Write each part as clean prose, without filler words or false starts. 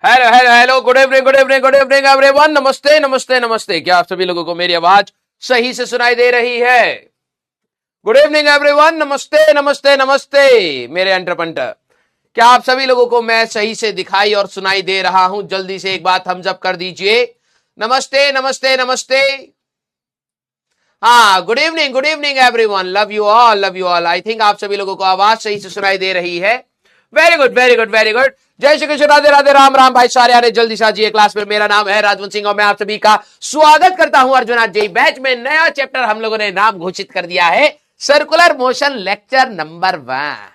Hello hello hello, good evening good evening good evening everyone. नमस्ते नमस्ते नमस्ते। क्या आप सभी लोगों को मेरी आवाज सही से सुनाई दे रही है? गुड इवनिंग एवरीवन, नमस्ते नमस्ते नमस्ते मेरे अंटर। क्या आप सभी लोगों को मैं सही से दिखाई और सुनाई दे रहा हूं? जल्दी से एक बात थम्स अप कर दीजिए। नमस्ते नमस्ते नमस्ते। हाँ, good evening everyone. Love you all, love you all. I think आप सभी लोगों को आवाज सही से सुनाई दे रही है। Very good very good very good. जय श्री कृष्ण, राधे राधे, राम राम। भाई सारे आ रहे जल्दी से आजिए क्लास में। मेरा नाम है राजवंत सिंह और मैं आप सभी का स्वागत करता हूं अर्जुन आज बैच में। नया चैप्टर हम लोगों ने नाम घोषित कर दिया है, सर्कुलर मोशन लेक्चर नंबर 1।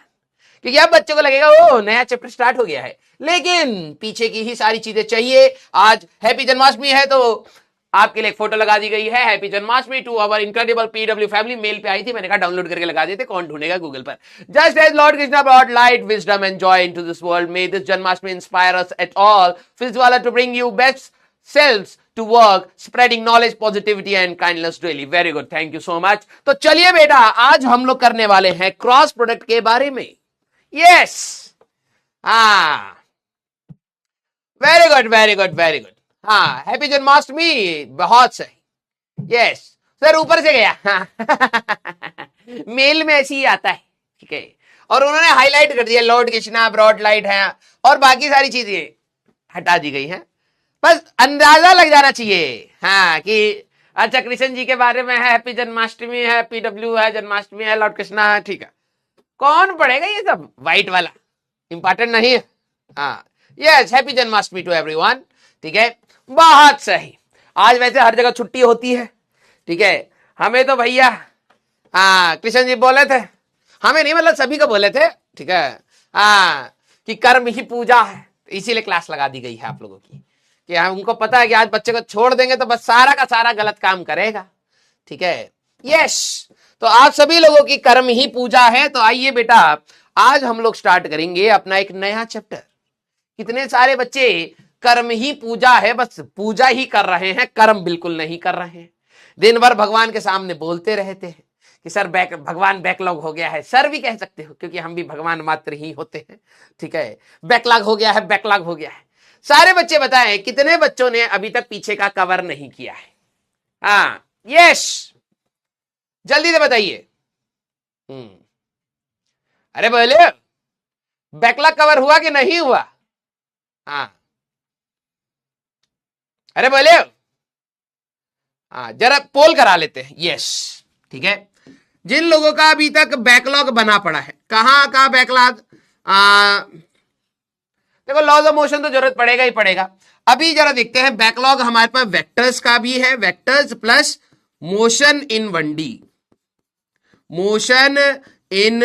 क्योंकि अब बच्चों को लगेगा ओ नया चैप्टर स्टार्ट हो गया है, लेकिन पीछे की ही सारी चीजें चाहिए। आज हैप्पी जन्माष्टमी है तो आपके लिए एक फोटो लगा दी गई है, happy Janmashtami to our incredible PW family. Mail पे आई थी, मैंने कहा डाउनलोड करके लगा देते, कौन ढूंढेगा गूगल पर। Just as lord Krishna brought light wisdom and joy into this world, may this Janmashtami inspire us at all PhysicsWallah to bring you best selves to work spreading knowledge positivity and kindness daily. Very good, thank you so much. तो चलिए बेटा, आज हम लोग करने वाले हैं cross product के बारे में। यस, हाँ, very good very good very good. हाँ, हैप्पी जन्माष्टमी, बहुत सही। यस सर, ऊपर से गया मेल में ऐसे ही आता है, ठीक है। और उन्होंने हाईलाइट कर दिया लॉर्ड कृष्णा ब्रॉड लाइट है, और बाकी सारी चीजें हटा दी गई हैं। बस अंदाजा लग जाना चाहिए, हाँ, कि अच्छा कृष्ण जी के बारे में है, हैप्पी जन्माष्टमी है, पीडब्ल्यू है, जन्माष्टमी है, लॉर्ड कृष्णा है, ठीक है। कौन पढ़ेगा ये सब? व्हाइट वाला इंपॉर्टेंट नहीं है। हाँ, yes, happy Janmashtami to everyone, ठीक है। बहुत सही। आज वैसे हर जगह छुट्टी होती है, ठीक है। हमें तो भैया हाँ कृष्ण जी बोले थे, हमें नहीं मतलब सभी को बोले थे, ठीक है। हाँ, कि कर्म ही पूजा है, इसीलिए क्लास लगा दी गई है आप लोगों की, कि हमको पता है कि आज बच्चे को छोड़ देंगे तो बस सारा का सारा गलत काम करेगा, ठीक है। यस, तो आप सभी लोगों की कर्म ही पूजा है। तो आइए बेटा, आज हम लोग स्टार्ट करेंगे अपना एक नया चैप्टर। कितने सारे बच्चे कर्म ही पूजा है, बस पूजा ही कर रहे हैं, कर्म बिल्कुल नहीं कर रहे हैं। दिन भर भगवान के सामने बोलते रहते हैं कि सर भगवान बैकलॉग हो गया है। सर भी कह सकते हो, क्योंकि हम भी भगवान मात्र ही होते हैं, ठीक है। बैकलॉग हो गया है, बैकलॉग हो गया है। सारे बच्चे बताएं कितने बच्चों ने अभी तक पीछे का कवर नहीं किया है? हाँ, यस, जल्दी से बताइए। अरे बोले, बैकलॉग कवर हुआ कि नहीं हुआ? हाँ, अरे बोले, हाँ, जरा पोल करा लेते हैं। यस, ठीक है। जिन लोगों का अभी तक बैकलॉग बना पड़ा है, कहां का बैकलॉग? देखो, लॉज ऑफ मोशन तो जरूरत पड़ेगा ही पड़ेगा। अभी जरा देखते हैं, बैकलॉग हमारे पास वेक्टर्स का भी है, vectors plus motion in 1D, motion in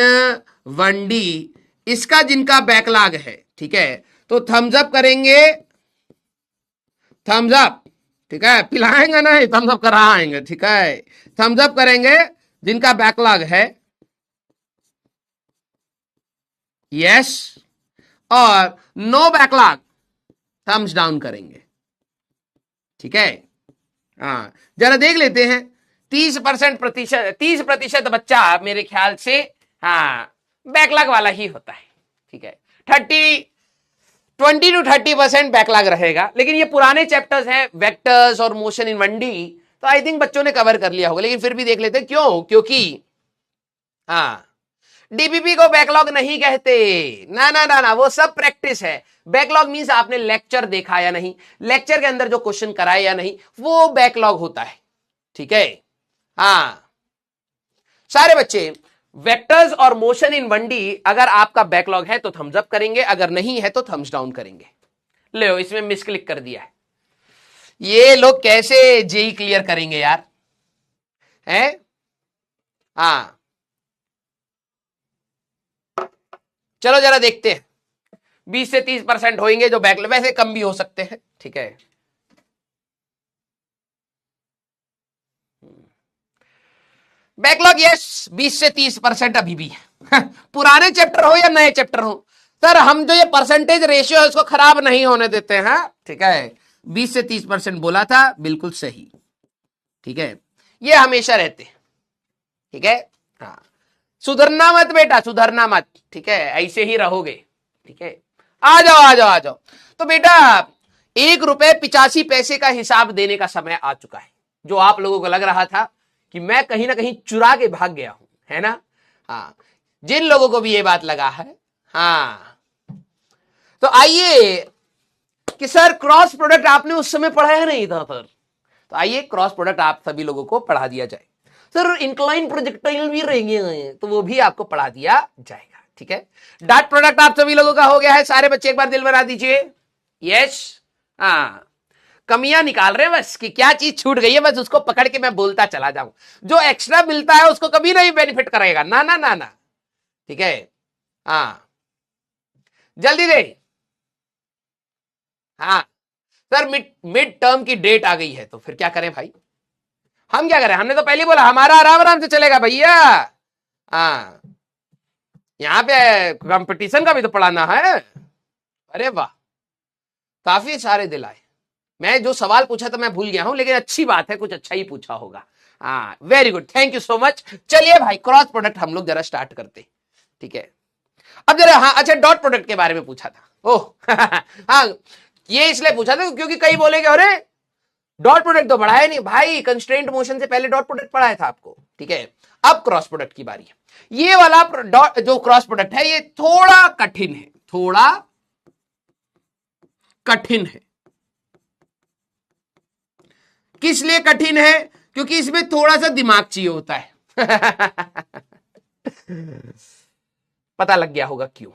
1D, इसका जिनका बैकलॉग है, ठीक है, तो थम्स अप करेंगे, थम्स अप, ठीक है। पिलाएंगे नहीं, थम्स अप कराएंगे, ठीक है। थम्स अप करेंगे जिनका बैकलॉग है, यस, और नो बैकलॉग थम्स डाउन करेंगे, ठीक है। हाँ, जरा देख लेते हैं। 30% बच्चा मेरे ख्याल से हाँ बैकलॉग वाला ही होता है, ठीक है। 20 to 30% बैकलॉग रहेगा, लेकिन ये पुराने चैप्टर्स हैं, वेक्टर्स और मोशन इन 1D, तो आई थिंक बच्चों ने कवर कर लिया होगा। लेकिन फिर भी देख लेते हैं, क्यों? क्योंकि हाँ, डीपीपी को बैकलॉग नहीं कहते, ना ना ना ना, वो सब प्रैक्टिस है। बैकलॉग मींस आपने लेक्चर देखा या नहीं, लेक्चर के अंदर जो क्वेश्चन कराए या नहीं, वो बैकलॉग होता है, ठीक है। हाँ, सारे बच्चे, वेक्टर्स और मोशन इन 1D अगर आपका बैकलॉग है तो थम्स अप करेंगे, अगर नहीं है तो थम्स डाउन करेंगे। लो, इसमें मिस क्लिक कर दिया है। ये लोग कैसे जेई क्लियर करेंगे यार, है? हाँ, चलो जरा देखते हैं। 20 से 30% होंगे जो बैकलॉग, वैसे कम भी हो सकते हैं, ठीक है। बैकलॉग यस 20 से 30% अभी भी है पुराने चैप्टर हो या नए चैप्टर हो, सर हम जो ये परसेंटेज रेशियो है उसको खराब नहीं होने देते हैं, ठीक है। 20 से 30% बोला था, बिल्कुल सही, ठीक है। ये हमेशा रहते हैं, ठीक है। हाँ, सुधरना मत बेटा, सुधरना मत, ठीक है, ऐसे ही रहोगे, ठीक है। आ जाओ आ जाओ आ जाओ। तो बेटा 1 रुपए 85 पैसे का हिसाब देने का समय आ चुका है। जो आप लोगों को लग रहा था कि मैं कहीं ना कहीं चुरा के भाग गया हूं, है ना? हाँ, जिन लोगों को भी ये बात लगा है, हाँ, तो आइए कि सर क्रॉस प्रोडक्ट आपने उस समय पढ़ाया नहीं था सर, तो आइए क्रॉस प्रोडक्ट आप सभी लोगों को पढ़ा दिया जाए। सर इंक्लाइन प्रोजेक्टाइल भी रहेंगे तो वो भी आपको पढ़ा दिया जाएगा, ठीक है? डॉट प्रोडक्ट आप सभी लोगों का हो गया है। सारे बच्चे एक बार दिल बना दीजिए, यस। हाँ, कमियां निकाल रहे हैं बस कि क्या चीज छूट गई है, बस उसको पकड़ के मैं बोलता चला जाऊं। जो एक्स्ट्रा मिलता है उसको कभी नहीं बेनिफिट करेगा, ना ना ना ना, ठीक है? हाँ, जल्दी दे। हाँ सर, मिड टर्म की डेट आ गई है तो फिर क्या करें भाई? हम क्या करें? हमने तो पहले बोला हमारा आराम आराम से चलेगा भैया। हाँ, यहां पे कंपटीशन का भी तो पढ़ाना है। अरे वाह, काफी सारे दिल आए। मैं जो सवाल पूछा था मैं भूल गया हूं, लेकिन अच्छी बात है, कुछ अच्छा ही पूछा होगा। हाँ, very good, thank you so much. चलिए भाई, क्रॉस प्रोडक्ट हम लोग जरा स्टार्ट करते, ठीक है? अब जरा, हाँ अच्छा, डॉट प्रोडक्ट के बारे में पूछा था। ओह हाँ, ये इसलिए पूछा था क्योंकि कई बोलेंगे अरे डॉट प्रोडक्ट तो पढ़ाया नहीं भाई, कंस्ट्रेंट मोशन से पहले डॉट प्रोडक्ट पढ़ाया था आपको, ठीक है? अब क्रॉस प्रोडक्ट की बारी है। ये वाला जो क्रॉस प्रोडक्ट है ये थोड़ा कठिन है, थोड़ा कठिन है। किस लिए कठिन है? क्योंकि इसमें थोड़ा सा दिमाग चाहिए होता है पता लग गया होगा क्यों,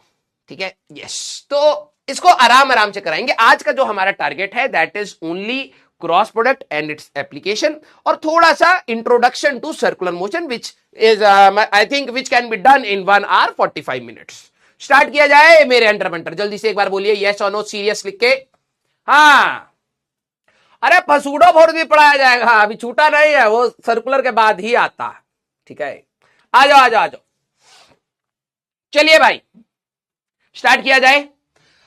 ठीक है? यस, तो इसको आराम आराम से कराएंगे। आज का जो हमारा टारगेट है that is only cross product and it's application, और थोड़ा सा introduction to circular motion which is I think which can be done in 1 hour 45 minutes। Start किया जाए मेरे अंडर मंटर, जल्दी से एक बार बोलिए यस और नो, सीरियस लिख के। हाँ, अरे फसूडो फोर्स भी पढ़ाया जाएगा, अभी छूटा नहीं है, वो सर्कुलर के बाद ही आता है, ठीक है? आ जाओ आ जाओ आ जाओ। चलिए भाई, स्टार्ट किया जाए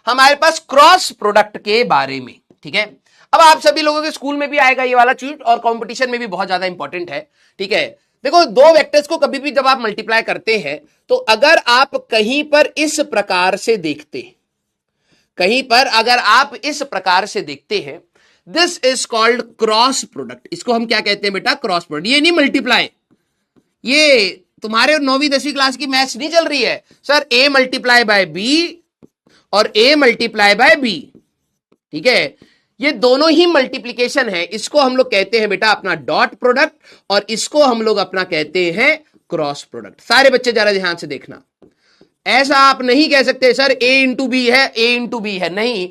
हमारे पास क्रॉस प्रोडक्ट के बारे में, ठीक है? अब आप सभी लोगों के स्कूल में भी आएगा ये वाला चीज, और कंपटीशन में भी बहुत ज्यादा इंपॉर्टेंट है, ठीक है? देखो, दो वेक्टर्स को कभी भी जब आप मल्टीप्लाई करते हैं तो अगर आप कहीं पर इस प्रकार से देखते, कहीं पर अगर आप इस प्रकार से देखते हैं, this is called cross product. इसको हम क्या कहते हैं बेटा? Cross product. ये नहीं मल्टीप्लाई, ये तुम्हारे 9वीं 10वीं क्लास की मैथ्स नहीं चल रही है sir, A multiply by B और ए मल्टीप्लाई बाय बी, ठीक है? ये दोनों ही मल्टीप्लीकेशन है, इसको हम लोग कहते हैं बेटा अपना डॉट प्रोडक्ट, और इसको हम लोग अपना कहते हैं क्रॉस प्रोडक्ट। सारे बच्चे जरा ध्यान से देखना, ऐसा आप नहीं कह सकते सर a इंटू बी है, a इंटू बी है, नहीं,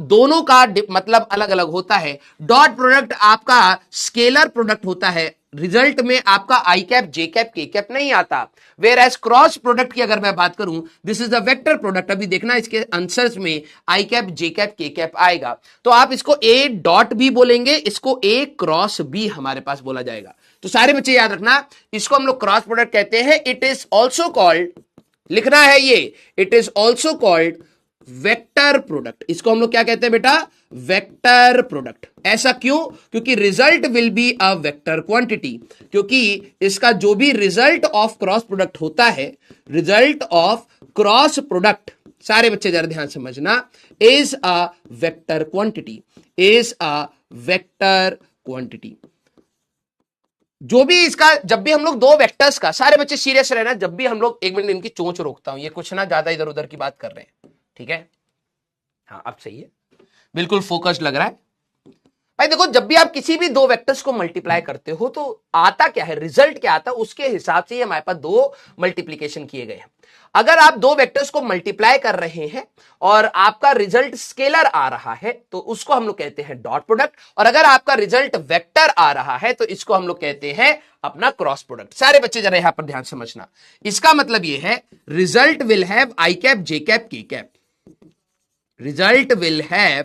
दोनों का मतलब अलग अलग होता है। डॉट प्रोडक्ट आपका स्केलर प्रोडक्ट होता है, रिजल्ट में आपका आई cap J cap K cap नहीं आता। वेयर एज क्रॉस प्रोडक्ट की अगर मैं बात करूं, this is a vector product. अभी देखना इसके आंसर्स में आई cap J cap K cap आएगा, तो आप इसको ए डॉट भी बोलेंगे, इसको ए क्रॉस भी हमारे पास बोला जाएगा। तो सारे बच्चे याद रखना, इसको हम लोग क्रॉस प्रोडक्ट कहते हैं। इट इज ऑल्सो कॉल्ड, लिखना है ये, it is also called vector product. इसको हम लोग क्या कहते हैं बेटा? Vector product. ऐसा क्यों? क्योंकि result will be a vector quantity, क्योंकि इसका जो भी रिजल्ट ऑफ क्रॉस प्रोडक्ट होता है, रिजल्ट ऑफ क्रॉस प्रोडक्ट, सारे बच्चे जरा ध्यान समझना, is a vector quantity, is a vector quantity. जो भी इसका, जब भी हम लोग दो वेक्टर्स का, सारे बच्चे सीरियस रहना, जब भी हम लोग, एक मिनट इनकी चोंच रोकता हूं, ये कुछ ना ज्यादा इधर उधर की बात कर रहे हैं, ठीक है? हाँ, अब सही है, बिल्कुल फोकस्ड लग रहा है भाई। देखो, जब भी आप किसी भी दो वेक्टर्स को मल्टीप्लाई करते हो तो आता क्या है, रिजल्ट क्या आता है, उसके हिसाब से हमारे पास दो मल्टीप्लीकेशन किए गए हैं। अगर आप दो वेक्टर्स को मल्टीप्लाई कर रहे हैं और आपका रिजल्ट स्केलर आ रहा है तो उसको हम लोग कहते हैं डॉट प्रोडक्ट, और अगर आपका रिजल्ट वेक्टर आ रहा है तो इसको हम लोग कहते हैं अपना क्रॉस प्रोडक्ट। सारे बच्चे जरा यहां पर ध्यान समझना, इसका मतलब यह है result will have I cap J cap K cap, result will have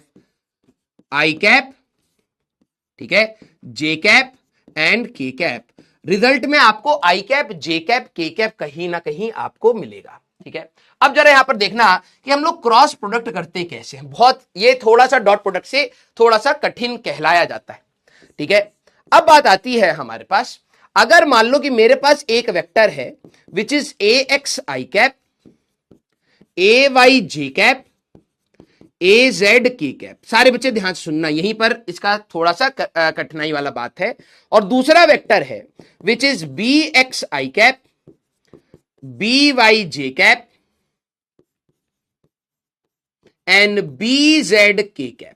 I cap, ठीक है, J cap and K cap. Result में आपको I cap J cap K cap कहीं ना कहीं आपको मिलेगा, ठीक है? अब जरा यहां पर देखना कि हम लोग क्रॉस प्रोडक्ट करते कैसे हैं। बहुत, ये थोड़ा सा डॉट प्रोडक्ट से थोड़ा सा कठिन कहलाया जाता है, ठीक है? अब बात आती है हमारे पास, अगर मान लो कि मेरे पास एक वेक्टर है which is A X I cap, A Y J cap, A Z K cap. सारे बच्चे ध्यान से सुनना, यहीं पर इसका थोड़ा सा कठिनाई वाला बात है। और दूसरा वेक्टर है which is B X I cap, B Y J cap and B Z K cap.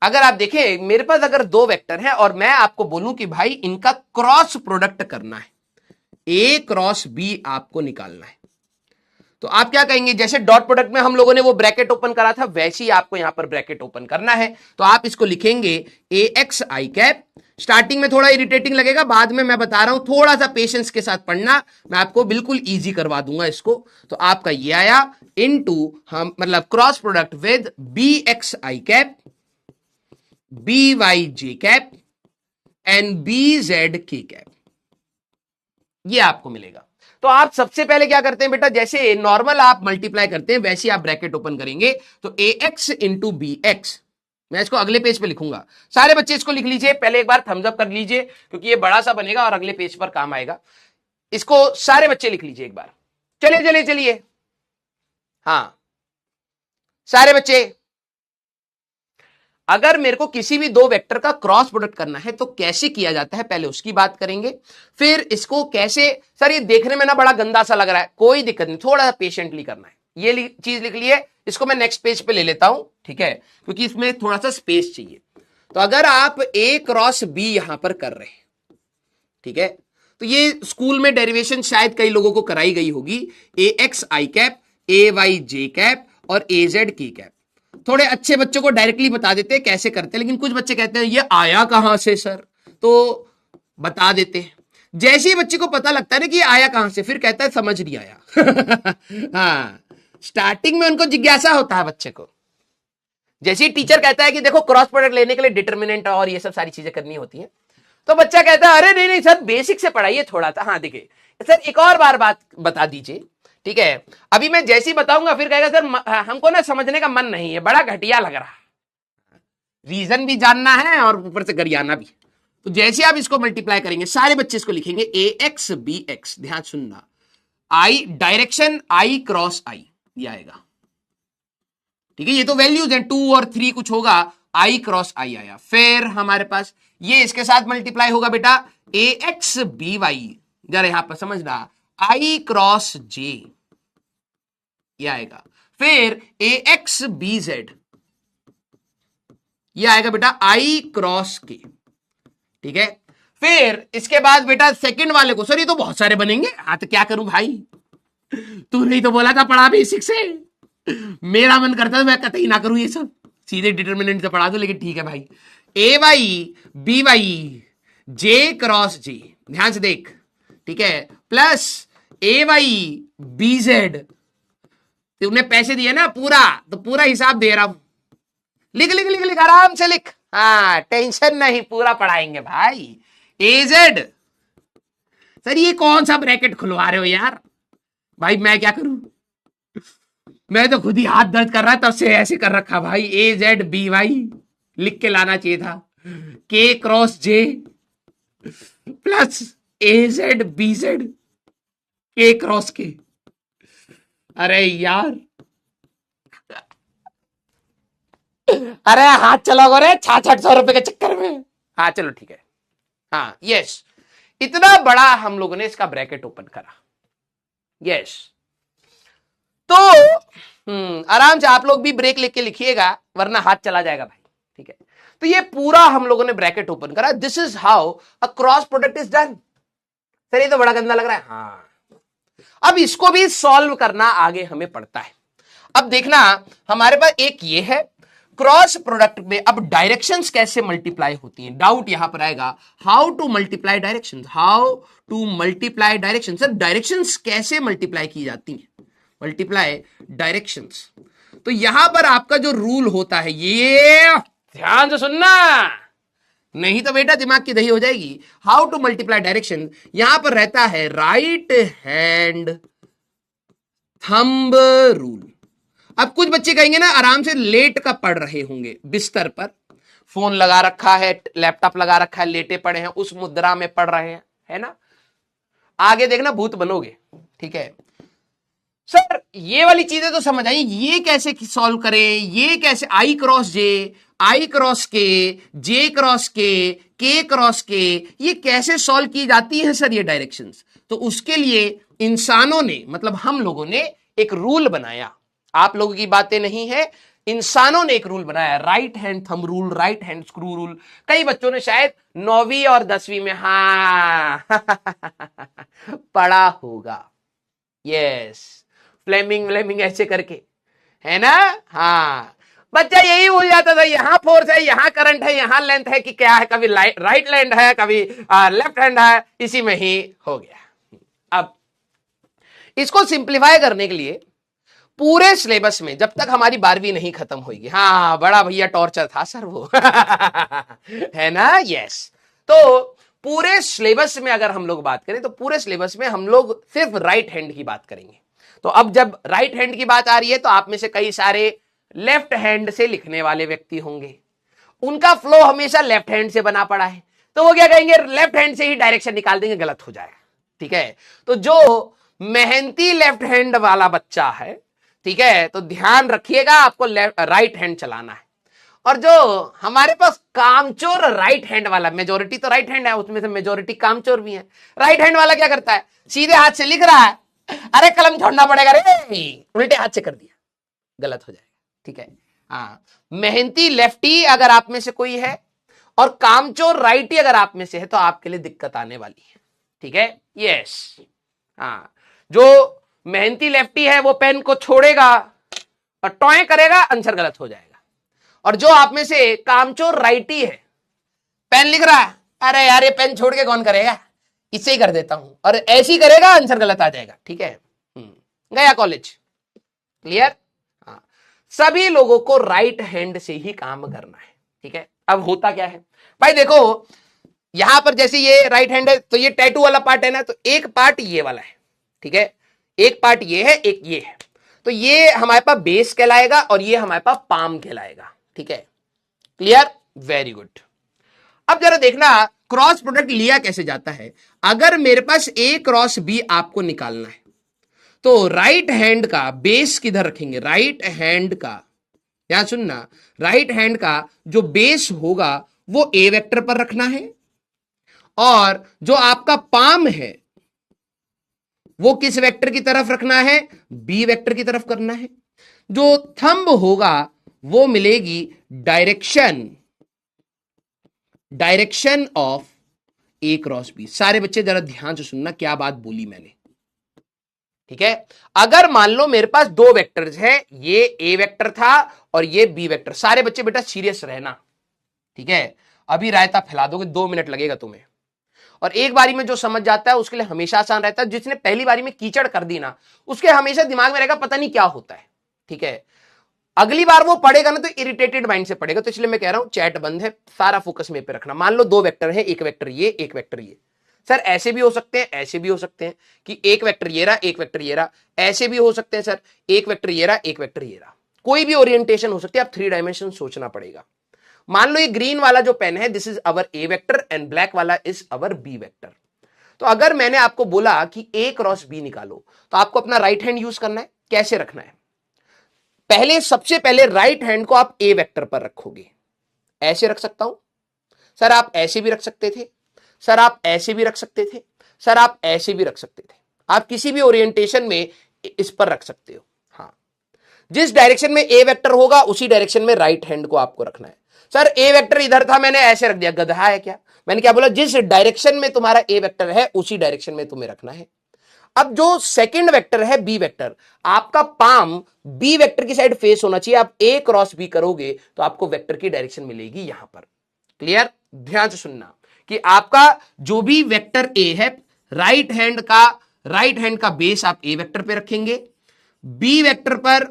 अगर आप देखें मेरे पास अगर दो वेक्टर हैं और मैं आपको बोलूं कि भाई इनका क्रॉस प्रोडक्ट करना है, ए क्रॉस बी आपको निकालना है, तो आप क्या कहेंगे? जैसे डॉट प्रोडक्ट में हम लोगों ने वो ब्रैकेट ओपन करा था, वैसे ही आपको यहां पर ब्रैकेट ओपन करना है। तो आप इसको लिखेंगे ए एक्स आई कैप। स्टार्टिंग में थोड़ा इरिटेटिंग लगेगा, बाद में मैं बता रहा हूं, थोड़ा सा पेशेंस के साथ पढ़ना, मैं आपको बिल्कुल इजी करवा दूंगा इसको। तो आपका ये आया इनटू हम मतलब cross product with B X I cap, B Y J cap and B Z K cap, ये आपको मिलेगा। तो आप सबसे पहले क्या करते हैं बेटा, जैसे नॉर्मल आप मल्टीप्लाई करते हैं वैसे आप ब्रैकेट ओपन करेंगे। तो ए एक्स इंटू बी एक्स, मैं इसको अगले पेज पे लिखूंगा। सारे बच्चे इसको लिख लीजिए, पहले एक बार थम्स अप कर लीजिए क्योंकि ये बड़ा सा बनेगा और अगले पेज पर काम आएगा। इसको सारे बच्चे लिख लीजिए एक बार। चलिए चलिए चलिए, हाँ सारे बच्चे, अगर मेरे को किसी भी दो वेक्टर का क्रॉस प्रोडक्ट करना है तो कैसे किया जाता है पहले उसकी बात करेंगे, फिर इसको कैसे। सर ये देखने में ना बड़ा गंदा सा लग रहा है, कोई दिक्कत नहीं, थोड़ा सा पेशेंटली करना है। ये चीज लिख लिए, इसको मैं नेक्स्ट पेज पे ले लेता हूं, ठीक है, क्योंकि इसमें थोड़ा सा स्पेस चाहिए। तो अगर आप ए क्रॉस बी यहां पर कर रहे हैं, ठीक है, तो ये स्कूल में डेरिवेशन शायद कई लोगों को कराई गई होगी, ए X I cap, A Y J cap और ए जेड की कैप। थोड़े अच्छे बच्चों को डायरेक्टली बता देते हैं कैसे करते हैं, लेकिन कुछ बच्चे कहते हैं ये आया कहां से सर, तो बता देते हैं। जैसे ही बच्चे को पता लगता है ना कि ये आया कहां से, फिर कहता है समझ नहीं आया। हाँ, स्टार्टिंग में उनको जिज्ञासा होता है बच्चे को। जैसे ही टीचर कहता है कि देखो क्रॉस प्रोडक्ट लेने के लिए डिटर्मिनेंट और ये सब सारी चीजें करनी होती हैं, तो बच्चा कहता है अरे नहीं नहीं सर बेसिक से पढ़ाइए थोड़ा सा। हाँ देखिए सर एक और बार बात बता दीजिए, ठीक है, अभी मैं जैसे ही बताऊंगा फिर कहेगा सर हमको ना समझने का मन नहीं है, बड़ा घटिया लग रहा, रीजन भी जानना है और ऊपर से गरियाना भी। तो जैसे आप इसको मल्टीप्लाई करेंगे सारे बच्चे इसको लिखेंगे ए एक्स बी एक्स। ध्यान सुनना, आई डायरेक्शन आई क्रॉस आई ये आएगा, ठीक है, ये तो वैल्यूज हैं 2 और 3 कुछ होगा, आई क्रॉस आई आया। फिर हमारे पास ये इसके साथ मल्टीप्लाई होगा बेटा ए एक्स बी वाई, जरा यहां पर समझना, आई क्रॉस जे ये आएगा। फिर ए एक्स बी जेड ये आएगा बेटा आई क्रॉस के, ठीक है। फिर इसके बाद बेटा सेकंड वाले को, सर ये तो बहुत सारे बनेंगे, हाँ तो क्या करूं भाई, तू नहीं तो बोला था पढ़ा बेसिक से, मेरा मन करता है मैं कतई ना करूं ये सब, सीधे डिटर्मिनेंट से पढ़ा दो, लेकिन ठीक है भाई, ए वाई बी वाई जे क्रॉस जे, ध्यान से देख, ठीक है, प्लस ए वाई बी जेड, तुमने पैसे दिए ना पूरा, तो पूरा हिसाब दे रहा हूं, लिख लिख लिख लिख आराम से लिख, हाँ टेंशन नहीं, पूरा पढ़ाएंगे भाई। ए जेड, सर ये कौन सा ब्रैकेट खुलवा रहे हो यार, भाई मैं क्या करूं, मैं तो खुद ही हाथ दर्द कर रहा है तब से ऐसे कर रखा भाई। ए जेड बी वाई लिख के लाना चाहिए था, के क्रॉस जे प्लस ए जेड बी जेड के क्रॉस के, अरे यार अरे हाथ चलाओ रे 600 रुपए के चक्कर में। हाँ चलो ठीक है, हाँ यस, इतना बड़ा हम लोगों ने इसका ब्रैकेट ओपन करा, यस। तो आराम से आप लोग भी ब्रेक लेके लिखिएगा वरना हाथ चला जाएगा भाई, ठीक है। तो ये पूरा हम लोगों ने ब्रैकेट ओपन करा, this is how a cross product is done. Sir ये तो बड़ा गंदा लग रहा है, हाँ, अब इसको भी सॉल्व करना आगे हमें पड़ता है। अब देखना हमारे पास एक ये है क्रॉस प्रोडक्ट में, अब डायरेक्शंस कैसे मल्टीप्लाई होती हैं, डाउट यहां पर आएगा, how to multiply directions, how to multiply directions. Sir directions कैसे मल्टीप्लाई की जाती हैं, मल्टीप्लाई डायरेक्शंस। तो यहां पर आपका जो रूल होता है, ये ध्यान से सुनना, नहीं तो बेटा दिमाग की दही हो जाएगी। हाउ टू मल्टीप्लाई डायरेक्शन, यहां पर रहता है राइट हैंड थंब रूल। अब कुछ बच्चे कहेंगे ना आराम से लेट का पढ़ रहे होंगे, बिस्तर पर फोन लगा रखा है, लैपटॉप लगा रखा है, लेटे पड़े हैं, उस मुद्रा में पढ़ रहे हैं, है ना, आगे देखना भूत बनोगे, ठीक है। सर ये वाली चीजें तो समझ आई, ये कैसे सॉल्व करें, ये कैसे आई क्रॉस जे, आई क्रॉस जे क्रॉस के क्रॉस के, ये कैसे सॉल्व की जाती है सर ये डायरेक्शंस। तो उसके लिए इंसानों ने, मतलब हम लोगों ने एक रूल बनाया, आप लोगों की बातें नहीं है, इंसानों ने एक रूल बनाया, right hand thumb rule, right hand screw rule. कई बच्चों ने शायद 9वीं और 10वीं में हाँ पढ़ा होगा, यस, फ्लेमिंग व्लेमिंग ऐसे करके, है ना। हाँ, बच्चा यही भूल जाता था, यहां फोर्स है, यहां करंट है, यहां लेंथ है कि क्या है, कभी राइट हैंड है, कभी लेफ्ट हैंड है, इसी में ही हो गया। अब इसको सिंप्लीफाई करने के लिए पूरे सिलेबस में जब तक हमारी 12वीं नहीं खत्म होगी, हाँ बड़ा भैया टॉर्चर था सर वो है ना, यस। तो पूरे सिलेबस में अगर हम लोग बात करें तो पूरे सिलेबस में हम लोग सिर्फ राइट हैंड की बात करेंगे। तो अब जब राइट हैंड की बात आ रही है तो आप में से कई सारे लेफ्ट हैंड से लिखने वाले व्यक्ति होंगे, उनका फ्लो हमेशा लेफ्ट हैंड से बना पड़ा है, तो वो क्या कहेंगे, लेफ्ट हैंड से ही डायरेक्शन निकाल देंगे, गलत हो जाएगा, ठीक है। तो जो मेहनती लेफ्ट हैंड वाला बच्चा है, ठीक है, तो ध्यान रखिएगा आपको राइट हैंड चलाना है। और जो हमारे पास कामचोर राइट हैंड वाला, मेजोरिटी तो राइट हैंड है, उसमें से मेजोरिटी कामचोर भी है, राइट हैंड वाला क्या करता है, सीधे हाथ से लिख रहा है, अरे कलम छोड़ना पड़ेगा रे, उल्टे हाथ से कर दिया, गलत हो जाएगा, ठीक है। हाँ, मेहनती लेफ्टी अगर आप में से कोई है और कामचोर राइटी अगर आप में से है तो आपके लिए दिक्कत आने वाली है, ठीक है, यस। हाँ, जो मेहनती लेफ्टी है वो पेन को छोड़ेगा और टॉय करेगा, आंसर गलत हो जाएगा। और जो आप में से कामचोर राइटी है, पेन लिख रहा है, अरे यार ये पेन छोड़ के कौन करेगा, इससे ही कर देता हूं, और ऐसे ही करेगा, आंसर गलत आ जाएगा, ठीक है। गया कॉलेज, क्लियर। हाँ, सभी लोगों को राइट हैंड से ही काम करना है, ठीक है। अब होता क्या है भाई, देखो यहां पर जैसे ये राइट हैंड है तो ये टैटू वाला पार्ट है ना, तो एक पार्ट ये वाला है, ठीक है, एक पार्ट ये है, एक ये है, तो ये हमारे पास बेस कहलाएगा और ये हमारे पास पाम कहलाएगा, ठीक है, क्लियर, वेरी गुड। अब जरा देखना क्रॉस प्रोडक्ट लिया कैसे जाता है। अगर मेरे पास ए क्रॉस बी आपको निकालना है तो राइट हैंड का बेस किधर रखेंगे, राइट हैंड का, यहां सुनना, राइट हैंड का जो बेस होगा वो ए वेक्टर पर रखना है, और जो आपका पाम है वो किस वेक्टर की तरफ रखना है, बी वेक्टर की तरफ करना है। जो थंब होगा वो मिलेगी direction of A cross B. सारे बच्चे जरा ध्यान से सुनना क्या बात बोली मैंने, ठीक है। अगर मान लो मेरे पास दो वेक्टर्स है, ये ए वेक्टर था और ये बी वेक्टर, सारे बच्चे बेटा सीरियस रहना, ठीक है, अभी रायता फैला दोगे, 2 मिनट लगेगा तुम्हें, और एक बारी में जो समझ जाता है उसके लिए हमेशा आसान रहता है, जिसने पहली बारी में कीचड़ कर दी ना उसके हमेशा दिमाग में रहेगा पता नहीं क्या होता है, ठीक है। अगली बार वो पढ़ेगा ना तो इरिटेटेड माइंड से पढ़ेगा, तो इसलिए मैं कह रहा हूं चैट बंद है, सारा फोकस मेरे पे रखना। मान लो दो वेक्टर है, एक वेक्टर ये, एक वेक्टर ये, सर ऐसे भी हो सकते हैं, ऐसे भी हो सकते हैं कि एक वेक्टर ये रहा, एक वेक्टर ये रहा, ऐसे भी हो सकते हैं सर, एक वेक्टर ये रहा, एक वेक्टर ये रहा, कोई भी ओरिएंटेशन हो सकती है, आप 3 डायमेंशन सोचना पड़ेगा। मान लो ये ग्रीन वाला जो पेन है this is our A vector and black वाला इज अवर बी वेक्टर। तो अगर मैंने आपको बोला कि ए क्रॉस बी निकालो तो आपको अपना राइट हैंड यूज करना है, कैसे रखना है, पहले सबसे पहले राइट हैंड को आप ए वेक्टर पर रखोगे, ऐसे रख सकता हूं सर, आप ऐसे भी रख सकते थे सर, आप ऐसे भी रख सकते थे सर, आप ऐसे भी रख सकते थे, आप किसी भी ओरिएंटेशन में इस पर रख सकते हो। हाँ, जिस डायरेक्शन में ए वेक्टर होगा उसी डायरेक्शन में राइट हैंड को आपको रखना है। सर ए वेक्टर इधर था मैंने ऐसे रख दिया, गधा है क्या, मैंने क्या बोला, जिस डायरेक्शन में तुम्हारा ए वेक्टर है उसी डायरेक्शन में तुम्हें रखना है। अब जो सेकंड वेक्टर है बी वेक्टर, आपका पाम बी वेक्टर की साइड फेस होना चाहिए, आप ए क्रॉस बी करोगे तो आपको वेक्टर की डायरेक्शन मिलेगी यहां पर, क्लियर। ध्यान से सुनना कि आपका जो भी वेक्टर ए है, राइट हैंड का बेस आप ए वेक्टर पे रखेंगे, बी वेक्टर पर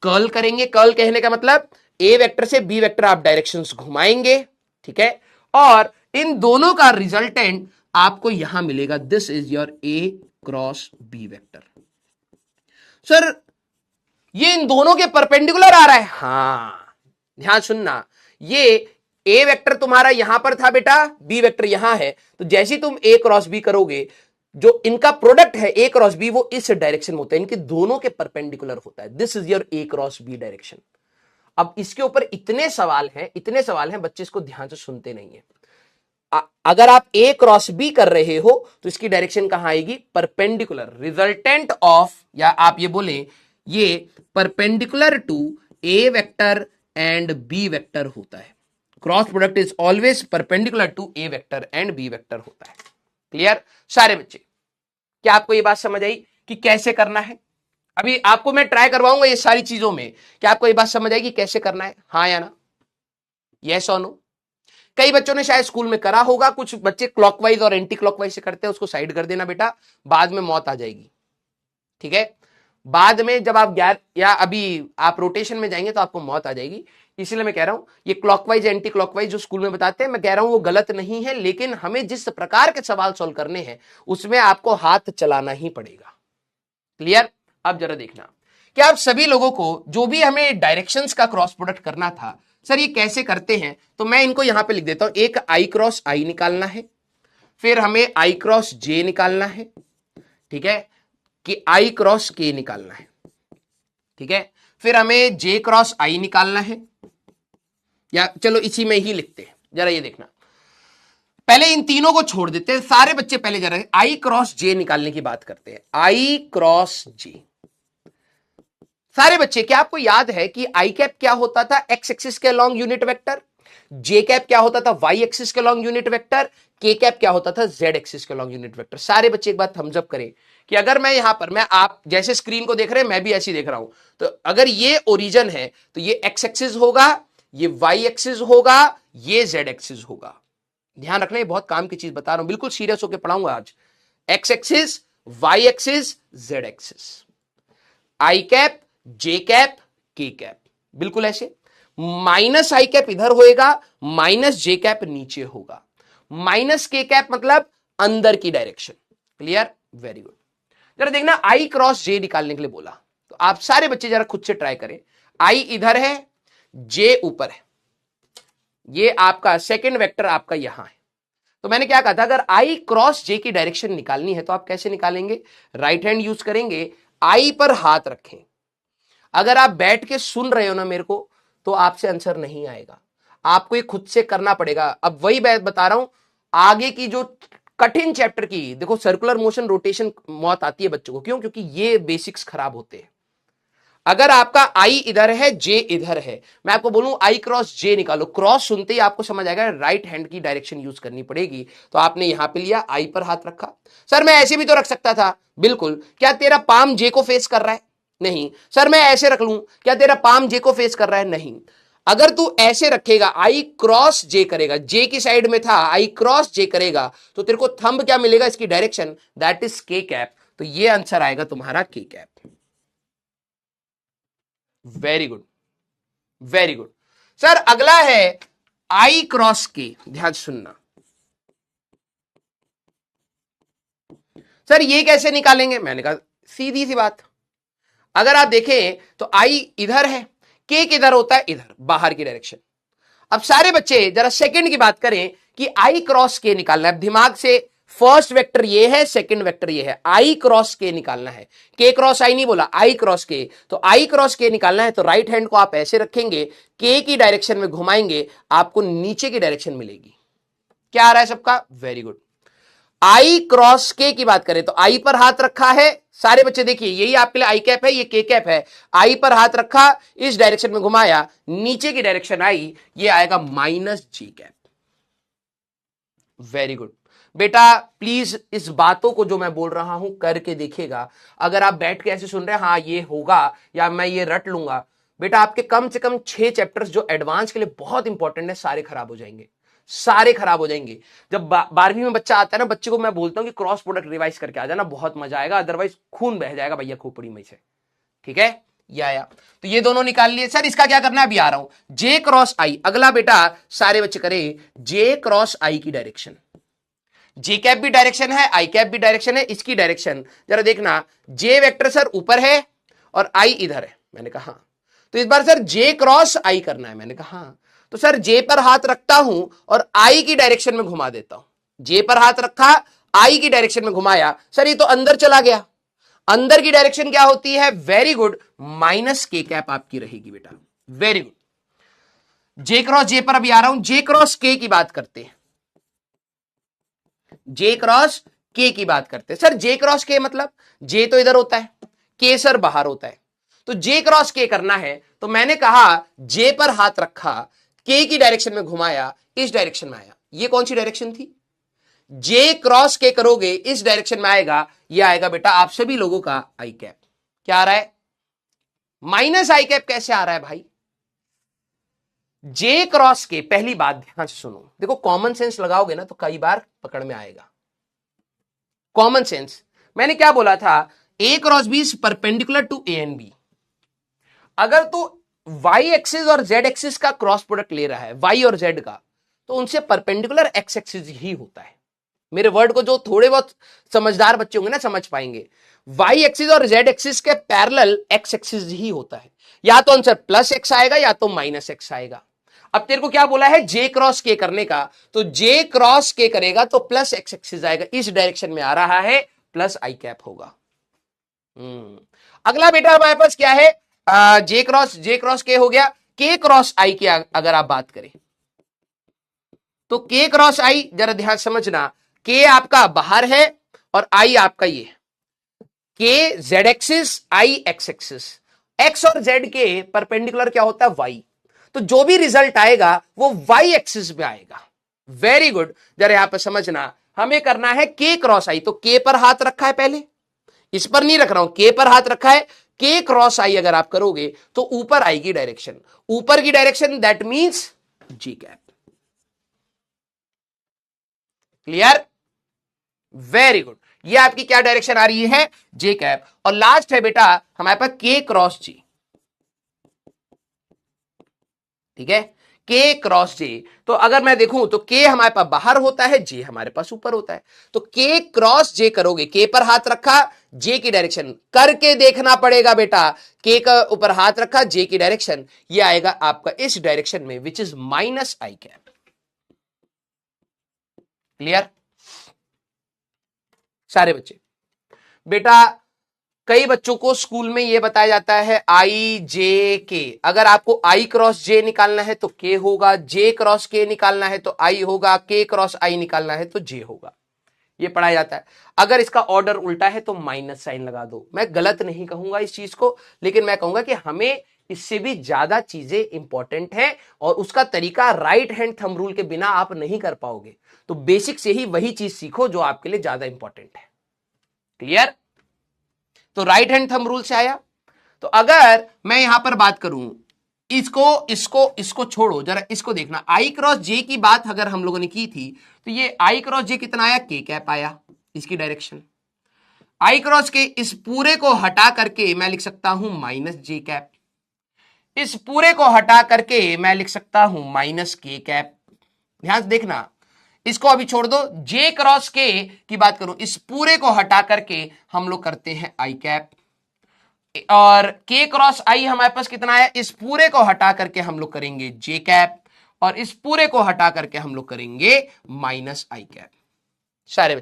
कर्ल करेंगे, कर्ल कहने का मतलब ए वेक्टर से बी वेक्टर आप डायरेक्शंस घुमाएंगे, ठीक है, और इन दोनों का रिजल्टेंट आपको यहां मिलेगा, this is your A cross B vector. Sir ये इन दोनों के परपेंडिकुलर आ रहा है, हां ध्यान सुनना, ये ए वेक्टर तुम्हारा यहां पर था बेटा, बी वेक्टर यहां है, तो जैसे तुम ए क्रॉस बी करोगे जो इनका प्रोडक्ट है ए क्रॉस बी वो इस डायरेक्शन में होता है, इनके दोनों के परपेंडिकुलर होता है। This is your A cross B direction. अब इसके ऊपर इतने सवाल हैं, बच्चे इसको ध्यान से सुनते नहीं है। अगर आप ए क्रॉस बी कर रहे हो तो इसकी डायरेक्शन कहां आएगी? परपेंडिकुलर, रिजल्टेंट ऑफ, या आप ये बोलें ये perpendicular to A vector and B vector होता है। Cross product is always perpendicular to A vector and B vector होता है। क्लियर सारे बच्चे? क्या आपको ये बात समझ आई कि कैसे करना है? अभी आपको मैं ट्राई करवाऊंगा ये सारी चीजों में, क्या आपको ये बात समझ आएगी कैसे करना है? हाँ या ना, यस और नो? कई बच्चों ने शायद स्कूल में करा होगा, कुछ बच्चे क्लॉकवाइज और एंटी क्लॉकवाइज से करते हैं, उसको साइड कर देना बेटा, बाद में मौत आ जाएगी। ठीक है, बाद में जब आप या अभी आप रोटेशन में जाएंगे तो आपको मौत आ जाएगी। इसलिए मैं कह रहा हूं ये क्लॉकवाइज एंटी क्लॉकवाइज जो स्कूल में बताते हैं, मैं कह रहा हूं वो गलत नहीं है, लेकिन हमें जिस प्रकार के सवाल सॉल्व करने हैं उसमें आपको हाथ चलाना ही पड़ेगा। क्लियर? अब जरा देखना, क्या आप सभी लोगों को जो भी हमें डायरेक्शंस का क्रॉस प्रोडक्ट करना था, सर ये कैसे करते हैं? तो मैं इनको यहां पे लिख देता हूं। एक आई क्रॉस आई निकालना है, फिर हमें आई क्रॉस जे निकालना है, ठीक है, कि आई क्रॉस के निकालना है, ठीक है, फिर हमें जे क्रॉस आई निकालना है, या चलो इसी में ही लिखते हैं। जरा ये देखना, पहले इन तीनों को छोड़ देते हैं, सारे बच्चे पहले जरा आई क्रॉस जे निकालने की बात करते हैं। आई क्रॉस जे, सारे बच्चे, क्या आपको याद है कि आई कैप क्या होता था? एक्स एक्सिस के लॉन्ग यूनिट वेक्टर। जे कैप क्या होता था? वाई एक्सिस के लॉन्ग यूनिट वेक्टर। के कैप क्या होता था? जेड एक्सिस के लॉन्ग यूनिट वेक्टर। सारे बच्चे एक बात थम्स अप करें कि अगर मैं यहां पर, मैं आप जैसे स्क्रीन को देख रहे हैं मैं भी ऐसे ही देख रहा हूं, तो अगर ये ओरिजिन है तो ये एक्स एक्सिस होगा, ये वाई एक्सिस होगा, ये जेड एक्सिस होगा। ध्यान रखना, ये बहुत काम की चीज बता रहा हूं, बिल्कुल सीरियस होकर पढ़ाऊंगा आज। X axis, Y axis, Z axis, I cap, J cap, K cap, बिल्कुल ऐसे। माइनस आई कैप इधर होएगा, माइनस जे कैप नीचे होगा, माइनस के कैप मतलब अंदर की डायरेक्शन। क्लियर? Very good. जरा देखना, आई क्रॉस जे निकालने के लिए बोला, तो आप सारे बच्चे जरा खुद से ट्राई करें। आई इधर है, जे ऊपर है, ये आपका सेकंड वेक्टर आपका यहां है। तो मैंने क्या कहा था, अगर आई क्रॉस जे की डायरेक्शन निकालनी है तो आप कैसे निकालेंगे? राइट हैंड यूज करेंगे, आई पर हाथ रखें। अगर आप बैठ के सुन रहे हो ना मेरे को, तो आपसे आंसर नहीं आएगा, आपको ये खुद से करना पड़ेगा। अब वही बात बता रहा हूं, आगे की जो कठिन चैप्टर की, देखो सर्कुलर मोशन रोटेशन मौत आती है बच्चों को, क्यों? क्योंकि ये बेसिक्स खराब होते हैं। अगर आपका आई इधर है, जे इधर है, मैं आपको बोलूं आई क्रॉस जे निकालो, क्रॉस सुनते ही आपको समझ आएगा राइट हैंड की डायरेक्शन यूज करनी पड़ेगी। तो आपने यहां पे लिया, आई पर हाथ रखा। सर मैं ऐसे भी तो रख सकता था, बिल्कुल। क्या तेरा पाम जे को फेस कर रहा है? नहीं। सर मैं ऐसे रख लूं, क्या तेरा पाम जे को फेस कर रहा है? नहीं। अगर तू ऐसे रखेगा, आई क्रॉस जे करेगा, जे की साइड में था, आई क्रॉस जे करेगा, तो तेरे को थंब क्या मिलेगा? इसकी डायरेक्शन, दैट इज के कैप। तो ये आंसर आएगा तुम्हारा के cap. Very good, very good. Sir अगला है आई क्रॉस के, ध्यान सुनना। सर ये कैसे निकालेंगे? मैंने कहा सीधी सी बात, अगर आप देखें तो आई इधर है, के किधर होता है? इधर, बाहर की डायरेक्शन। अब सारे बच्चे जरा सेकंड की बात करें कि आई क्रॉस के निकालना है। दिमाग से फर्स्ट वेक्टर ये है, सेकंड वेक्टर ये है, आई क्रॉस के निकालना है। के क्रॉस आई नहीं बोला, आई क्रॉस के। तो आई क्रॉस के निकालना है तो राइट हैंड को आप ऐसे रखेंगे, के की डायरेक्शन में घुमाएंगे, आपको नीचे की डायरेक्शन मिलेगी। क्या आ रहा है सबका? Very good. आई क्रॉस के की बात करें तो आई पर हाथ रखा है, सारे बच्चे देखिए, यही आपके लिए आई कैप है, ये के कैप है। आई पर हाथ रखा, इस डायरेक्शन में घुमाया, नीचे की डायरेक्शन आई, ये आएगा माइनस जी कैप। वेरी गुड बेटा, प्लीज इस बातों को जो मैं बोल रहा हूं करके देखिएगा। अगर आप बैठ के ऐसे सुन रहे हैं, हाँ ये होगा या मैं ये रट लूंगा, बेटा आपके कम से कम 6 चैप्टर्स जो एडवांस के लिए बहुत इंपॉर्टेंट है, सारे खराब हो जाएंगे, सारे खराब हो जाएंगे। जब 12वीं में बच्चा आता है ना, बच्चे को मैं बोलता हूं कि क्रॉस प्रोडक्ट रिवाइज करके आ जाना, बहुत मजा आएगा, अदरवाइज खून बह जाएगा भैया खोपड़ी में से। ठीक है, या तो ये दोनों निकाल लिए। सर इसका क्या करना है? अभी आ रहा हूं। जे क्रॉस आई, अगला बेटा सारे बच्चे करें जे क्रॉस आई की डायरेक्शन। जे कैप भी डायरेक्शन है, आई कैप भी डायरेक्शन है, इसकी डायरेक्शन जरा देखना, जे वेक्टर सर ऊपर है और आई इधर है। मैंने कहा हाँ, तो इस बार सर जे क्रॉस आई करना है। मैंने कहा हाँ, तो सर जे पर हाथ रखता हूं और आई की डायरेक्शन में घुमा देता हूं। जे पर हाथ रखा, आई की डायरेक्शन में घुमाया, सर ये तो अंदर चला गया, अंदर की डायरेक्शन क्या होती है, वेरी गुड, माइनस के कैप आपकी रहेगी बेटा, वेरी गुड। जे क्रॉस जे पर अभी आ रहा हूं, जे क्रॉस के की बात करते हैं, जे क्रॉस के की बात करते हैं। सर जे क्रॉस के मतलब, जे तो इधर होता है, के सर बाहर होता है, तो जे क्रॉस के करना है तो मैंने कहा जे पर हाथ रखा, के की डायरेक्शन में घुमाया, इस डायरेक्शन में आया। ये कौन सी डायरेक्शन थी, जे क्रॉस के करोगे इस डायरेक्शन में आएगा, ये आएगा बेटा आप सभी लोगों का आई कैप। क्या आ रहा है, माइनस आई कैप। कैसे आ रहा है भाई, जे क्रॉस के, पहली बात ध्यान से सुनो, देखो कॉमन सेंस लगाओगे ना तो कई बार पकड़ में आएगा। कॉमन सेंस, मैंने क्या बोला था, A cross B is perpendicular to A and B. अगर तो वाई एक्सिस और जेड एक्सिस का क्रॉस प्रोडक्ट ले रहा है, वाई और जेड का, तो उनसे परपेंडिकुलर एक्स एक्सिस ही होता है। मेरे वर्ड को जो थोड़े बहुत समझदार बच्चे होंगे ना समझ पाएंगे, वाई एक्सिस और जेड एक्सिस के पैरेलल एक्स एक्सिस ही होता है। या तो आंसर प्लस एक्स आएगा या तो माइनस एक्स आएगा। अब तेरे को क्या बोला है, जे क्रॉस के करने का, तो जे क्रॉस के करेगा तो प्लस एक्स एक्सिस आएगा, इस डायरेक्शन में आ रहा है, प्लस आई कैप होगा। अगला बेटा हमारे पास क्या है, जे क्रॉस के हो गया, के क्रॉस आई की अगर आप बात करें तो के क्रॉस आई, जरा ध्यान समझना, के आपका बाहर है और आई आपका ये, के जेड एक्सिस, आई एक्स एक्सिस। एक्स और जेड के परपेंडिकुलर क्या होता है, वाई, तो जो भी रिजल्ट आएगा वो वाई एक्सिस पे आएगा। वेरी गुड, जरा यहां पर समझना, हमें करना है के क्रॉस आई, तो के पर हाथ रखा है, पहले इस पर नहीं रख रहा हूं, के पर हाथ रखा है, के क्रॉस आई अगर आप करोगे तो ऊपर आएगी डायरेक्शन, ऊपर की direction that means Z cap. Clear, very good, ये आपकी क्या डायरेक्शन आ रही है, जे कैप। और लास्ट है बेटा हमारे पास के क्रॉस जी, ठीक है, के क्रॉस जे। तो अगर मैं देखूं तो के हमारे पास बाहर होता है, जे हमारे पास ऊपर होता है, तो के क्रॉस जे करोगे, के पर हाथ रखा, जे की डायरेक्शन करके देखना पड़ेगा बेटा, के का ऊपर हाथ रखा, जे की डायरेक्शन, ये आएगा आपका इस डायरेक्शन में, which is minus I cap. Clear सारे बच्चे, बेटा कई बच्चों को स्कूल में यह बताया जाता है आई जे के, अगर आपको आई क्रॉस जे निकालना है तो के होगा, जे क्रॉस के निकालना है तो आई होगा, के क्रॉस आई निकालना है तो जे होगा, ये पढ़ाया जाता है। अगर इसका ऑर्डर उल्टा है तो माइनस साइन लगा दो। मैं गलत नहीं कहूंगा इस चीज को, लेकिन मैं कहूंगा कि हमें इससे भी ज्यादा चीजें इंपॉर्टेंट हैं और उसका तरीका राइट हैंड थंब रूल के बिना आप नहीं कर पाओगे, तो बेसिक से ही वही चीज सीखो जो आपके लिए ज्यादा इंपॉर्टेंट है। क्लियर, तो राइट हैंड थंब रूल से आया। तो अगर मैं यहां पर बात करूं, इसको छोड़ो, जरा इसको देखना, आई क्रॉस जे की बात अगर हम लोगों ने की थी तो ये आई क्रॉस जे कितना आया, के कैप आया, इसकी डायरेक्शन। आई क्रॉस के इस पूरे को हटा करके मैं लिख सकता हूं माइनस जे कैप, इस पूरे को हटा करके मैं लिख सकता हूं माइनस के कैप। ध्यान से देखना, इसको अभी छोड़ दो, जे क्रॉस के की बात करूं, इस पूरे को हटा करके हम लोग करते हैं आई कैप, और के क्रॉस आई हमारे पास कितना है, इस पूरे को हटा करके हम लोग करेंगे जे कैप, और इस पूरे को हटा करके हम लोग करेंगे माइनस आई कैप। सारे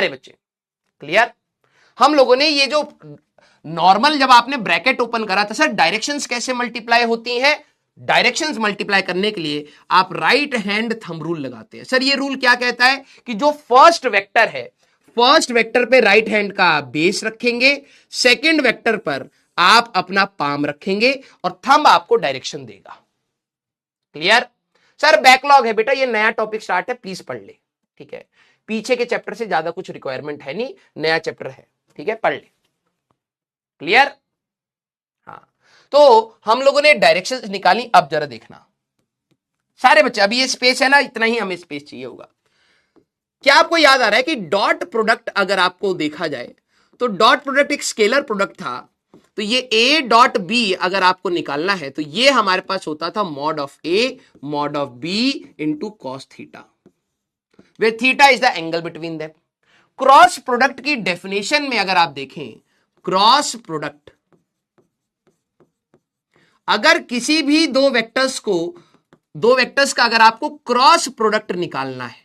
बच्चे क्लियर। हम लोगों ने ये जो नॉर्मल, जब आपने ब्रैकेट ओपन करा था, सर डायरेक्शंस कैसे मल्टीप्लाई होती हैं, डायरेक्शंस मल्टीप्लाई करने के लिए आप राइट हैंड थंब रूल लगाते हैं। सर ये रूल क्या कहता है कि जो फर्स्ट वेक्टर है, फर्स्ट वेक्टर पे राइट हैंड का बेस रखेंगे, सेकंड वेक्टर पर आप अपना पाम रखेंगे और थंब आपको डायरेक्शन देगा। क्लियर, सर बैकलॉग है बेटा, ये नया टॉपिक स्टार्ट है, प्लीज पढ़ ले, ठीक है, पीछे के चैप्टर से ज्यादा कुछ रिक्वायरमेंट है नहीं, नया चैप्टर है, ठीक है, पढ़ ले। क्लियर, हाँ, तो हम लोगों ने डायरेक्शंस निकाली। अब जरा देखना सारे बच्चे, अभी ये स्पेस है ना, इतना ही हमें स्पेस चाहिए होगा। क्या आपको याद आ रहा है कि डॉट प्रोडक्ट अगर आपको देखा जाए तो डॉट प्रोडक्ट एक स्केलर प्रोडक्ट था, तो ये ए डॉट बी अगर आपको निकालना है तो ये हमारे पास होता था mod of A mod of B into cos theta, where theta is the angle between them. Cross product की डेफिनेशन में अगर आप देखें, क्रॉस प्रोडक्ट, अगर किसी भी दो वेक्टर्स का अगर आपको क्रॉस प्रोडक्ट निकालना है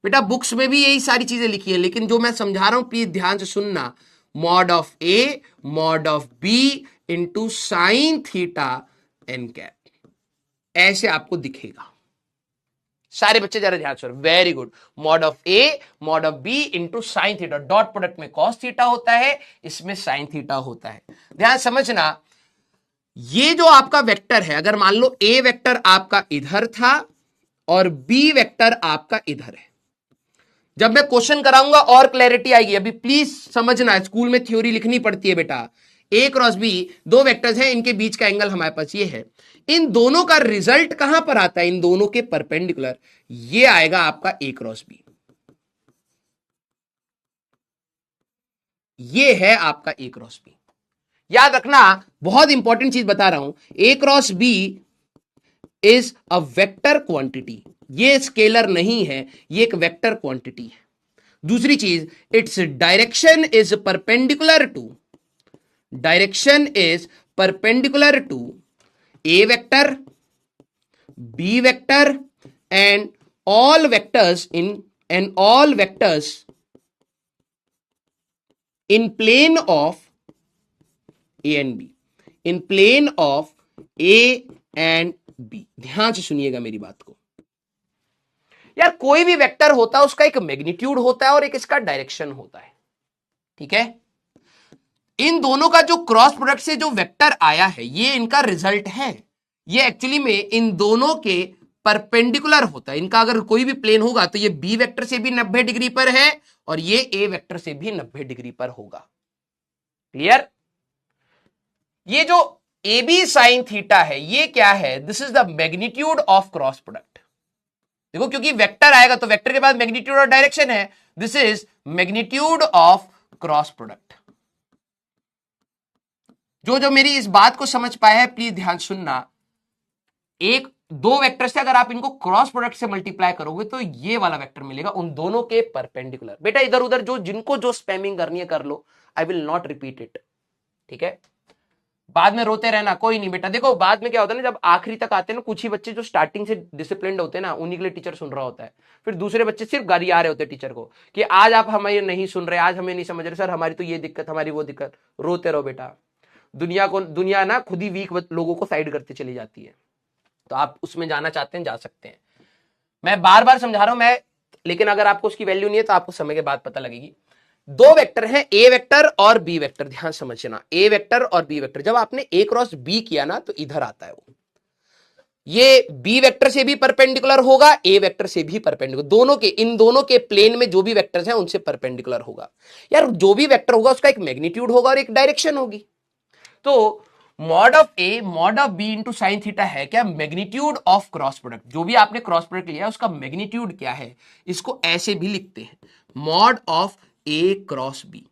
बेटा बुक्स में भी यही सारी चीजें लिखी है, लेकिन जो मैं समझा रहा हूं प्लीज ध्यान से सुनना। Mod of A mod of B into sine theta N cap, ऐसे आपको दिखेगा। सारे बच्चे जरा ध्यान से, very good. Mod of A mod of B into sine theta, dot product में कॉस थीटा होता है, इसमें साइन थीटा होता है। ध्यान समझना, ये जो आपका वेक्टर है, अगर मान लो ए वेक्टर आपका इधर था और बी वेक्टर आपका इधर है, जब मैं क्वेश्चन कराऊंगा और क्लैरिटी आएगी। अभी प्लीज समझना, स्कूल में थ्योरी लिखनी पड़ती है बेटा। ए क्रॉस बी दो वेक्टर्स हैं, इनके बीच का एंगल हमारे पास ये है, इन दोनों का रिजल्ट कहां पर आता है, इन दोनों के परपेंडिकुलर, ये आएगा आपका ए क्रॉस बी। ये है आपका ए क्रॉस बी। याद रखना, बहुत इंपॉर्टेंट चीज बता रहा हूं, A cross B is a vector quantity, ये स्केलर नहीं है, ये एक वेक्टर क्वांटिटी है। दूसरी चीज, its direction is perpendicular to, direction is perpendicular to A vector, B vector and all vectors in plane of A and B, in plane of A and B। ध्यान से सुनिएगा मेरी बात को यार, कोई भी वेक्टर होता है उसका एक मैग्नीट्यूड होता है और एक इसका डायरेक्शन होता है, ठीक है। इन दोनों का जो क्रॉस प्रोडक्ट से जो वेक्टर आया है, ये इनका रिजल्ट है। ये एक्चुअली में इन दोनों के परपेंडिकुलर होता है। इनका अगर कोई भी प्लेन होगा तो ये बी वेक्टर से भी 90 डिग्री पर है और ये ए वेक्टर से भी 90 डिग्री पर होगा। क्लियर? ये जो ए बी साइन थीटा है, ये क्या है? This is the magnitude of cross product. देखो, क्योंकि वेक्टर आएगा तो वेक्टर के बाद मैग्नीट्यूड और डायरेक्शन है। This is magnitude of cross product. जो मेरी इस बात को समझ पाया है प्लीज ध्यान सुनना। एक दो वेक्टर से अगर आप इनको क्रॉस प्रोडक्ट से मल्टीप्लाई करोगे तो ये वाला वेक्टर मिलेगा उन दोनों के परपेंडिकुलर। बेटा इधर उधर जिनको जो स्पैमिंग करनी है कर लो, I will not repeat it, ठीक है। बाद में रोते रहना, कोई नहीं बेटा। देखो बाद में क्या होता है ना, जब आखिरी तक आते हैं ना, कुछ ही बच्चे जो स्टार्टिंग से डिसिप्लिन्ड होते हैं ना, उन्हीं के लिए टीचर सुन रहा होता है। फिर दूसरे बच्चे सिर्फ गाली आ रहे होते हैं टीचर को कि आज आप हमें नहीं सुन रहे, आज हमें नहीं समझ रहे, सर हमारी तो ये दिक्कत, हमारी वो दिक्कत। रोते रहो बेटा। दुनिया ना खुद ही वीक लोगों को साइड करते चली जाती है। तो आप उसमें जाना चाहते हैं जा सकते हैं। मैं बार बार समझा रहा हूं लेकिन अगर आपको उसकी वैल्यू नहीं है तो आपको समय के बाद पता लगेगी। दो वेक्टर हैं, ए वेक्टर और बी वेक्टर। ध्यान समझना, ए वेक्टर और बी वेक्टर। जब आपने ए क्रॉस बी किया ना तो इधर आता है वो, ये बी वेक्टर से भी परपेंडिकुलर होगा, ए वेक्टर से भी परपेंडिकुलर। दोनों के, इन दोनों के प्लेन में जो भी वेक्टर्स हैं उनसे परपेंडिकुलर होगा। यार जो भी वेक्टर होगा उसका एक मैग्नीट्यूड होगा और एक डायरेक्शन होगी। तो mod of A mod of B into sine theta है क्या? Magnitude of cross product. जो भी आपने क्रॉस प्रोडक्ट लिया है उसका मैग्नीट्यूड क्या है? इसको ऐसे भी लिखते हैं, mod of A cross B.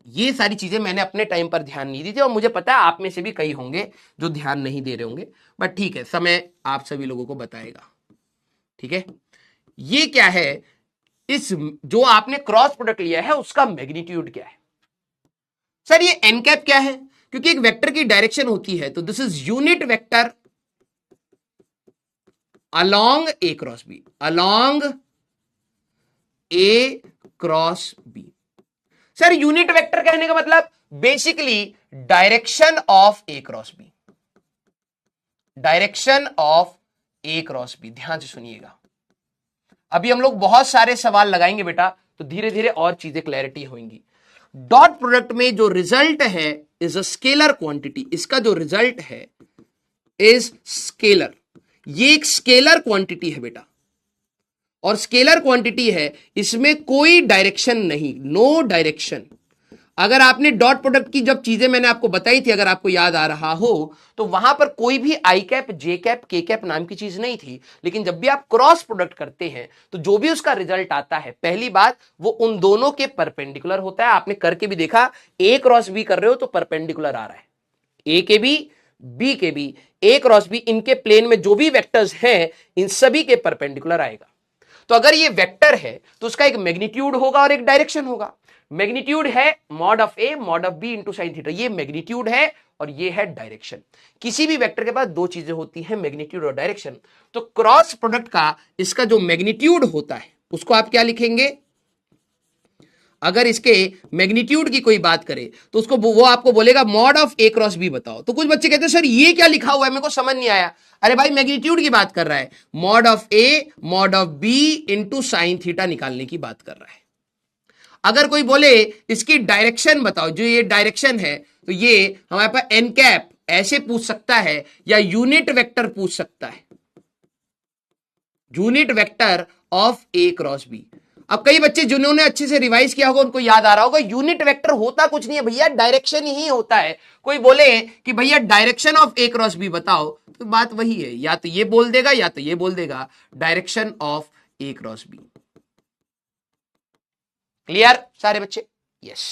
ये सारी चीजें मैंने अपने टाइम पर ध्यान नहीं दी थी और मुझे पता है आप में से भी कई होंगे जो ध्यान नहीं दे रहे होंगे, बट ठीक है, समय आप सभी लोगों को बताएगा, ठीक है। ये क्या है? इस जो आपने क्रॉस प्रोडक्ट लिया है उसका मैग्नीट्यूड क्या है? सर ये एन कैप क्या है? क्योंकि एक वेक्टर की डायरेक्शन होती है, तो this is unit vector along A cross B, along A cross B. Sir unit vector कहने का मतलब basically direction of A cross B, direction of A cross B. ध्यान से सुनिएगा, अभी हम लोग बहुत सारे सवाल लगाएंगे बेटा, तो धीरे धीरे और चीजें क्लैरिटी होंगी। डॉट प्रोडक्ट में जो रिजल्ट है इज अ स्केलर क्वांटिटी। इसका जो रिजल्ट है इज स्केलर, ये एक स्केलर क्वांटिटी है बेटा, और स्केलर क्वांटिटी है, इसमें कोई डायरेक्शन नहीं, नो डायरेक्शन। अगर आपने डॉट प्रोडक्ट की जब चीजें मैंने आपको बताई थी, अगर आपको याद आ रहा हो, तो वहां पर कोई भी आई cap, J cap, K cap नाम की चीज नहीं थी। लेकिन जब भी आप क्रॉस प्रोडक्ट करते हैं तो जो भी उसका रिजल्ट आता है, पहली बात वो उन दोनों के परपेंडिकुलर होता है। आपने करके भी देखा, ए क्रॉस बी कर रहे हो तो परपेंडिकुलर आ रहा है, ए के बी के बी, ए क्रॉस बी, इनके प्लेन में जो भी वेक्टर्स हैं इन सभी के परपेंडिकुलर आएगा। तो अगर ये वेक्टर है तो उसका एक मैग्नीट्यूड होगा और एक डायरेक्शन होगा। मैग्नीट्यूड है mod of A mod of B into sine theta, ये मैग्नीट्यूड है और ये है डायरेक्शन। किसी भी वेक्टर के पास दो चीजें होती हैं, मैग्नीट्यूड और डायरेक्शन। तो क्रॉस प्रोडक्ट का इसका जो मैग्नीट्यूड होता है उसको आप क्या लिखेंगे? अगर इसके मैग्नीट्यूड की कोई बात करे तो उसको वो आपको बोलेगा mod of A cross B बताओ। तो कुछ बच्चे कहते हैं सर ये क्या लिखा हुआ है, मेरे को समझ नहीं आया। अरे भाई मैग्नीट्यूड की बात कर रहा है, mod of A mod of B into sine theta निकालने की बात कर रहा है। अगर कोई बोले इसकी डायरेक्शन बताओ, जो ये डायरेक्शन है, तो ये हमारे पास एन कैप ऐसे पूछ सकता है या यूनिट वेक्टर पूछ सकता है, unit vector of A cross B. अब कई बच्चे जिन्होंने अच्छे से रिवाइज किया होगा उनको याद आ रहा होगा, यूनिट वेक्टर होता कुछ नहीं है भैया, डायरेक्शन ही होता है। कोई बोले कि भैया direction of A cross B बताओ, तो बात वही है, या तो ये बोल देगा या तो ये बोल देगा, direction of A cross B. Clear सारे बच्चे? यस।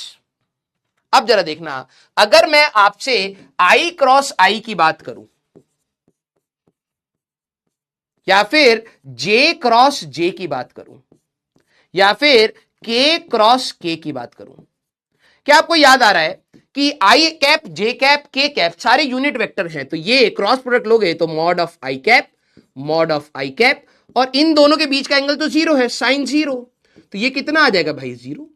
अब जरा देखना, अगर मैं आपसे आई क्रॉस आई की बात करूं या फिर जे क्रॉस जे की बात करूं या फिर के क्रॉस के की बात करूं, क्या आपको याद आ रहा है कि आई cap J cap K cap सारे यूनिट वेक्टर हैं, तो ये क्रॉस प्रोडक्ट लोगे तो mod of I cap mod of I cap, और इन दोनों के बीच का एंगल तो जीरो है, साइन जीरो, तो ये कितना आ जाएगा भाई? जीरो।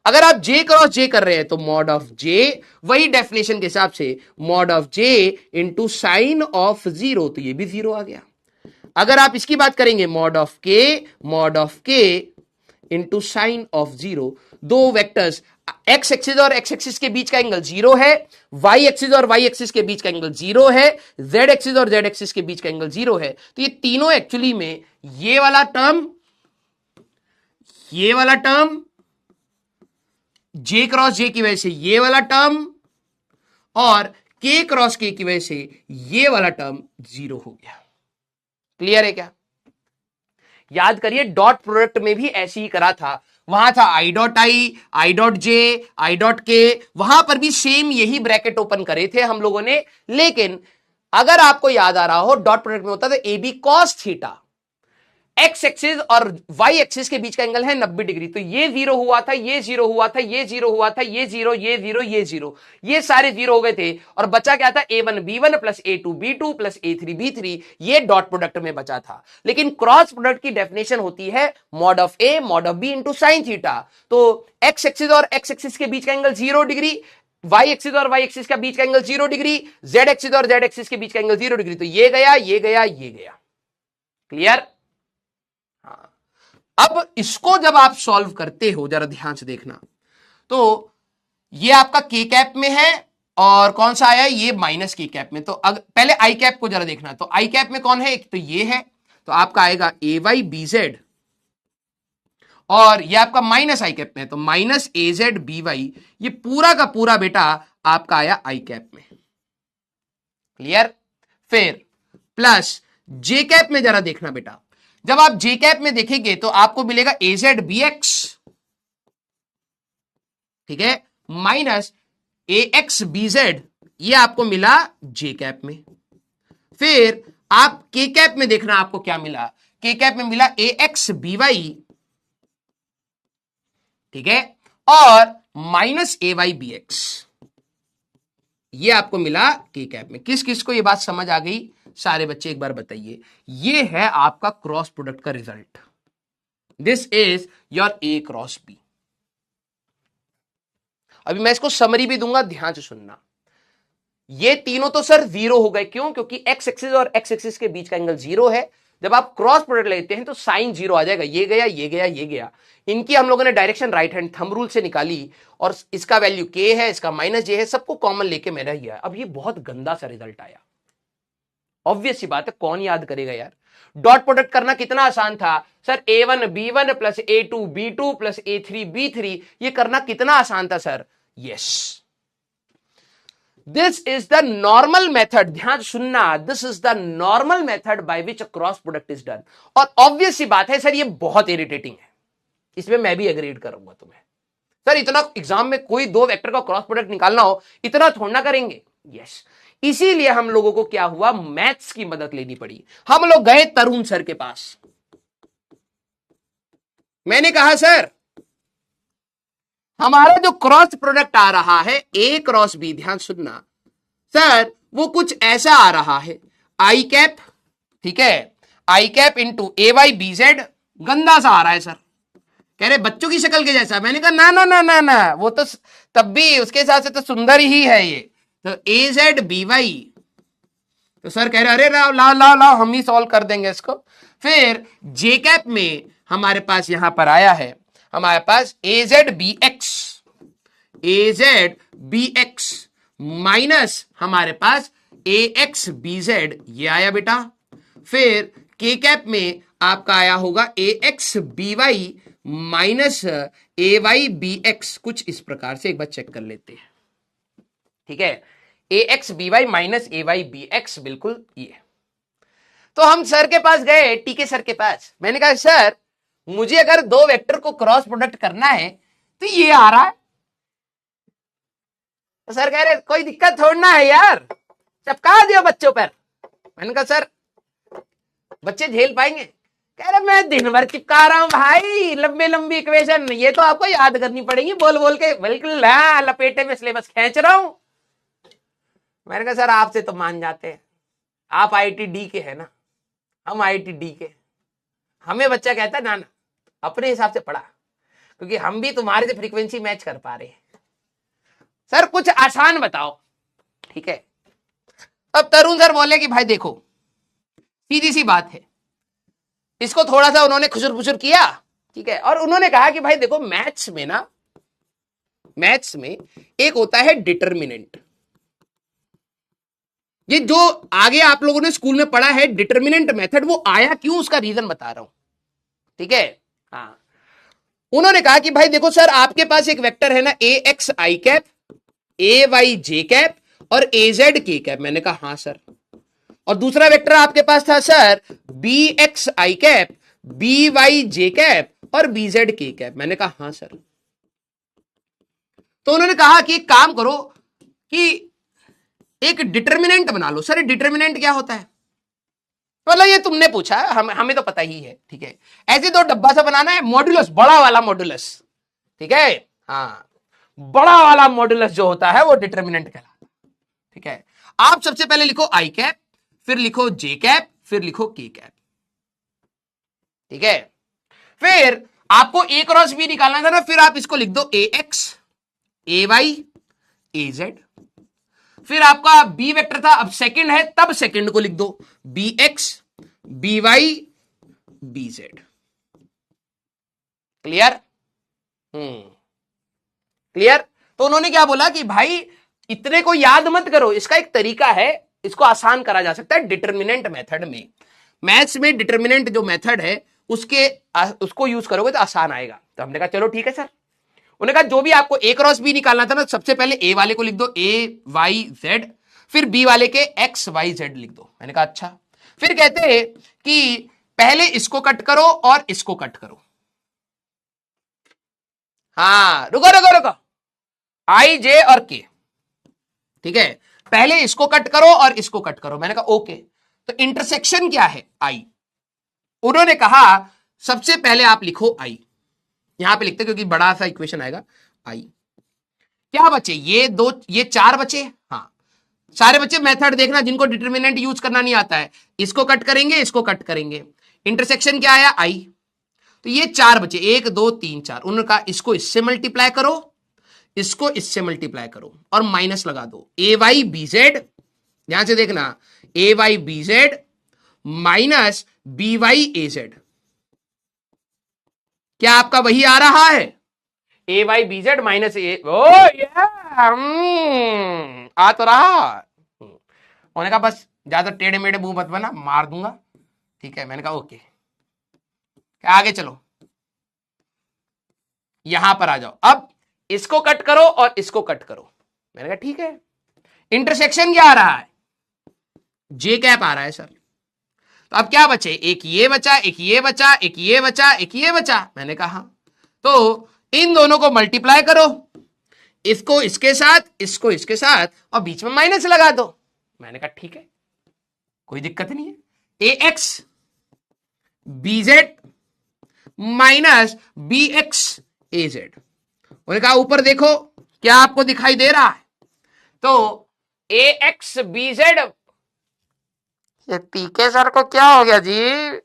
अगर आप जे क्रॉस जे कर रहे हैं तो मॉड ऑफ जे, वही डेफिनेशन के हिसाब से mod of J into sine of zero, तो ये भी जीरो आ गया। अगर आप इसकी बात करेंगे मॉड ऑफ के इंटू साइन ऑफ जीरो, दो वेक्टर्स एक्स एक्सिस और एक्स एक्सिस के बीच का एंगल जीरो है, वाई एक्सिस और वाई एक्सिस के बीच का एंगल जीरो है, जेड एक्सिस और जेड एक्सिस के बीच का एंगल जीरो है, तो ये तीनों एक्चुअली में ये वाला टर्म जे क्रॉस जे की वजह से ये वाला टर्म और के क्रॉस के की वजह से ये वाला टर्म जीरो हो गया। क्लियर है क्या? याद करिए डॉट प्रोडक्ट में भी ऐसे ही करा था, वहां था I dot J, I dot के, वहां पर भी सेम यही ब्रैकेट ओपन करे थे हम लोगों ने। लेकिन अगर आपको याद आ रहा हो, डॉट प्रोडक्ट में होता था A B cos theta, X axis और वाई एक्सिस के बीच का एंगल है 90 डिग्री, तो ये जीरो हुआ था, ये जीरो हुआ था, ये जीरो हुआ था, ये जीरो, ये जीरो, ये जीरो, ये सारे जीरो हो गए थे, और बचा क्या था? A1 B1 plus A2 B2 plus A3 B3, ये डॉट प्रोडक्ट में बचा था। लेकिन क्रॉस प्रोडक्ट की डेफिनेशन होती है mod of A mod of B into sine theta, तो एक्स एक्सिस और एक्स एक्सिस के बीच का एंगल 0 डिग्री, वाई एक्सिस और वाई एक्सिस का बीच का एंगल 0 डिग्री, जेड एक्सिस और जेड एक्सिस के बीच का एंगल 0 डिग्री, तो ये गया, ये गया, ये गया। क्लियर? अब इसको जब आप सॉल्व करते हो, जरा ध्यान से देखना, तो ये आपका के कैप में है और कौन सा आया? ये माइनस के कैप में। तो पहले आई कैप को जरा देखना, तो आई कैप में कौन है? एक तो ये है, तो आपका आएगा ए वाई बी जेड, और ये आपका माइनस आई कैप में है तो माइनस ए जेड बी वाई, ये पूरा का पूरा बेटा आपका आया आई कैप में। क्लियर? फिर प्लस जे कैप में जरा देखना बेटा, जब आप जे कैप में देखेंगे तो आपको मिलेगा ए जेड बी एक्स, ठीक है, माइनस ए एक्स बी जेड, ये आपको मिला जे कैप में। फिर आप के कैप में देखना आपको क्या मिला, के कैप में मिला ए एक्स बी वाई, ठीक है, और माइनस ए वाई बी एक्स, ये आपको मिला के कैप में। किस किस को ये बात समझ आ गई? सारे बच्चे एक बार बताइए। ये है आपका क्रॉस प्रोडक्ट का result, this is your A cross B. अभी मैं इसको समरी भी दूंगा, ध्यान से सुनना। ये तीनों तो सर जीरो हो गए, क्यों? क्योंकि एक्स एक्सिस और एक्स एक्सिस के बीच का एंगल जीरो है। जब आप क्रॉस प्रोडक्ट लेते हैं तो साइन जीरो आ जाएगा, ये गया, ये गया, ये गया। इनकी हम लोगों ने direction right hand thumb rule से निकाली, और इसका वैल्यू के है, इसका माइनस जे है, सबको कॉमन लेके मैंने किया। अब ये बहुत गंदा सा रिजल्ट आया, ऑब्वियस सी बात है, कौन याद करेगा यार? डॉट प्रोडक्ट करना कितना आसान था sir, A1 B1 plus A2 B2 plus A3 B3, ये करना कितना आसान था sir. Yes, this is the normal method, ध्यान सुनना, this is the normal method by which a cross product is done. और ऑब्वियस सी बात है सर, ये बहुत इरिटेटिंग है, इसमें मैं भी एग्रीड करूंगा तुम्हें। सर इतना एग्जाम में कोई दो वेक्टर का क्रॉस प्रोडक्ट निकालना हो, इतना थोड़ा ना करेंगे। यस, इसीलिए हम लोगों को क्या हुआ, मैथ्स की मदद लेनी पड़ी। हम लोग गए तरुण सर के पास, मैंने कहा सर हमारा जो क्रॉस प्रोडक्ट आ रहा है ए क्रॉस बी, ध्यान सुनना सर, वो कुछ ऐसा आ रहा है, आई कैप, ठीक है, आई कैप इंटू ए वाई बी जेड गंदा सा आ रहा है सर। कह रहे बच्चों की शक्ल के जैसा। मैंने कहा ना ना ना ना ना, वो तो तब भी उसके हिसाब से तो सुंदर ही है ये। तो AZBY, तो सर कह रहे अरे लाओ लाओ लाओ लाओ, हम ही सॉल्व कर देंगे इसको। फिर जे कैप में हमारे पास यहां पर आया है, हमारे पास AZBX माइनस हमारे पास AXBZ, ये आया बेटा। फिर के कैप में आपका आया होगा AXBY माइनस AYBX, कुछ इस प्रकार से एक बार चेक कर लेते हैं। ठीक है, AXBY माइनस AYBX, बिल्कुल ये। तो हम सर के पास गए, टीके सर के पास। मैंने कहा सर मुझे अगर दो वेक्टर को क्रॉस प्रोडक्ट करना है तो ये आ रहा है। तो सर कह रहे कोई दिक्कत थोड़ी ना है यार, चपका दियो बच्चों पर। मैंने कहा सर बच्चे झेल पाएंगे? कह रहे मैं दिन भर चिपका रहा हूं भाई, लंबी लंबी इक्वेशन, ये तो आपको याद करनी पड़ेगी, बोल बोल के बिल्कुल लपेटे में सिलेबस खींच रहा हूं। मैंने कहा सर आपसे तो मान जाते हैं, आप IIT के है ना, हम IIT के। हमें बच्चा कहता है ना ना अपने हिसाब से पढ़ा, क्योंकि हम भी तुम्हारे से फ्रीक्वेंसी मैच कर पा रहे हैं। सर कुछ आसान बताओ। ठीक है, अब तरुण सर बोले कि भाई देखो सीधी सी बात है, इसको थोड़ा सा उन्होंने खुशुर फुशुर किया। ठीक है, और उन्होंने कहा कि भाई देखो मैथ्स में ना, मैथ्स में एक होता है डिटर्मिनेंट। ये जो आगे आप लोगों ने स्कूल में पढ़ा है डिटर्मिनेंट मेथड, वो आया क्यों उसका रीजन बता रहा हूं। ठीक है, हाँ, उन्होंने कहा कि भाई देखो सर आपके पास एक वेक्टर है ना AXI कैप, AYJ कैप और AZ K कैप। मैंने कहा हाँ सर। और दूसरा वेक्टर आपके पास था sir BXI cap, BYJ cap और BZ K कैप। मैंने कहा हाँ सर। तो उन्होंने कहा कि एक काम करो कि एक डिटर्मिनेंट बना लो। सर डिटर्मिनेंट क्या होता है? मतलब ये तुमने पूछा, हमें तो पता ही है। ठीक है, ऐसे दो डब्बा सा बनाना है, मॉड्यूलस, बड़ा वाला मॉड्यूलस। ठीक है, हाँ, बड़ा वाला मॉड्यूलस जो होता है वो डिटर्मिनेंट कहलाता है। ठीक है, आप सबसे पहले लिखो I कैप, फिर लिखो J कैप, फिर लिखो K कैप। ठीक है, फिर आपको A क्रॉस B निकालना था ना, फिर आप इसको लिख दो AX, AY, AZ। फिर आपका बी वेक्टर था, अब सेकंड है तब सेकंड को लिख दो BX, BY, BZ। Clear? Clear? तो उन्होंने क्या बोला कि भाई इतने को याद मत करो, इसका एक तरीका है, इसको आसान करा जा सकता है डिटर्मिनेंट मेथड में। मैथ्स में डिटर्मिनेंट जो मेथड है उसको यूज करोगे तो आसान आएगा। तो हमने कहा चलो ठीक है सर। उन्होंने कहा जो भी आपको A क्रॉस B निकालना था ना, सबसे पहले A वाले को लिख दो AYZ, फिर B वाले के XYZ लिख दो। मैंने कहा अच्छा। फिर कहते हैं कि पहले इसको कट करो और इसको कट करो। हाँ रुको रुको रुको, I, J और K। ठीक है, पहले इसको कट करो और इसको कट करो। मैंने कहा ओके। तो इंटरसेक्शन क्या है? I। उन्होंने कहा सबसे पहले आप लिखो I, यहां पे लिखते क्योंकि बड़ा सा इक्वेशन आएगा। I क्या बचे? ये दो, ये चार बचे। हाँ, सारे बच्चे मेथड देखना जिनको डिटर्मिनेंट यूज करना नहीं आता है, इसको कट करेंगे, इसको कट करेंगे। इंटरसेक्शन क्या आया? I। तो ये चार बचे, 1 2 3 4। उन्होंने कहा इसको इससे मल्टीप्लाई करो, इसको इससे मल्टीप्लाई करो और माइनस लगा दो। AYBZ, यहां से देखना, AYBZ माइनस BYAZ। क्या आपका वही आ रहा है? AYBZ माइनस ए, ओ ये आ तो रहा। उन्होंने कहा बस ज्यादा टेढ़े मेढ़े मुंह मत बना, मार दूंगा। ठीक है, मैंने कहा ओके, आगे चलो, यहां पर आ जाओ। अब इसको कट करो और इसको कट करो। मैंने कहा ठीक है। इंटरसेक्शन क्या आ रहा है? J कैप आ रहा है सर। तो अब क्या बचे? एक ये बचा, एक ये बचा, एक ये बचा, एक ये बचा। मैंने कहा तो इन दोनों को मल्टीप्लाई करो, इसको इसके साथ, इसको इसके साथ, और बीच में माइनस लगा दो। मैंने कहा ठीक है, कोई दिक्कत नहीं है। AX BZ minus BX AZ। उन्होंने कहा ऊपर देखो क्या आपको दिखाई दे रहा है? तो AX BZ, ये पीके सर को क्या हो गया जी?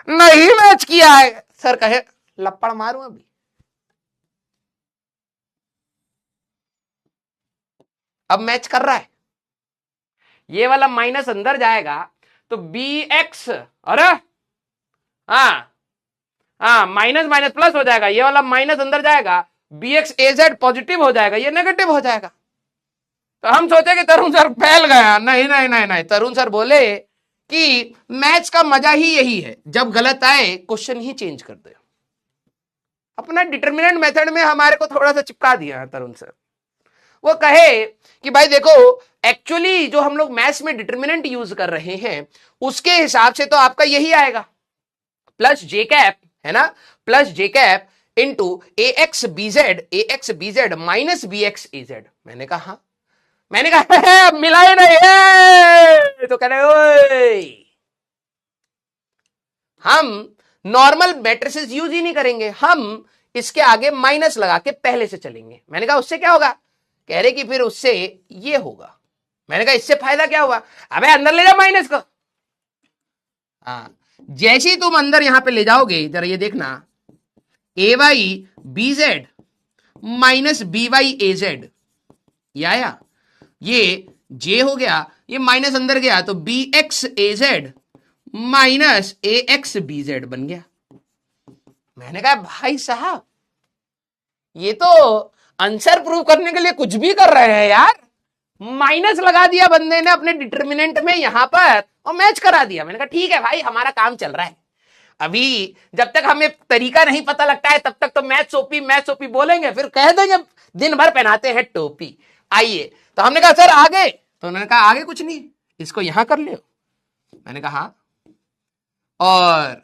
नहीं मैच किया है। सर कहे लपड़ मारूं अभी, अब मैच कर रहा है। ये वाला माइनस अंदर जाएगा तो बी एक्स, अरे हाँ हाँ, माइनस माइनस प्लस हो जाएगा, ये वाला माइनस अंदर जाएगा, B X A Z positive हो जाएगा, ये नेगेटिव हो जाएगा। तो हम सोचे कि तरुण सर फैल गया। नहीं नहीं नहीं नहीं, तरुण सर बोले कि मैथ्स का मजा ही यही है, जब गलत आए क्वेश्चन ही चेंज कर दो। अपना डिटर्मिनेंट मेथड में हमारे को थोड़ा सा चिपका दिया है तरुण सर। वो कहे कि भाई देखो, एक्चुअली जो हम लोग मैथ्स में डिटर्मिनेंट यूज कर रहे हैं उसके हिसाब से तो आपका यही आएगा, प्लस जे कैप, है ना, plus J cap into A X B Z minus B X A Z. मैंने कहा मिला ही नहीं है। तो कह रहे हम नॉर्मल मैट्रिसेस यूज ही नहीं करेंगे, हम इसके आगे माइनस लगा के पहले से चलेंगे। मैंने कहा उससे क्या होगा? कह रहे कि फिर उससे ये होगा। मैंने कहा इससे फायदा क्या हुआ? अबे अंदर ले जा माइनस को। हाँ, जैसे ही तुम अंदर यहां पे ले जाओगे, जरा ये देखना, A Y B Z minus B Y A Z, ये आया, ये जे हो गया, ये माइनस अंदर गया तो B X A Z minus A X B Z बन गया। मैंने कहा भाई साहब ये तो आंसर प्रूव करने के लिए कुछ भी कर रहे हैं यार। माइनस लगा दिया बंदे ने अपने डिटर्मिनेंट में यहां पर और मैच करा दिया। मैंने कहा ठीक है भाई, हमारा काम चल रहा है। अभी जब तक हमें तरीका नहीं पता लगता है तब तक तो मैथ ओपी बोलेंगे, फिर कह देंगे दिन भर पहनाते हैं टोपी। आइए, तो हमने कहा सर आगे, तो उन्होंने कहा आगे कुछ नहीं, इसको यहां कर लियो। मैंने कहा हाँ, और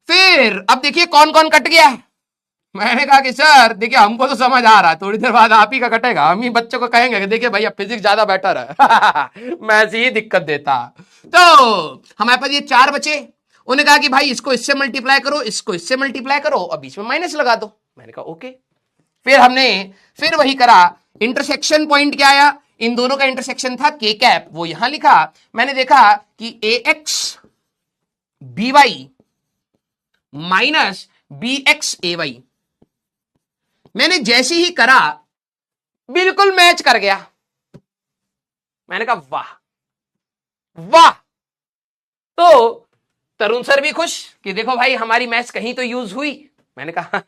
फिर अब देखिए कौन कौन कट गया है। मैंने कहा कि सर देखिए हमको तो समझ आ रहा है, थोड़ी देर बाद आप ही का कटेगा, हम ही बच्चों को कहेंगे कि देखिए भैया फिजिक्स ज्यादा बेटर है। मैं ऐसी ही दिक्कत देता। तो हमारे पास ये चार बचे। उन्होंने कहा कि भाई इसको इससे मल्टीप्लाई करो, इसको इससे मल्टीप्लाई करो और बीच में माइनस लगा दो। मैंने कहा ओके। फिर हमने फिर वही करा। इंटरसेक्शन पॉइंट क्या आया? इन दोनों का इंटरसेक्शन था के कैप, वो यहां लिखा। मैंने देखा कि A X B Y minus B X A Y, मैंने जैसे ही करा बिल्कुल मैच कर गया। मैंने कहा वाह वाह। तो तरुण सर भी खुश कि देखो भाई हमारी मैथ्स कहीं तो यूज हुई। मैंने कहा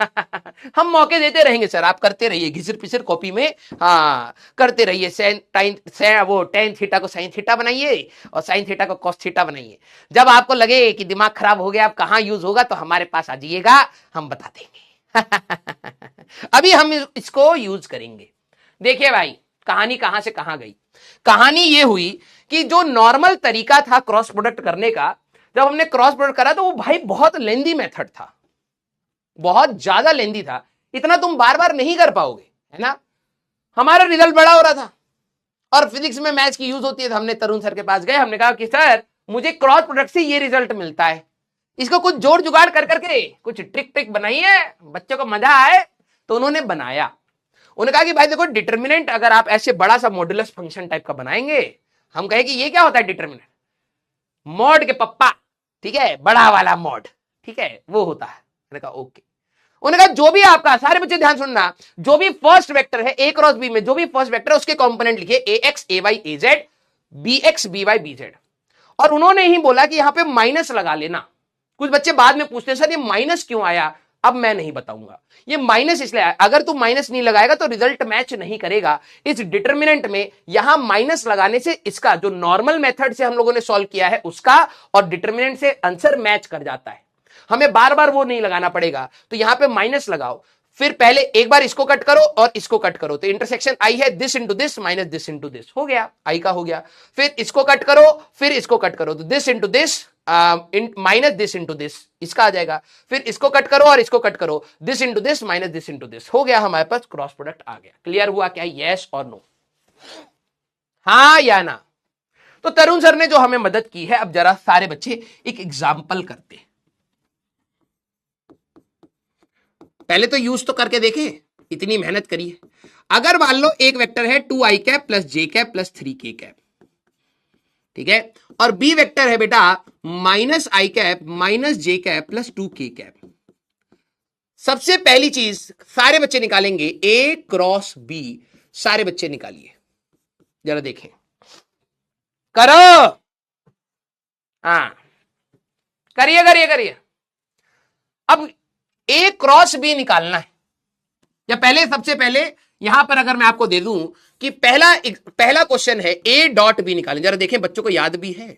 हम मौके देते रहेंगे सर, आप करते रहिए घिसर पिसर कॉपी में, हाँ करते रहिए। वो टेन थीटा को साइन थीटा बनाइए और साइन थीटा को कॉस थीटा बनाइए। जब आपको लगे कि दिमाग खराब हो गया, अब कहां यूज होगा, तो हमारे पास आ जाइएगा, हम बता देंगे। अभी हम इसको यूज करेंगे। देखिए भाई कहानी कहां से कहां गई। कहानी ये हुई कि जो नॉर्मल तरीका था क्रॉस प्रोडक्ट करने का, जब हमने क्रॉस प्रोडक्ट करा तो वो भाई बहुत लेंदी मेथड था, बहुत ज्यादा लेंदी था। इतना तुम बार बार नहीं कर पाओगे, है ना। हमारा रिजल्ट बड़ा हो रहा था और फिजिक्स में मैथ्स की यूज होती है। तो हमने तरुण सर के पास गए, हमने कहा कि सर मुझे क्रॉस प्रोडक्ट से ये रिजल्ट मिलता है, इसको कुछ जोड़ जुगाड़ कर करके कुछ ट्रिक बनाइए, बच्चों को मजा आए। तो उन्होंने बनाया। उन्होंने कहा कि भाई देखो डिटर्मिनेंट अगर आप ऐसे बड़ा सा मॉड्यूलस फंक्शन टाइप का बनाएंगे, हम कहे कि ये क्या होता है डिटर्मिनेंट, मॉड के पप्पा, ठीक है, बड़ा वाला मॉड, ठीक है, वो होता है। मैंने कहा ओके। उन्होंने कहा जो भी आपका, सारे बच्चे ध्यान सुनना, जो भी फर्स्ट वेक्टर है ए क्रॉस बी में, जो भी फर्स्ट वेक्टर है उसके कंपोनेंट लिखिए A X A Y A Z, B X B Y B Z. और उन्होंने ही बोला कि यहां पे माइनस लगा लेना। कुछ बच्चे बाद में पूछते हैं सर ये माइनस क्यों आया, अब मैं नहीं बताऊंगा। ये माइनस इसलिए आया, अगर तू माइनस नहीं लगाएगा तो रिजल्ट मैच नहीं करेगा। इस डिटर्मिनेंट में यहां माइनस लगाने से इसका जो नॉर्मल मेथड से हम लोगों ने सॉल्व किया है उसका और डिटर्मिनेंट से आंसर मैच कर जाता है। हमें बार बार वो नहीं लगाना पड़ेगा। तो यहां पे माइनस लगाओ, फिर पहले एक बार इसको कट करो और इसको कट करो, तो इंटरसेक्शन आई है this into this minus this into this, हो गया, आई का हो गया। फिर इसको कट करो, फिर इसको कट करो, तो this into this minus this into this, इसका आ जाएगा। फिर इसको कट करो और इसको कट करो, this into this minus this into this, हो गया, हमारे पास क्रॉस प्रोडक्ट आ गया। क्लियर हुआ क्या? यस और नो, हाँ या ना? तो तरुण सर ने जो हमें मदद की है, अब जरा सारे बच्चे एक एग्जाम्पल करते हैं। पहले तो यूज तो करके देखें, इतनी मेहनत करिए। अगर मान लो एक वेक्टर है 2i cap plus J cap plus 3k cap, ठीक है। और बी वेक्टर है बेटा माइनस आई cap minus J cap plus 2k cap. सबसे पहली चीज सारे बच्चे निकालेंगे ए क्रॉस बी, सारे बच्चे निकालिए, जरा देखें, करो, हाँ करिए करिए करिए। अब ए क्रॉस बी निकालना है, या पहले सबसे पहले यहां पर अगर मैं आपको दे दूं कि पहला क्वेश्चन है ए डॉट बी निकालें, जरा देखें बच्चों को याद भी है।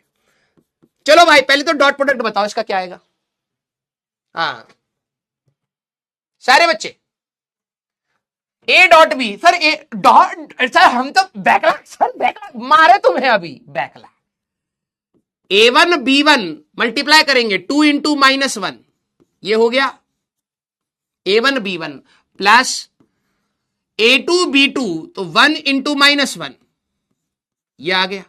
चलो भाई पहले तो डॉट प्रोडक्ट बताओ इसका क्या आएगा। हाँ सारे बच्चे A dot B, sir A dot, sir हम तो बैकलैग, सर बैकलैग मारे तुम्हें अभी बैकलैग। A1 B1 मल्टीप्लाई करेंगे 2 इंटू -1, ये हो गया A1 B1 plus A2 B2 तो 1 इंटू -1, ये आ गया।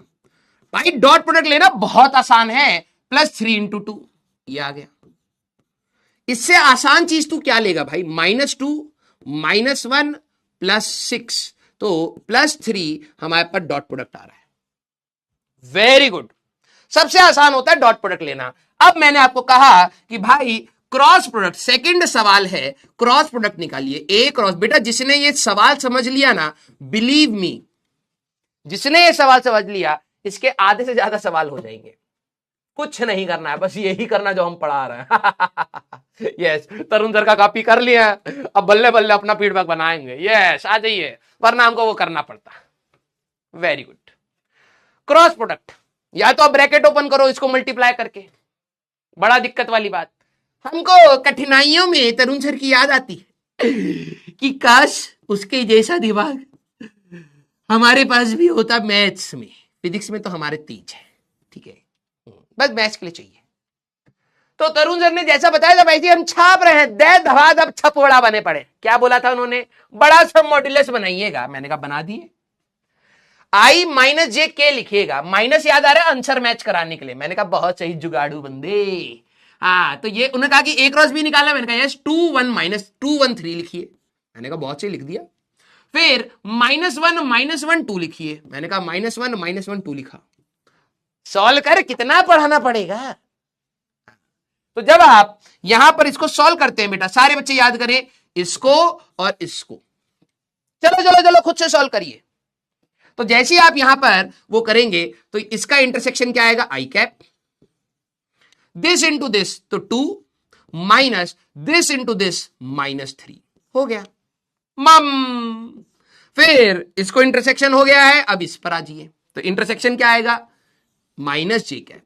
भाई डॉट प्रोडक्ट लेना बहुत आसान है, प्लस 3 इंटू 2, ये आ गया। इससे आसान चीज तू क्या लेगा भाई, -2 -1 प्लस 6, तो +3 हमारे पास डॉट प्रोडक्ट आ रहा है। वेरी गुड, सबसे आसान होता है डॉट प्रोडक्ट लेना। अब मैंने आपको कहा कि भाई क्रॉस प्रोडक्ट, सेकंड सवाल है क्रॉस प्रोडक्ट निकालिए ए क्रॉस। बेटा जिसने ये सवाल समझ लिया ना, बिलीव मी, जिसने ये सवाल समझ लिया इसके आधे से ज्यादा सवाल हो जाएंगे। कुछ नहीं करना है, बस यही करना जो हम पढ़ा रहे हैं। यस, तरुण सर का कॉपी कर लिया, अब बल्ले बल्ले अपना फीडबैक बनाएंगे। यस आ जाइए, वरना हमको वो करना पड़ता। Very good. क्रॉस प्रोडक्ट, या तो आप ब्रैकेट ओपन करो इसको मल्टीप्लाई करके, बड़ा दिक्कत वाली बात। हमको कठिनाइयों में तरुण सर की याद आती है कि काश उसके जैसा दिमाग हमारे पास भी होता मैथ्स में। फिजिक्स में तो हमारे तेज है, ठीक है, बस मैथ्स के लिए चाहिए। तो तरुण सर ने जैसा बताया था वैसे हम छाप रहे हैं, दे धवाद अब छपोड़ा बने पड़े। क्या बोला था उन्होंने, बड़ा सा मॉड्यूलस बनाइएगा, मैंने कहा बना दिए। आई माइनस जे के लिखिएगा, माइनस याद आ रहा है आंसर मैच कराने के लिए। मैंने कहा बहुत सही जुगाड़ू बंदे। हाँ तो ये उन्होंने कहा कि ए क्रॉस बी निकाला, मैंने कहा यस 2 1 माइनस 2 1 3 लिखिए, मैंने कहा बहुत सही लिख दिया। फिर -1 -1 2 लिखिए, मैंने कहा -1 -1 2 लिखा। सॉल्व कर, कितना पढ़ाना पड़ेगा। तो जब आप यहां पर इसको सॉल्व करते हैं बेटा, सारे बच्चे याद करें इसको और इसको, चलो चलो चलो खुद से सॉल्व करिए। तो जैसे आप यहां पर वो करेंगे तो इसका इंटरसेक्शन क्या आएगा, I cap, this into this तो 2 माइनस दिस इंटू दिस -3, हो गया मम। फिर इसको इंटरसेक्शन हो गया है, अब इस पर आ जाइए, तो इंटरसेक्शन क्या आएगा, -j कैप,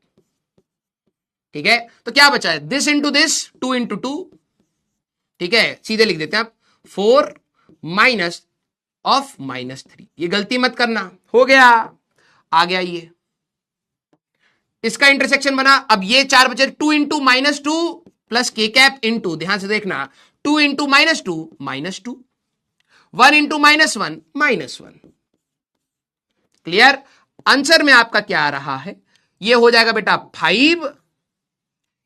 ठीक है। तो क्या बचा है, दिस इंटू दिस 2 इंटू 2, ठीक है, सीधे लिख देते हैं आप 4 माइनस ऑफ -3, ये गलती मत करना, हो गया, आ गया ये, इसका इंटरसेक्शन बना। अब ये 4 बचे, 2 into -2 plus K cap into, ध्यान से देखना, 2 इंटू -2 -2, 1 इंटू -1 -1। क्लियर। आंसर में आपका क्या आ रहा है, ये हो जाएगा बेटा 5,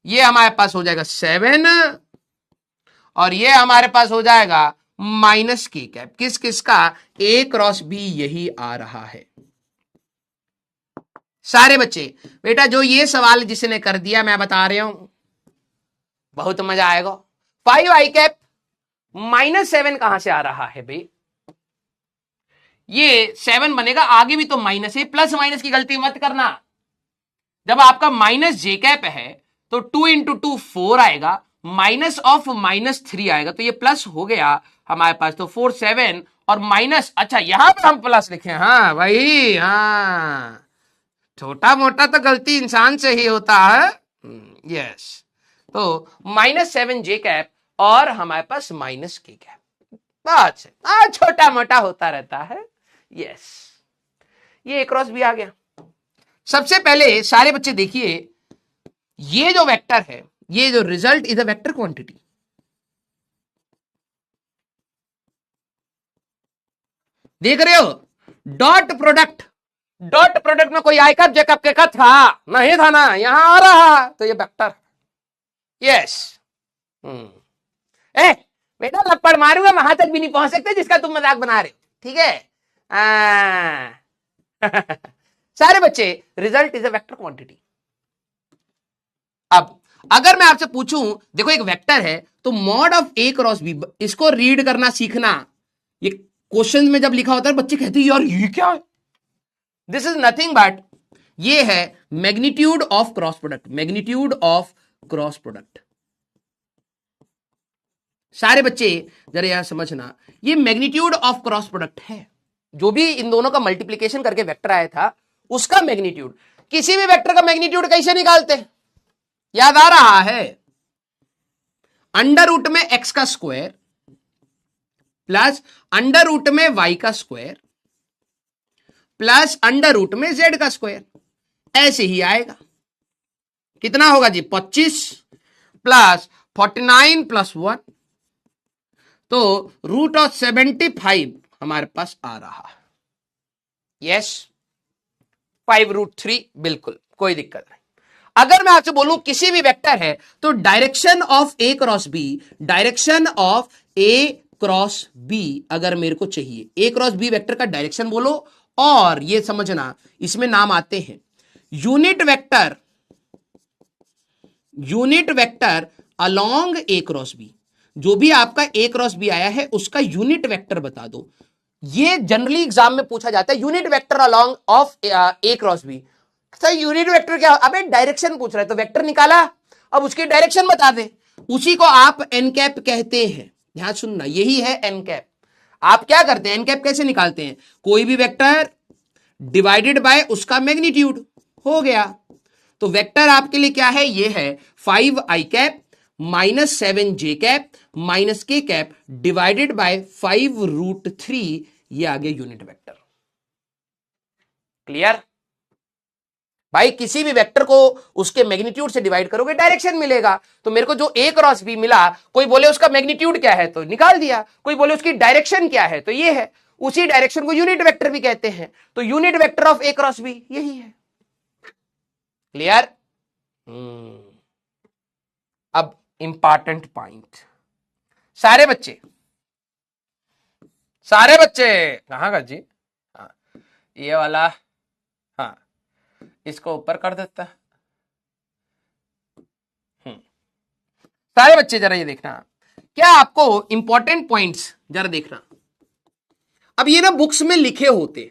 ये हमारे पास हो जाएगा 7, और ये हमारे पास हो जाएगा -k कैप। किस किस का, ए क्रॉस बी यही आ रहा है। सारे बच्चे बेटा जो ये सवाल जिसने कर दिया, मैं बता रहा हूं बहुत मजा आएगा। 5 आई कैप -7 कहां से आ रहा है भाई, ये 7 बनेगा, आगे भी तो माइनस है, प्लस माइनस की गलती मत करना। जब आपका -j कैप है तो 2 इंटू 2 4 आएगा, माइनस ऑफ -3 आएगा, तो ये प्लस हो गया हमारे पास, तो 4 7 और माइनस, अच्छा यहां पर हम प्लस लिखे, हाँ भाई, हाँ छोटा मोटा तो गलती इंसान से ही होता है। यस, तो -7 j कैप और हमारे पास -k कैप, बहुत से छोटा मोटा होता रहता है। यस, ये क्रॉस भी आ गया। सबसे पहले सारे बच्चे देखिए, ये जो वेक्टर है, ये जो result is a vector quantity, देख रहे हो, डॉट प्रोडक्ट, डॉट प्रोडक्ट में कोई आई कैप जे कैप के का था नहीं, था ना, यहां आ रहा, तो ये वेक्टर। यस, ए बेटा लपड़ मारूंगा, वहां तक भी नहीं पहुंच सकते जिसका तुम मजाक बना रहे हो, ठीक है। सारे बच्चे, result is a vector quantity. अब अगर मैं आपसे पूछूं, देखो एक वेक्टर है तो mod of A cross B, इसको रीड करना सीखना। ये क्वेश्चन में जब लिखा होता है बच्चे कहते हैं यार ये क्या है, दिस इज नथिंग बट ये है magnitude of cross product, magnitude of cross product. सारे बच्चे जरा यहां समझना, ये मैग्नीट्यूड ऑफ क्रॉस प्रोडक्ट है, जो भी इन दोनों का मल्टीप्लीकेशन करके वेक्टर आया था उसका मैग्नीट्यूड। किसी भी वेक्टर का मैग्नीट्यूड कैसे निकालते हैं, याद आ रहा है? अंडर रूट में एक्स का स्क्वायर प्लस अंडर रूट में वाई का स्क्वायर प्लस अंडर रूट में जेड का स्क्वायर, ऐसे ही आएगा। कितना होगा जी? 25 प्लस 49 प्लस 1, तो रूट ऑफ 75 हमारे पास आ रहा है। यस, 5√3, बिल्कुल कोई दिक्कत नहीं। अगर मैं आपसे बोलूं किसी भी वेक्टर है तो direction of A cross B, direction of A cross B अगर मेरे को चाहिए, ए क्रॉस बी वेक्टर का डायरेक्शन बोलो, और ये समझना इसमें नाम आते हैं unit vector, unit vector along A cross B. जो भी आपका ए क्रॉस बी आया है उसका यूनिट वेक्टर बता दो। ये जनरली एग्जाम में पूछा जाता है, unit vector along of A cross B. Sir unit vector क्या? अबे डायरेक्शन पूछ रहा है तो वेक्टर निकाला, अब उसकी डायरेक्शन बता दे, उसी को आप एन कैप कहते हैं। ध्यान सुनना, यही है एन कैप। आप क्या करते हैं, एन कैप कैसे निकालते हैं? कोई भी वेक्टर डिवाइडेड बाय उसका मैग्नीट्यूड हो गया। तो वेक्टर आपके लिए क्या है? ये है 5i cap minus 7j cap minus k cap divided bye 5√3, ये आ गया यूनिट वेक्टर। क्लियर भाई? किसी भी वेक्टर को उसके मैग्नीट्यूड से डिवाइड करोगे डायरेक्शन मिलेगा। तो मेरे को जो ए क्रॉस बी मिला, कोई बोले उसका मैग्नीट्यूड क्या है तो निकाल दिया, कोई बोले उसकी डायरेक्शन क्या है तो ये है, उसी डायरेक्शन को यूनिट वेक्टर भी कहते हैं। तो unit vector of A cross B यही है। क्लियर? अब इंपॉर्टेंट पॉइंट, सारे बच्चे, सारे बच्चे कहां का जी? हाँ, ये वाला, हाँ इसको ऊपर कर देता है। सारे बच्चे जरा ये देखना, क्या आपको इंपॉर्टेंट पॉइंट्स जरा देखना। अब ये ना बुक्स में लिखे होते,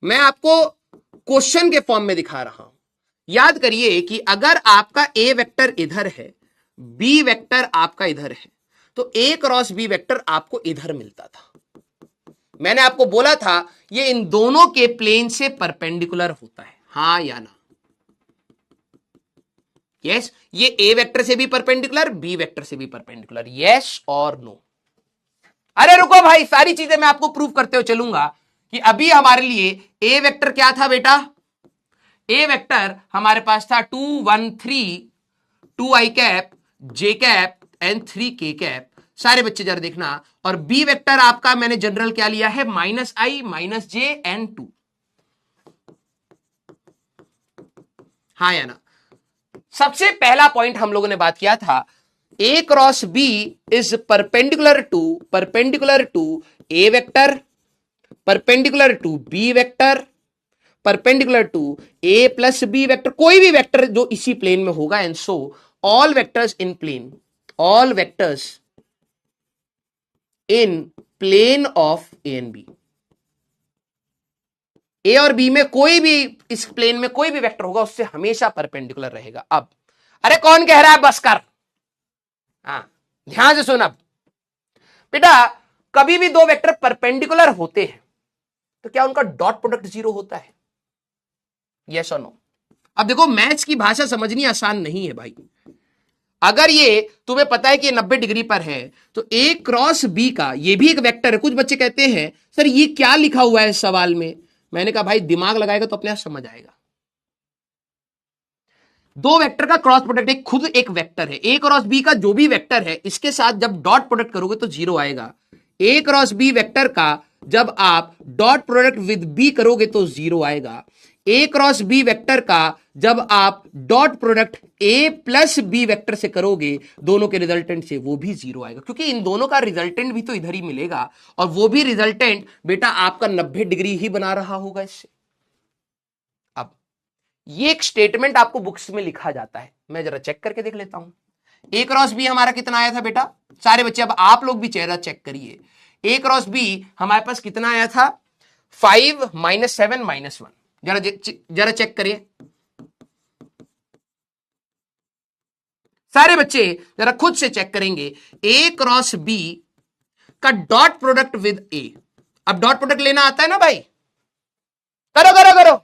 मैं आपको क्वेश्चन के फॉर्म में दिखा रहा हूं। याद करिए कि अगर आपका ए वेक्टर इधर है, बी वेक्टर आपका इधर है, तो ए क्रॉस बी वेक्टर आपको इधर मिलता था। मैंने आपको बोला था ये इन दोनों के प्लेन से परपेंडिकुलर होता है, हां या ना? यस, ये ए वेक्टर से भी परपेंडिकुलर, बी वेक्टर से भी परपेंडिकुलर, यस और नो? अरे रुको भाई, सारी चीजें मैं आपको प्रूव करते हुए चलूंगा कि अभी हमारे लिए ए वेक्टर क्या था बेटा? ए वेक्टर हमारे पास था 2 1 3 2i cap j cap and 3k cap. सारे बच्चे जरा देखना। और बी वेक्टर आपका मैंने जनरल क्या लिया है? -i -j and 2। हाँ या ना? सबसे पहला पॉइंट हम लोगों ने बात किया था, A cross B is perpendicular to A vector, perpendicular to B vector, perpendicular to A plus B vector, कोई भी वेक्टर जो इसी प्लेन में होगा, and so all vectors in plane, all vectors in plane of A and B. A और B में कोई भी, इस प्लेन में कोई भी वेक्टर होगा उससे हमेशा परपेंडिकुलर रहेगा। अब अरे कौन कह रहा है बस कर? हाँ ध्यान से सुन। अब बेटा कभी भी दो वेक्टर परपेंडिकुलर होते हैं तो क्या उनका डॉट प्रोडक्ट 0 होता है? यस और नो? अब देखो मैथ्स की भाषा समझनी आसान नहीं है भाई। अगर ये तुम्हें पता है कि 90 डिग्री पर है तो ए क्रॉस बी का ये भी एक वेक्टर है। कुछ बच्चे कहते हैं सर ये क्या लिखा हुआ है सवाल में? मैंने कहा भाई दिमाग लगाएगा तो अपने आप समझ आएगा। दो वेक्टर का क्रॉस प्रोडक्ट एक खुद एक वेक्टर है। ए क्रॉस बी का जो भी वेक्टर है इसके साथ जब डॉट प्रोडक्ट करोगे तो 0 आएगा। ए क्रॉस बी वेक्टर का जब आप डॉट प्रोडक्ट विद बी करोगे तो 0 आएगा। ए क्रॉस बी वेक्टर का जब आप dot product A plus B vector से करोगे दोनों के रिजल्टेंट से, वो भी 0 आएगा, क्योंकि इन दोनों का रिजल्टेंट भी तो इधर ही मिलेगा और वो भी रिजल्टेंट बेटा आपका 90 डिग्री ही बना रहा होगा इससे। ये एक स्टेटमेंट आपको बुक्स में लिखा जाता है, मैं जरा चेक करके देख लेता हूं। ए क्रॉस बी हमारा कितना आया था बेटा सारे बच्चे, अब आप लोग भी चेहरा चेक करिए। ए क्रॉस बी हमारे पास कितना आया था 5 - 7 - 1। जरा चेक करिए सारे बच्चे, जरा खुद से चेक करेंगे। ए क्रॉस बी का डॉट प्रोडक्ट विद ए, अब डॉट प्रोडक्ट लेना आता है ना भाई, करो करो करो।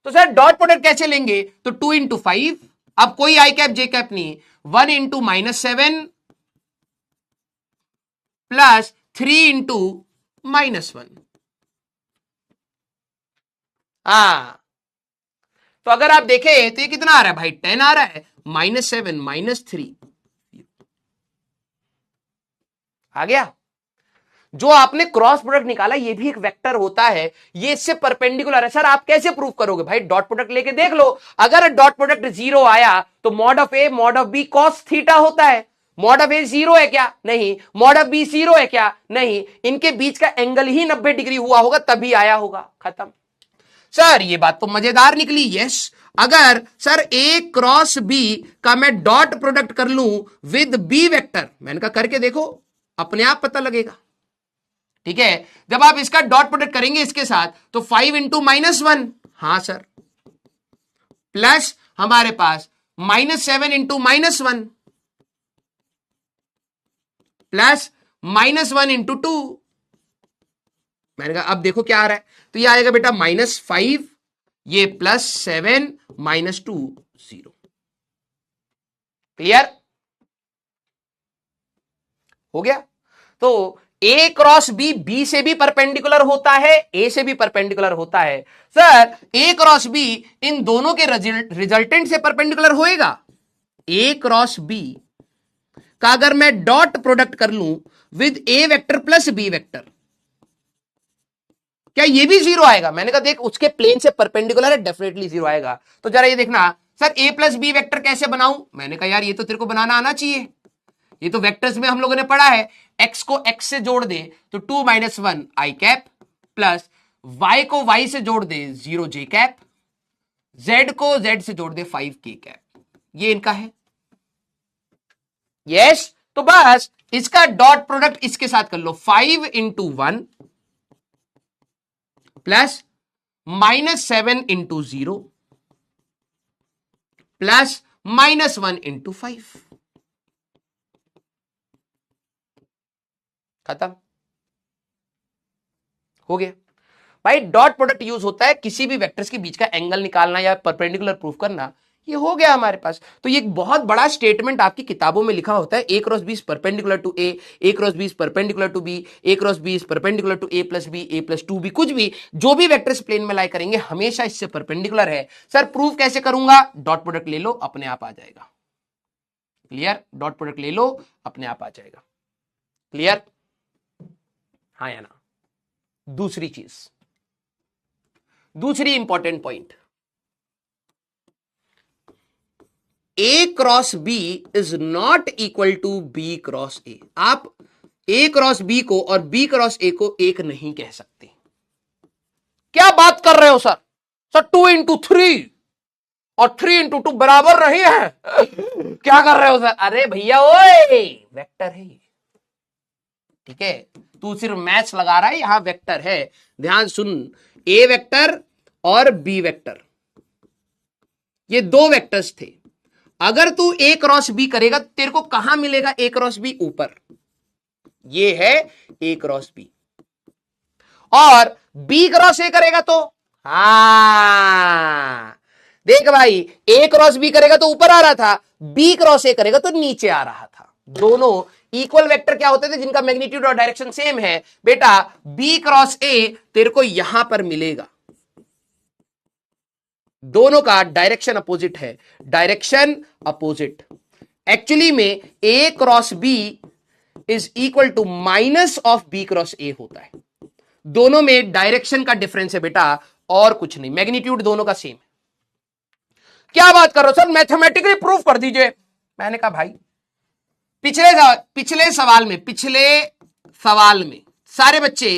तो सर डॉट प्रोडक्ट कैसे लेंगे, तो 2 × 5, अब कोई आई कैप जे कैप नहीं, 1 × -7 प्लस 3 × -1। तो अगर आप देखें तो ये कितना आ रहा है भाई 10 आ रहा है, -7 - 3 आ गया। जो आपने क्रॉस प्रोडक्ट निकाला ये भी एक वेक्टर होता है, ये इससे परपेंडिकुलर है। सर आप कैसे प्रूव करोगे, भाई डॉट प्रोडक्ट लेके देख लो। अगर डॉट प्रोडक्ट 0 आया तो mod of A mod of B cos theta होता है। मॉड ऑफ ए 0 है क्या, नहीं। मॉड ऑफ बी 0 है क्या, नहीं। इनके बीच का एंगल ही 90 डिग्री हुआ होगा तभी आया होगा, खत्म। सर ये बात तो मजेदार निकली, यस। अगर सर ए क्रॉस बी का मैं डॉट प्रोडक्ट कर लूं विद बी वेक्टर, मैंने कहा करके देखो अपने आप पता लगेगा, ठीक है। जब आप इसका डॉट प्रोडक्ट करेंगे इसके साथ तो 5 × -1, हां सर, प्लस हमारे पास -7 × -1 प्लस -1 × 2। मैंने कहा अब देखो क्या आ रहा है, तो ये आएगा बेटा -5, ये +7 - 2 0। क्लियर हो गया। तो ए क्रॉस बी बी से भी परपेंडिकुलर होता है, ए से भी परपेंडिकुलर होता है। Sir A cross be in दोनों के रिजल्टेंट से परपेंडिकुलर होएगा। ए क्रॉस बी का अगर मैं डॉट प्रोडक्ट कर लूं with A vector plus B vector, क्या ये भी 0 आएगा? मैंने कहा देख उसके प्लेन से परपेंडिकुलर है, डेफिनेटली 0 आएगा। तो जरा ये देखना सर ए प्लस बी वेक्टर कैसे बनाऊं, मैंने कहा यार ये तो तेरे को बनाना आना चाहिए, ये तो वेक्टर्स में हम लोगों ने पढ़ा है। x को x से जोड़ दे तो 2 - 1 i कैप, प्लस y को y से जोड़ दे 0 j कैप, z को z से जोड़ दे 5 k कैप, ये इनका है। यस तो बस इसका डॉट प्रोडक्ट इसके साथ कर लो, 5 × 1 प्लस -7 × 0 प्लस -1 × 5, खत्म हो गया। भाई डॉट प्रोडक्ट यूज होता है किसी भी वेक्टर्स के बीच का एंगल निकालना या परपेंडिकुलर प्रूफ करना, ये हो गया हमारे पास। तो ये एक बहुत बड़ा स्टेटमेंट आपकी किताबों में लिखा होता है, A cross B is perpendicular to A cross B is perpendicular to B, A cross B is perpendicular to A plus B, A plus 2b, कुछ भी जो भी वेक्टर्स प्लेन में लाई करेंगे हमेशा इससे परपेंडिकुलर है। सर प्रूफ कैसे करूंगा, डॉट प्रोडक्ट ले लो अपने आप आ जाएगा। क्लियर, डॉट प्रोडक्ट ले लो अपने आप आ जाएगा। क्लियर, हाँ या ना। दूसरी चीज, दूसरी important point, A cross B is not equal to B cross A. आप ए क्रॉस बी को और बी क्रॉस ए को एक नहीं कह सकते। क्या बात कर रहे हो सर, सर 2 × 3 और 3 × 2 बराबर नहीं है क्या कर रहे हो सर? अरे भैया ओए वेक्टर है, ठीक है, तू सिर्फ मैथ्स लगा रहा है, यहां वेक्टर है। ध्यान सुन, ए वेक्टर और बी वेक्टर ये दो वेक्टर्स थे। अगर तू ए क्रॉस बी करेगा तेरे को कहां मिलेगा ए क्रॉस बी? ऊपर, ये है ए क्रॉस बी। और बी क्रॉस ए करेगा तो देख भाई, ए क्रॉस बी करेगा तो ऊपर आ रहा था, बी क्रॉस ए करेगा तो नीचे आ रहा था। दोनों इक्वल वेक्टर क्या होते थे जिनका मैग्नीट्यूड और डायरेक्शन सेम है? बेटा बी क्रॉस ए तेरे को यहां पर मिलेगा, दोनों का डायरेक्शन अपोजिट है, डायरेक्शन अपोजिट। एक्चुअली में A cross B is equal to minus of B cross A होता है। दोनों में डायरेक्शन का डिफरेंस है बेटा, और कुछ नहीं, मैग्नीट्यूड दोनों का सेम है। क्या बात कर रहे हो सर, मैथमेटिकली प्रूफ कर दीजिए। मैंने कहा भाई पिछले सवाल में सारे बच्चे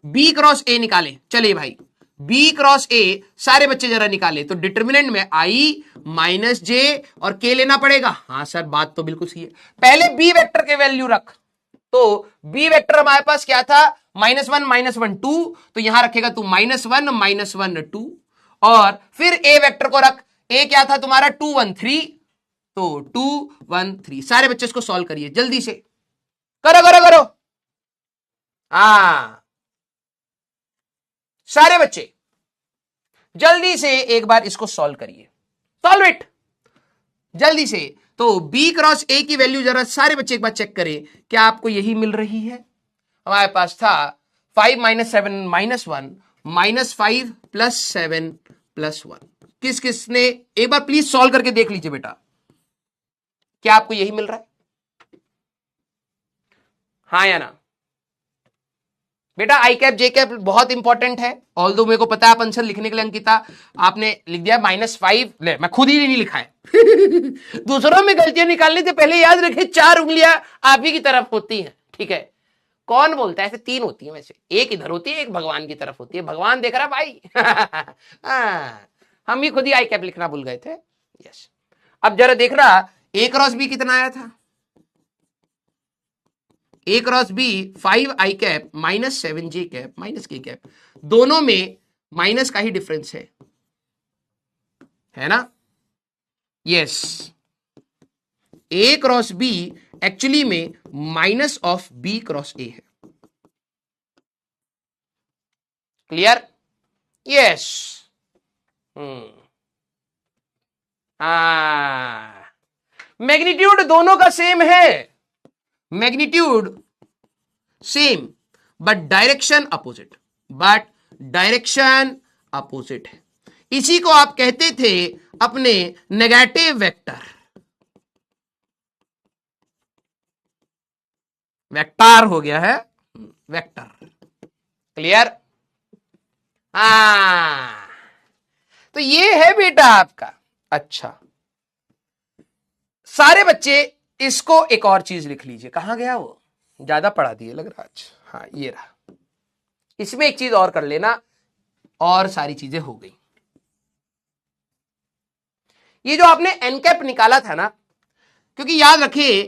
बी क्रॉस ए निकाले। चलिए भाई बी क्रॉस ए, सारे बच्चे जरा निकाले तो डिटर्मिनेंट में आई माइनस जे और के लेना पड़ेगा। हाँ सर बात तो बिल्कुल सही है। पहले बी वेक्टर के वैल्यू रख, तो बी वेक्टर हमारे पास क्या था, -1 2, तो यहां रखेगा तू -1 2, और फिर ए वेक्टर को रख, ए क्या था तुम्हारा 2 1 3, तो 2 1 3। सारे बच्चे इसको सॉल्व करिए जल्दी से, करो करो करो। सारे बच्चे जल्दी से एक बार इसको सॉल्व करिए, सॉल्व इट जल्दी से। तो b क्रॉस a की वैल्यू जरा सारे बच्चे एक बार चेक करें, क्या आपको यही मिल रही है? हमारे पास था 5 - 7 -1 -5 + 7 + 1। किस किसने एक बार प्लीज सॉल्व करके देख लीजिए बेटा, क्या आपको यही मिल रहा है? हाँ या ना बेटा? आई कैप जे कैप बहुत इंपॉर्टेंट है। ऑल्दो मेरे को पता है आप आंसर लिखने के लिए अंकिता आपने लिख दिया -5, ले मैं खुद ही नहीं लिखा है दूसरों में गलतियां निकालने से पहले याद रखें 4 उंगलियां आप ही की तरफ होती हैं, ठीक है? कौन बोलता है ऐसे? 3 होती है वैसे, एक इधर होती है, एक भगवान की तरफ होती है। भगवान देख रहा भाई हम ही खुद ही आई कैप लिखना भूल गए थे। यस, अब जरा देखना ए क्रॉस बी कितना आया था। A cross B 5 I cap -7 J cap -k cap, दोनों में माइनस का ही डिफरेंस है ना? यस, ए क्रॉस बी एक्चुअली में -b क्रॉस ए है। क्लियर? यस। मैग्नीट्यूड दोनों का सेम है, magnitude same but direction opposite है। इसी को आप कहते थे अपने नेगेटिव वेक्टर हो गया है वेक्टर। क्लियर? तो ये है बेटा आपका। अच्छा सारे बच्चे इसको एक और चीज लिख लीजिए, कहां गया वो, ज्यादा पढ़ा दिए लग रहा आज। हाँ ये रहा, इसमें एक चीज और कर लेना और सारी चीजें हो गई। ये जो आपने एन कैप निकाला था ना, क्योंकि याद रखिए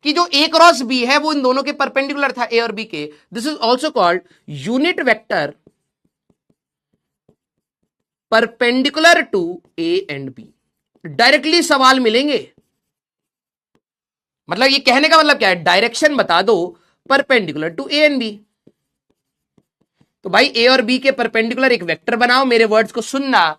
कि जो ए क्रॉस बी है वो इन दोनों के परपेंडिकुलर था, ए और बी के। This is also called unit vector perpendicular to A and B. Directly सवाल मिलेंगे, मतलब ये कहने का मतलब क्या है, डायरेक्शन बता दो perpendicular to A and B. तो भाई ए और बी के परपेंडिकुलर एक वेक्टर बनाओ, मेरे वर्ड्स को सुनना।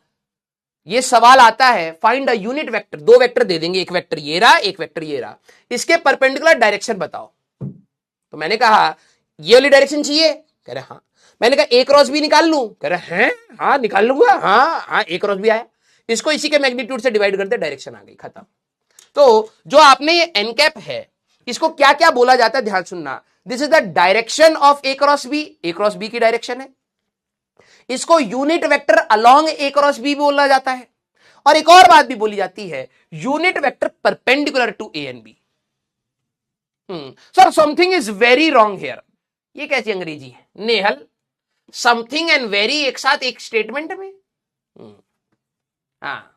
ये सवाल आता है find a unit vector, 2 vector दे देंगे, एक वेक्टर ये रहा, एक वेक्टर ये रहा, इसके परपेंडिकुलर डायरेक्शन बताओ। तो मैंने कहा ये वाली डायरेक्शन चाहिए, कह रहे हाँ। मैंने कहा ए क्रॉस बी निकाल लूं, कह रहे हैं हाँ निकाल लूंगा, हाँ ए क्रॉस बी आया, इसको इसी के मैग्नीट्यूड से डिवाइड करते, डायरेक्शन आ गई, खत्म। तो जो आपने ये एन कैप है, इसको क्या क्या बोला जाता है ध्यान सुनना। This is the direction of A cross B की डायरेक्शन है। इसको unit vector along A cross B बोला जाता है। और एक और बात भी बोली जाती है, unit vector perpendicular to A and B. Sir something is very wrong here, ये कैसी अंग्रेजी है नेहल? समथिंग एंड वेरी एक साथ एक स्टेटमेंट में? हाँ,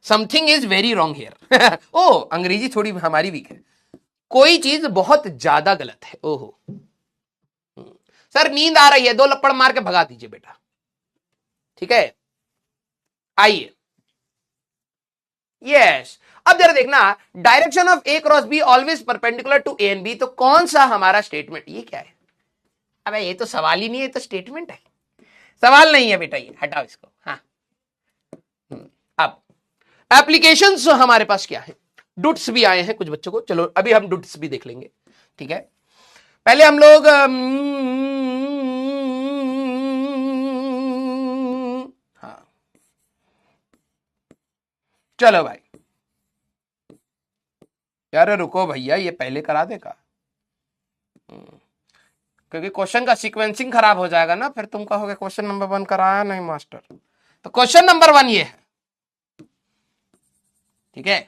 something is very wrong here. ओ अंग्रेजी थोड़ी हमारी वीक है, कोई चीज बहुत ज्यादा गलत है। ओहो सर नींद आ रही है, 2 लपड़ मार के भगा दीजिए बेटा, ठीक है? आइए यस, अब जरा देखना direction of A cross B always perpendicular to A and B. तो कौन सा हमारा स्टेटमेंट, ये क्या है? अबे ये तो सवाल ही नहीं है, ये तो स्टेटमेंट है, सवाल नहीं है बेटा, ये हटाओ इसको। हाँ अब एप्लीकेशंस हमारे पास क्या है, डुट्स भी आए हैं कुछ बच्चों को, चलो अभी हम डुट्स भी देख लेंगे, ठीक है? पहले हम लोग हाँ चलो भाई, यार रुको भैया, ये पहले करा देगा क्योंकि क्वेश्चन का सीक्वेंसिंग खराब हो जाएगा ना, फिर तुम कहोगे क्वेश्चन नंबर 1 कराया नहीं मास्टर। तो क्वेश्चन नंबर 1 ये है, ठीक है?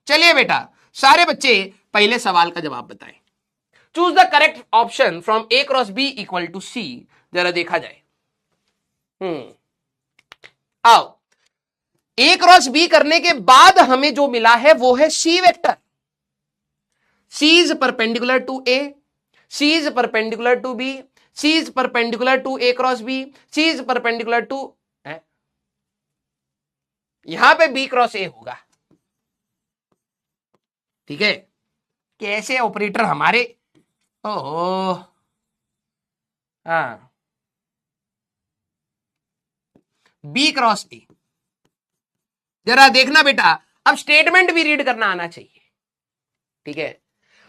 चलिए बेटा सारे बच्चे पहले सवाल का जवाब बताएं। Choose the correct option from A cross B equal to C. जरा देखा जाए, आओ, ए क्रॉस बी करने के बाद हमें जो मिला है वो है C vector. C is perpendicular to A, C is perpendicular to B, C is perpendicular to A cross B, C is perpendicular to, यहां पे बी क्रॉस ए होगा. ठीक है, कैसे ऑपरेटर हमारे, ओहो, हाँ, बी क्रॉस ए. जरा देखना बेटा, अब स्टेटमेंट भी रीड करना आना चाहिए. ठीक है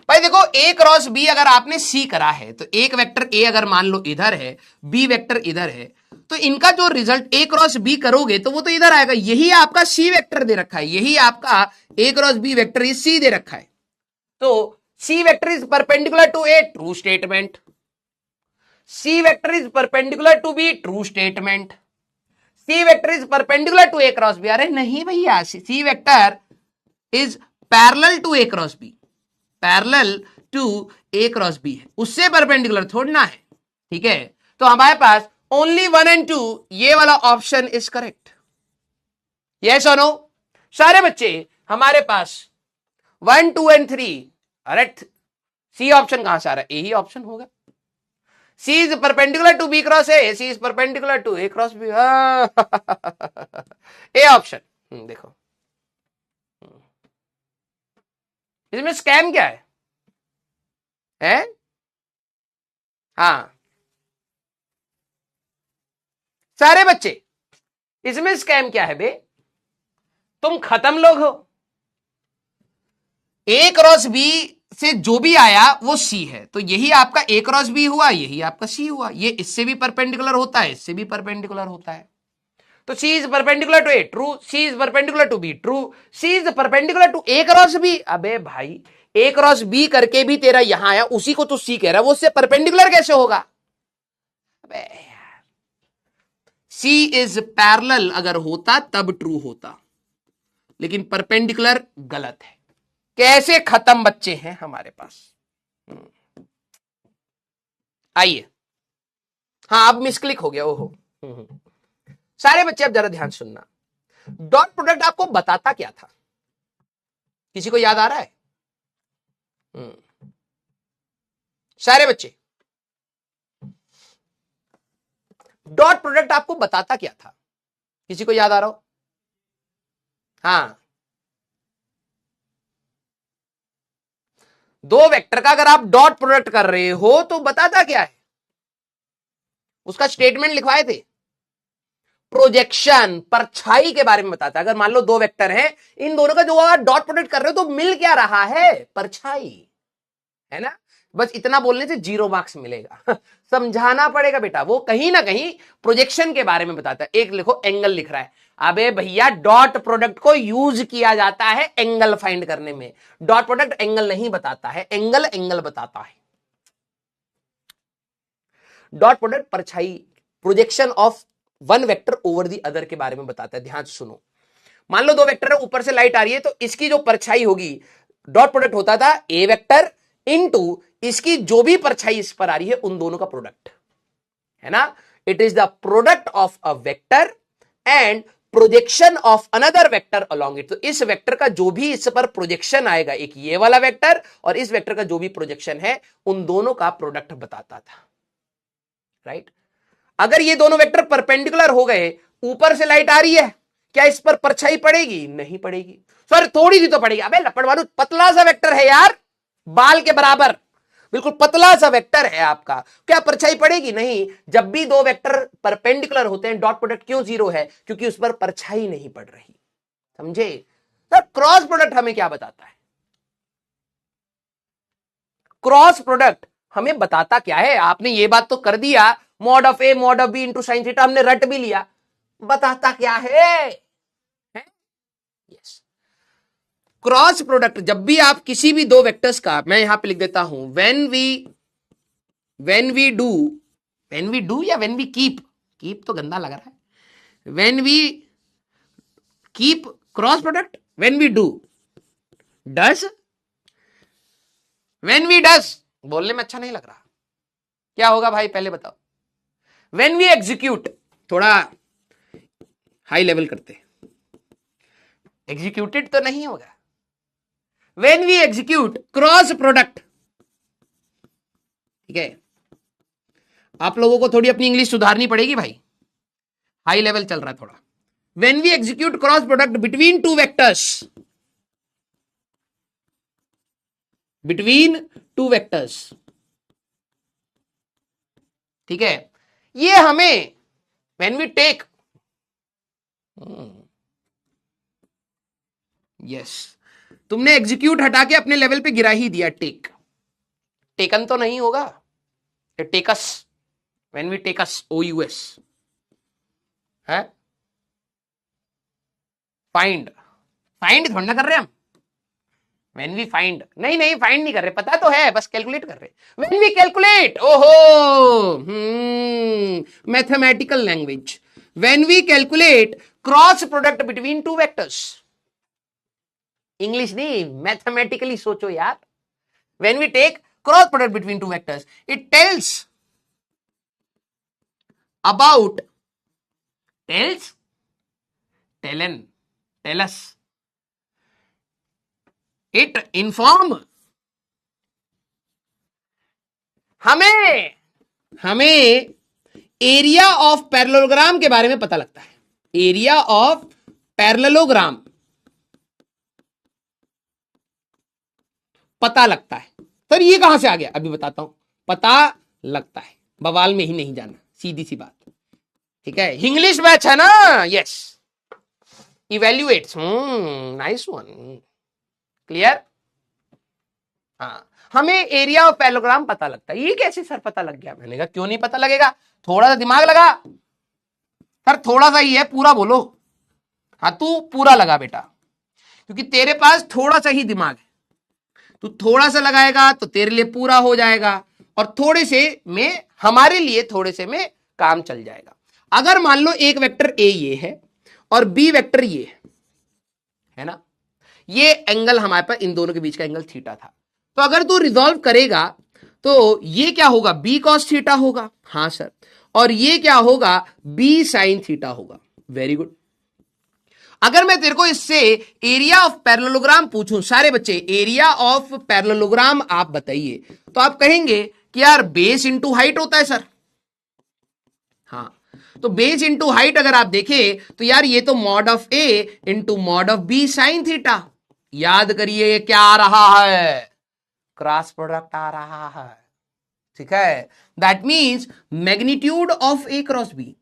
भाई, देखो ए क्रॉस बी अगर आपने सी करा है तो एक वेक्टर ए अगर मान लो इधर है, बी वेक्टर इधर है, तो इनका जो रिजल्ट ए क्रॉस बी करोगे तो वो तो इधर आएगा. यही आपका सी वेक्टर दे रखा है, यही आपका A cross B vector is C दे रखा है. तो C vector is perpendicular to A, true statement. C vector is perpendicular to B, true statement. C vector is perpendicular to A cross B, अरे नहीं भैया, C vector is parallel to A cross B, parallel to A cross B है, उससे perpendicular थोड़ना है. ठीक है, तो हमारे पास ओनली 1 and 2, ये वाला ऑप्शन इज करेक्ट. यस और नो सारे बच्चे, हमारे पास 1, 2 and 3, अरे सी ऑप्शन कहां से आ रहा है, यही ऑप्शन होगा. C is perpendicular to B cross A, C is perpendicular to A cross B. A option. देखो इसमें स्कैम क्या है? हाँ सारे बच्चे, इसमें स्कैम क्या है बे? तुम खत्म लोग हो. A क्रॉस B से जो भी आया वो सी है, तो यही आपका ए क्रॉस बी हुआ, यही आपका सी हुआ. ये इससे भी परपेंडिकुलर होता है, इससे भी परपेंडिकुलर होता है. तो C is perpendicular to A, true. C is perpendicular to B, true. C is perpendicular to A cross B. अबे भाई, ए क्रॉस बी करके भी तेरा यहां आया, उसी को तो सी कह रहा है, वो उससे परपेंडिकुलर कैसे होगा? अबे यार, सी इज पैरेलल अगर होता तब ट्रू होता, लेकिन परपेंडिकुलर गलत है. कैसे खत्म बच्चे हैं हमारे पास. आइए, हाँ अब मिसक्लिक हो गया. ओहो, सारे बच्चे अब जरा ध्यान सुनना. डॉट प्रोडक्ट आपको बताता क्या था? किसी को याद आ रहा है? सारे बच्चे, डॉट प्रोडक्ट आपको बताता क्या था? किसी को याद आ रहा हो? हाँ, दो वेक्टर का अगर आप डॉट प्रोडक्ट कर रहे हो तो बताता क्या है? उसका स्टेटमेंट लिखवाए थे. प्रोजेक्शन, परछाई के बारे में बताता. अगर मान लो दो वेक्टर हैं, इन दोनों का जो आप डॉट प्रोडक्ट कर रहे हो तो मिल क्या रहा है? परछाई, है ना. बस इतना बोलने से 0 मार्क्स मिलेगा. समझाना पड़ेगा बेटा. वो कहीं ना कहीं प्रोजेक्शन के बारे में बताता है. एक लिखो, एंगल लिख रहा है. अबे भैया, डॉट प्रोडक्ट को यूज किया जाता है एंगल फाइंड करने में. डॉट प्रोडक्ट एंगल नहीं बताता है, एंगल एंगल बताता है. डॉट प्रोडक्ट परछाई, projection of one vector over the other के बारे में बताता है. ध्यान से सुनो. मान लो दो वेक्टर है, ऊपर से लाइट आ रही है, तो इसकी जो परछाई होगी, डॉट प्रोडक्ट होता था ए वेक्टर इनटू इसकी जो भी परछाई इस पर आ रही है उन दोनों का प्रोडक्ट, है ना. It is the product of a vector and projection of another vector along it. तो इस वेक्टर का जो भी इस पर प्रोजेक्शन आएगा, एक ये वाला वेक्टर और इस वेक्टर का जो भी प्रोजेक्शन है, उन दोनों का प्रोडक्ट बताता था. राइट. अगर ये दोनों वेक्टर परपेंडिकुलर हो गए, ऊपर से लाइट आ रही है, क्या इस पर परछाई पड़ेगी? नहीं पड़ेगी. सर थोड़ी सी तो पड़ेगी. अबे लपड़वालू, पतला सा वेक्टर है यार, बाल के बराबर, बिल्कुल पतला सा वेक्टर है आपका, क्या परछाई पड़ेगी? नहीं. जब भी दो वेक्टर परपेंडिकुलर होते हैं, डॉट प्रोडक्ट क्यों 0 है? क्योंकि उस पर परछाई नहीं पड़ रही. समझे? तो क्रॉस प्रोडक्ट हमें क्या बताता है? क्रॉस प्रोडक्ट हमें बताता क्या है? आपने ये बात तो कर दिया, mod of A mod of B into sine theta, हमने रट भी लिया. बताता क्या है? यस, क्रॉस प्रोडक्ट जब भी आप किसी भी दो वेक्टर्स का, मैं यहां पे लिख देता हूं, व्हेन वी डू या व्हेन वी कीप तो गंदा लग रहा है. When we keep cross product, when we do does, when we does बोलने में अच्छा नहीं लग रहा. क्या होगा भाई पहले बताओ? व्हेन वी एग्जीक्यूट, थोड़ा हाई लेवल करते, एग्जीक्यूटेड तो नहीं होगा। When we execute cross product, ठीक है, आप लोगों को थोड़ी अपनी इंग्लिश सुधारनी पड़ेगी भाई, हाई लेवल चल रहा है थोड़ा। When we execute cross product between two vectors, between two vectors, ठीक है, ये हमें व्हेन वी टेक, यस, तुमने एग्जीक्यूट हटा के अपने लेवल पे गिरा ही दिया, टेक, टेकन तो नहीं होगा, टेकस, व्हेन वी टेकस, OUS है, फाइंड, फाइंड थोड़ा ना कर रहे हम, व्हेन वी फाइंड, नहीं फाइंड नहीं कर रहे, पता तो है, बस कैलकुलेट कर रहे, व्हेन वी कैलकुलेट, ओहो, mathematical language, when we calculate cross product between two vectors, English नहीं, मैथमेटिकली सोचो यार, when we take cross product between two vectors, it tells about, tells, टेलन, टेलस, इट इन्फॉर्म, हमें area of parallelogram के बारे में पता लगता है, एरिया ऑफ पैरेललोग्राम पता लगता है। सर ये कहां से आ गया, अभी बताता हूं, पता लगता है, बवाल में ही नहीं जाना, सीधी सी बात, ठीक है, इंग्लिश बैच है ना, yes, evaluates, nice one, clear, हाँ, हमें एरिया ऑफ पैरेललोग्राम पता लगता है। ये कैसे सर पता लग गया, मैंने कहा क्यों नहीं पता लगेगा, थोड़ा सा दिमाग लगा, सर थोड़ा सा ही है, पूरा बोलो, हाँ तू पूरा लगा बेटा, क्योंकि तेरे पास थोड़ा सा ही दिमाग है, तू थोड़ा सा लगाएगा तो तेरे लिए पूरा हो जाएगा, और थोड़े से में हमारे लिए थोड़े से में काम चल जाएगा। अगर मान लो एक वेक्टर ए ये है और बी वेक्टर ये है ना, ये एंगल हमारे पास इन दोनों के बीच का एंगल थीटा था, तो अगर तू रिजॉल्व करेगा तो ये क्या होगा, बी कॉस थीटा होगा, हाँ सर, और ये क्या होगा, बी साइन थीटा होगा, वेरी गुड। अगर मैं तेरे को इससे एरिया ऑफ पैरेललोग्राम पूछूं, सारे बच्चे एरिया ऑफ पैरेललोग्राम आप बताइए, तो आप कहेंगे कि यार बेस इंटू हाइट होता है सर, हाँ, तो बेस इंटू हाइट अगर आप देखें तो यार ये तो mod of A into mod of B sine theta, याद करिए क्या आ रहा है, क्रॉस प्रोडक्ट आ रहा है, ठीक है, that means magnitude of A cross B.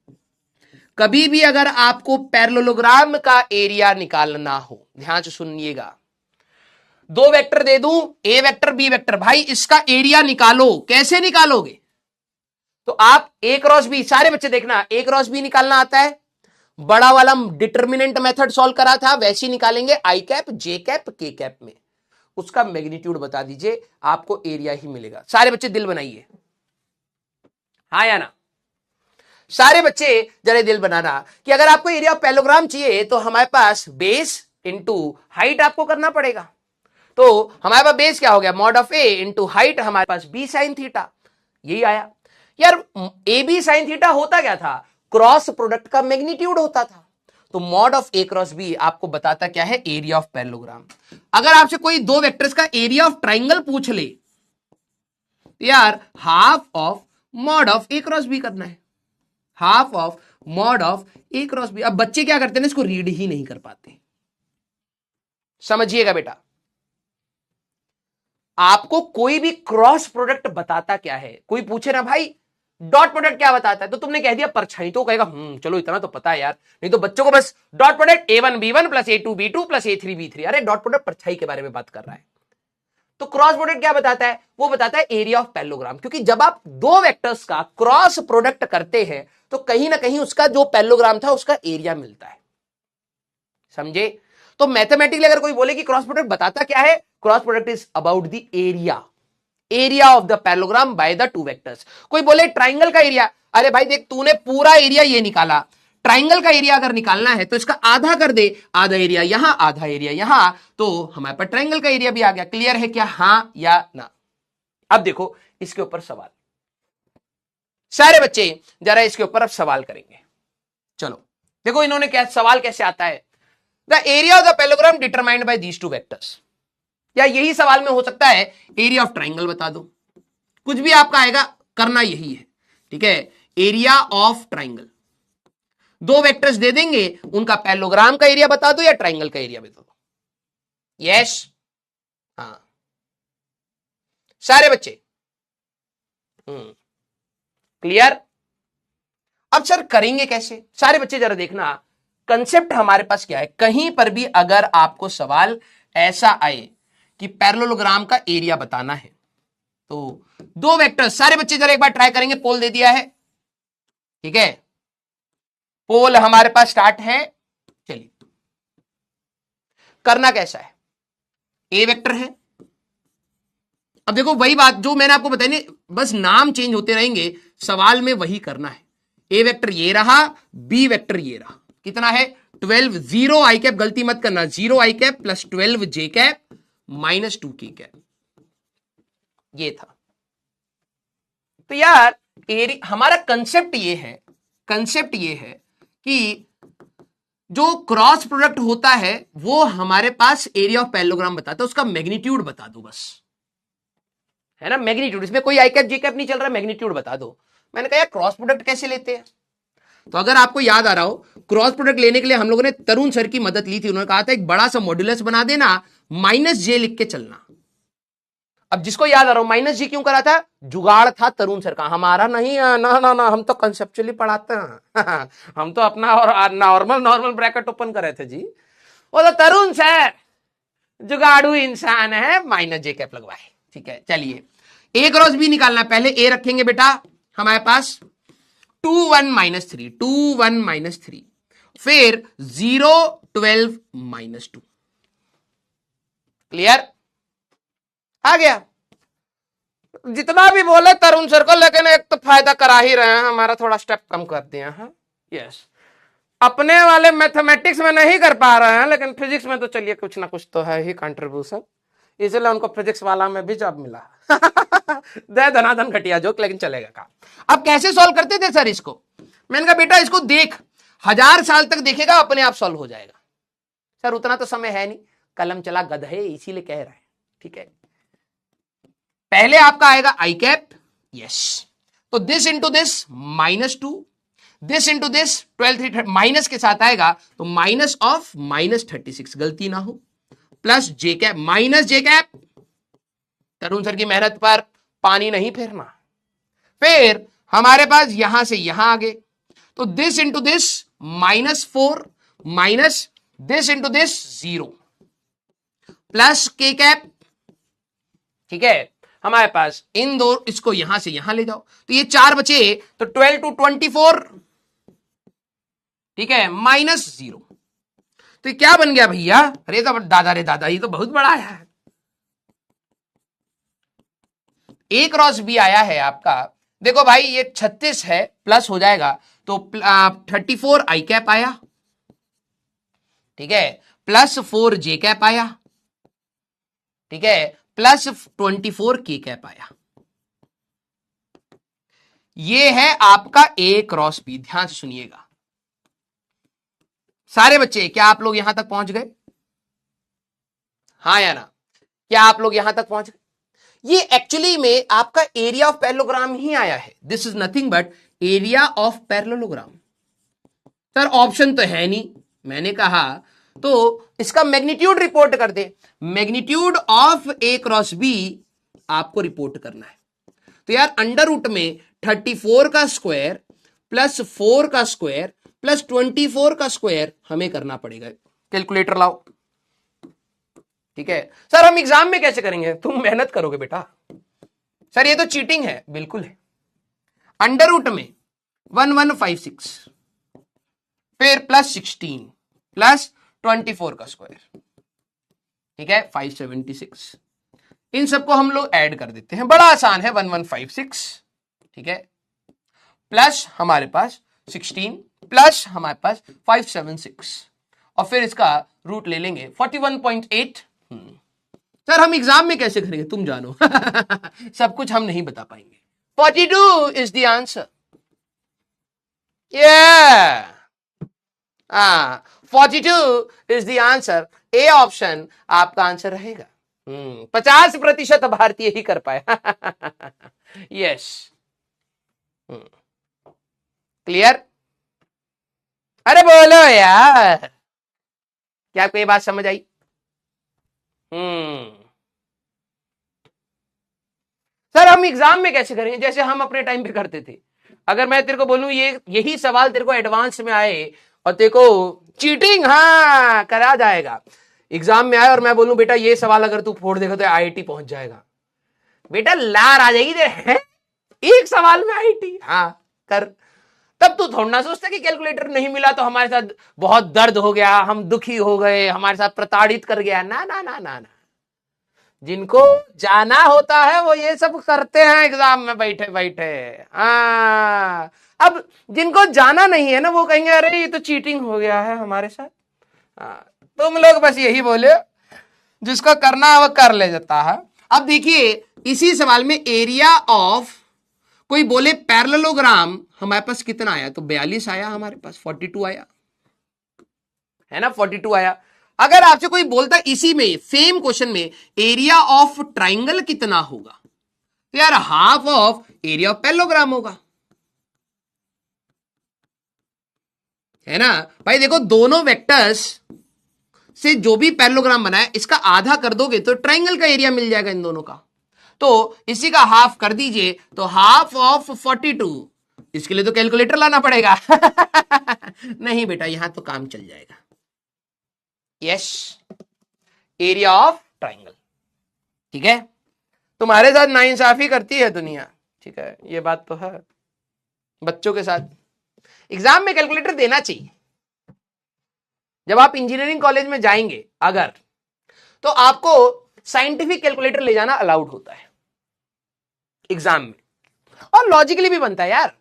कभी भी अगर आपको पैरेललोग्राम का एरिया निकालना हो, ध्यान से सुनिएगा, दो वेक्टर दे दूं, ए वेक्टर बी वेक्टर, भाई इसका एरिया निकालो, कैसे निकालोगे, तो आप ए क्रॉस बी, सारे बच्चे देखना, ए क्रॉस बी निकालना आता है, बड़ा वाला डिटर्मिनेंट मेथड सॉल्व करा था, वैसे ही निकालेंगे, आई cap J cap K cap में, उसका मैग्नीट्यूड बता दीजिए, आपको एरिया ही मिलेगा। सारे बच्चे दिल बनाइए, हाँ या ना, सारे बच्चे जरा दिल बनाना कि अगर आपको एरिया ऑफ पैरेललोग्राम चाहिए तो हमारे पास बेस इंटू हाइट आपको करना पड़ेगा, तो हमारे पास बेस क्या हो गया, mod of A into height, हमारे पास बी साइन थीटा, यही आया। यार ए बी साइन थीटा होता क्या था, क्रॉस प्रोडक्ट का मैग्नीट्यूड होता था, तो mod of A cross B आपको बताता क्या है, एरिया ऑफ पैरेललोग्राम। अगर आपसे कोई दो वेक्टर्स का एरिया ऑफ ट्राइंगल पूछ ले, तो यार half of mod of A cross B करना है, half of mod of A cross B. अब बच्चे क्या करते हैं, इसको रीड ही नहीं कर पाते, समझिएगा बेटा, आपको कोई भी क्रॉस प्रोडक्ट बताता क्या है, कोई पूछे ना भाई डॉट प्रोडक्ट क्या बताता है, तो तुमने कह दिया परछाई, तो कहेगा चलो इतना तो पता है यार, नहीं तो बच्चों को बस dot product A1 B1 plus A2 B2 plus A3 B3, अरे डॉट प्रोडक्ट परछाई के बारे में बात कर रहा है। तो क्रॉस प्रोडक्ट क्या बताता है, वो बताता है एरिया ऑफ पैरेललोग्राम, क्योंकि जब आप दो वेक्टर्स का क्रॉस प्रोडक्ट करते हैं तो कहीं ना कहीं उसका जो पैरेललोग्राम था उसका एरिया मिलता है, समझे। तो मैथमेटिकली अगर कोई बोले कि क्रॉस प्रोडक्ट बताता क्या है, cross product is about the area of the parallelogram by the two vectors. कोई बोले ट्राइंगल का एरिया, अरे भाई देख तूने पूरा एरिया ये निकाला, ट्राइंगल का एरिया अगर निकालना है तो इसका आधा कर दे, आधा एरिया यहां आधा एरिया यहां, तो हमारे पास ट्राइंगल का एरिया भी आ गया। क्लियर है क्या, हां या ना। अब देखो इसके ऊपर सवाल, सारे बच्चे जरा इसके ऊपर अब सवाल करेंगे। चलो देखो इन्होंने क्या सवाल कैसे आता है, the area of the parallelogram determined by these two vectors, या यही सवाल में हो सकता है एरिया ऑफ ट्राइंगल बता दो, कुछ भी आपका आएगा, करना यही है, ठीक है। एरिया ऑफ ट्राइंगल, दो वेक्टर्स दे देंगे, उनका पैरेललोग्राम का एरिया बता दो या ट्राइंगल का एरिया बता दो। यस, हाँ सारे बच्चे क्लियर। अब सर करेंगे कैसे, सारे बच्चे जरा देखना, कंसेप्ट हमारे पास क्या है। कहीं पर भी अगर आपको सवाल ऐसा आए कि पैरेललोग्राम का एरिया बताना है, तो दो वेक्टर, सारे बच्चे जरा एक बार ट्राई करेंगे। पोल दे दिया है, ठीक है, पोल हमारे पास स्टार्ट है। चलिए करना कैसा है, ए वेक्टर है। अब देखो वही बात जो मैंने आपको बताई, नहीं बस नाम चेंज होते रहेंगे, सवाल में वही करना है। ए वेक्टर ये रहा, बी वेक्टर ये रहा, कितना है 12, 0 आई कैप, गलती मत करना, 0 आई कैप प्लस 12 जे कैप माइनस 2 की कैप, ये था। तो यार हमारा कंसेप्ट ये है, कंसेप्ट ये है कि जो क्रॉस प्रोडक्ट होता है वो हमारे पास एरिया ऑफ पैरेललोग्राम बताता है, उसका मैग्नीट्यूड बता दो बस, है ना, मैग्नीट्यूड। इसमें कोई आई कैप जे कैप नहीं चल रहा, मैग्नीट्यूड बता दो। मैंने कहा यार क्रॉस प्रोडक्ट कैसे लेते हैं, तो अगर आपको याद आ रहा हो, क्रॉस प्रोडक्ट लेने के लिए हम लोगों ने तरुण सर की मदद ली थी। उन्होंने कहा था एक बड़ा सा मॉड्यूलस बना देना, माइनस जे लिख के चलना। अब जिसको याद आ रहा हो, माइनस जी क्यों करा था, जुगाड़ था तरुण सर का, हमारा नहीं है, ना ना ना, हम तो कंसेप्चुअली पढ़ाते हैं हम तो अपना और नॉर्मल ब्रैकेट ओपन करे थे जी। वो तो तरुण सर जुगाड़ू इंसान है, माइनस जे कैप लगवाए, ठीक है। चलिए ए क्रॉस बी निकालना, पहले ए रखेंगे बेटा हमारे पास 2 1 माइनस 3, 2 1 माइनस 3, फिर 0 12 माइनस 2, क्लियर आ गया। जितना भी बोले तरुण सर को, लेकिन एक तो फायदा करा ही रहे हैं, हमारा थोड़ा स्टेप कम कर दिया है। यस, अपने वाले मैथमेटिक्स में नहीं कर पा रहे हैं, लेकिन फिजिक्स में तो चलिए कुछ ना कुछ तो है ही कंट्रीब्यूशन, इसलिए उनको फिजिक्स वाला में भी जॉब मिला दे धनाधन घटिया जोक, लेकिन चलेगा काम। अब कैसे सॉल्व करते थे सर इसको, मैंने कहा बेटा इसको देख, 1000 साल तक देखेगा अपने आप सॉल्व हो जाएगा। सर उतना तो समय है नहीं, कलम चला गधे, इसीलिए कह रहे हैं, ठीक है। पहले आपका आएगा आई कैप, यस, तो this into this -2, this into this 12 3 minus के साथ आएगा, तो माइनस ऑफ -36, गलती ना हो, plus J cap minus J cap, तरुण सर की मेहनत पर पानी नहीं फेरना। फिर हमारे पास यहां से यहां आगे, तो this into this -4 minus this into this 0 plus K cap, ठीक है। हमारे पास इन दो, इसको यहां से यहां ले जाओ, तो ये 4 बचे, तो 12 to 24, ठीक है, -0, तो ये क्या बन गया भैया, अरे तो दादा रे दादा, ये तो बहुत बड़ा है। ए क्रॉस बी आया है आपका, देखो भाई ये 36 है, प्लस हो जाएगा तो 34 आई कैप आया, ठीक है, प्लस 4 जे कैप आया, ठीक है, प्लस 24 के कैप आया। ये है आपका ए क्रॉस बी, ध्यान से सुनिएगा सारे बच्चे, क्या आप लोग यहां तक पहुंच गए, हाँ या ना, क्या आप लोग यहां तक पहुंच गए। ये एक्चुअली में आपका एरिया ऑफ पैरेललोग्राम ही आया है, this is nothing but area of parallelogram. Sir option तो है नहीं, मैंने कहा तो इसका मैग्नीट्यूड रिपोर्ट कर दे, magnitude of A cross B आपको रिपोर्ट करना है। तो यार अंडर रूट में 34 का स्क्वायर प्लस 4 का स्क्वायर प्लस 24 का स्क्वायर हमें करना पड़ेगा, कैलकुलेटर लाओ, ठीक है। सर हम एग्जाम में कैसे करेंगे, तुम मेहनत करोगे बेटा, सर ये तो चीटिंग है, बिल्कुल है। अंडर रूट में 1156 फिर प्लस 16 प्लस 24 का स्क्वायर, ठीक है, 576, इन सबको हम लोग ऐड कर देते हैं, बड़ा आसान है, 1156, ठीक है, प्लस हमारे पास 16 प्लस हमारे पास 576, और फिर इसका रूट ले लेंगे 41.8। सर हम एग्जाम में कैसे करेंगे, तुम जानो सब कुछ हम नहीं बता पाएंगे। 42 इज द आंसर, हाँ 42 is the answer. A option आपका आंसर रहेगा। 50% भारतीय ही कर पाए। Yes, clear? अरे बोलो यार, क्या आपको ये बात समझ आई? सर हम एग्जाम में कैसे करेंगे? जैसे हम अपने टाइम पे करते थे। अगर मैं तेरे को बोलूं ये यही सवाल तेरे को एडवांस में आए और तेरे को चीटिंग हाँ करा जाएगा, एग्जाम में आए और मैं बोलूं बेटा ये सवाल अगर तू फोड़ देगा तो आईआईटी पहुंच जाएगा, बेटा लार आ जाएगी तेरे। एक सवाल में आईआईटी हाँ कर, तब तू थोड़ा ना सोचता कि कैलकुलेटर नहीं मिला तो हमारे साथ बहुत दर्द हो गया, हम दुखी हो गए, हमारे साथ प्रताड़ित कर गया। ना ना ना ना ना, जिनको जाना होता है वो ये सब करते हैं एग्जाम में बैठे बैठे। अब जिनको जाना नहीं है ना वो कहेंगे अरे ये तो चीटिंग हो गया है हमारे साथ। तुम लोग बस यही बोले, जिसको करना है वो कर ले जाता है। अब देखिए इसी सवाल में एरिया ऑफ कोई बोले पैरेललोग्राम हमारे पास कितना आया, तो 42 आया, हमारे पास 42 आया है ना, 42 आया। अगर आपसे कोई बोलता इसी में सेम क्वेश्चन में एरिया ऑफ ट्राइंगल कितना होगा, तो यार half of area of parallelogram होगा, है ना भाई। देखो दोनों वेक्टर्स से जो भी पैरेललोग्राम बना है इसका आधा कर दोगे तो ट्राइंगल का एरिया मिल जाएगा इन दोनों का, तो इसी का हाफ कर दीजिए तो हाफ ऑफ 42। इसके लिए तो कैलकुलेटर लाना पड़ेगा। नहीं बेटा यहां तो काम चल जाएगा। Yes, area of triangle. ठीक है, तुम्हारे साथ नाइंसाफी करती है दुनिया, ठीक है ये बात तो है। बच्चों के साथ एग्जाम में कैलकुलेटर देना चाहिए। जब आप इंजीनियरिंग कॉलेज में जाएंगे अगर, तो आपको साइंटिफिक कैलकुलेटर ले जाना अलाउड होता है एग्जाम में, और लॉजिकली भी बनता है यार।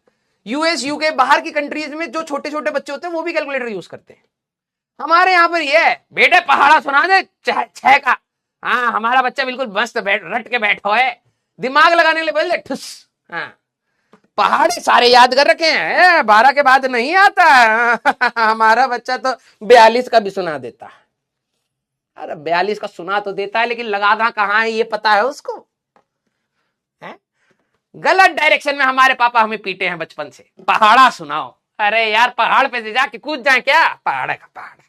यूएस यूके बाहर की कंट्रीज में जो छोटे छोटे बच्चे होते हैं वो भी कैलकुलेटर यूज करते हैं। हमारे यहां पर ये बेटे पहाड़ा सुना दे छह का, हाँ हमारा बच्चा बिल्कुल मस्त रट के बैठा है, दिमाग लगाने के लिए बोल दे ठुस। हाँ पहाड़े सारे याद कर रखे हैं, 12 के बाद नहीं आता। हमारा बच्चा तो 42 का भी सुना देता है। अरे 42 का सुना तो देता है लेकिन लगाना कहाँ है ये पता है उसको, है? गलत डायरेक्शन में हमारे पापा हमें पीटे हैं बचपन से, पहाड़ा सुनाओ। अरे यार पहाड़ पे से जाके कूद जाए क्या, पहाड़ का पहाड़।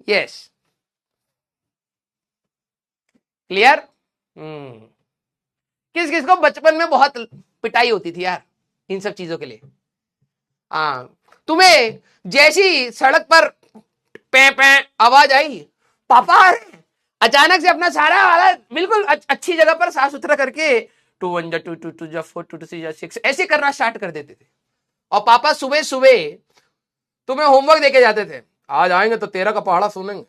Yes, clear? किस किस को बचपन में बहुत पिटाई होती थी यार इन सब चीजों के लिए। तुम्हें जैसी सड़क पर पे पे आवाज आई पापा आ रहे, अचानक से अपना सारा वाला बिल्कुल अच्छी जगह पर साफ सुथरा करके 2 1 जा 2 2 2 जा 4 2 2 3 जा 6 ऐसे करना स्टार्ट कर देते थे। और पापा सुबह सुबह तुम्हें होमवर्क देके जाते थे, आज आएंगे तो 13 का पहाड़ा सुनेंगे,